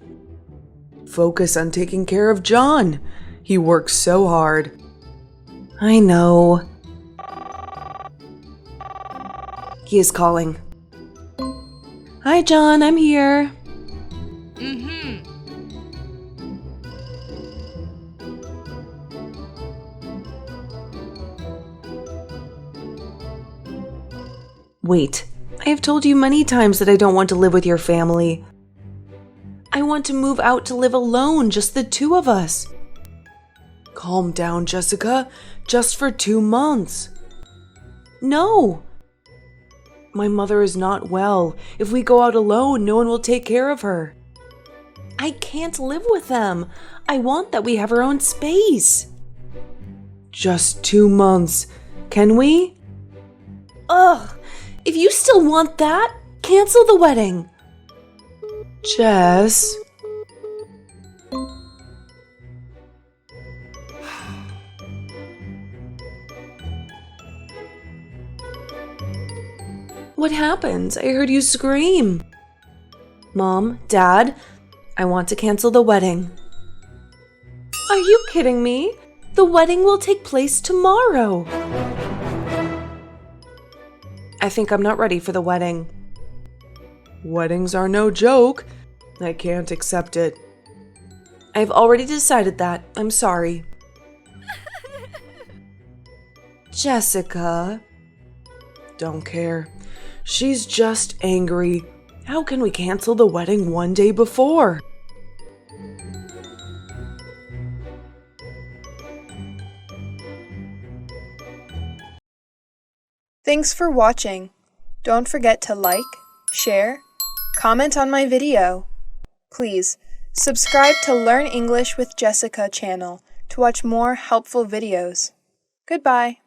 Focus on taking care of John. He works so hard. I know. He is calling. Hi, John, I'm here. Wait, I have told you many times that I don't want to live with your family. I want to move out to live alone, just the two of us. Calm down, Jessica. Just for 2 months. No. My mother is not well. If we go out alone, no one will take care of her. I can't live with them. I want that we have our own space. Just 2 months. Can we? Ugh. If you still want that, cancel the wedding. Jess. What happened? I heard you scream. Mom, Dad, I want to cancel the wedding. Are you kidding me? The wedding will take place tomorrow. I think I'm not ready for the wedding. Weddings are no joke. I can't accept it. I've already decided that. I'm sorry. Jessica. Don't care. She's just angry. How can we cancel the wedding one day before? Thanks for watching. Don't forget to like, share, comment on my video. Please, subscribe to Learn English with Jessica channel to watch more helpful videos. Goodbye.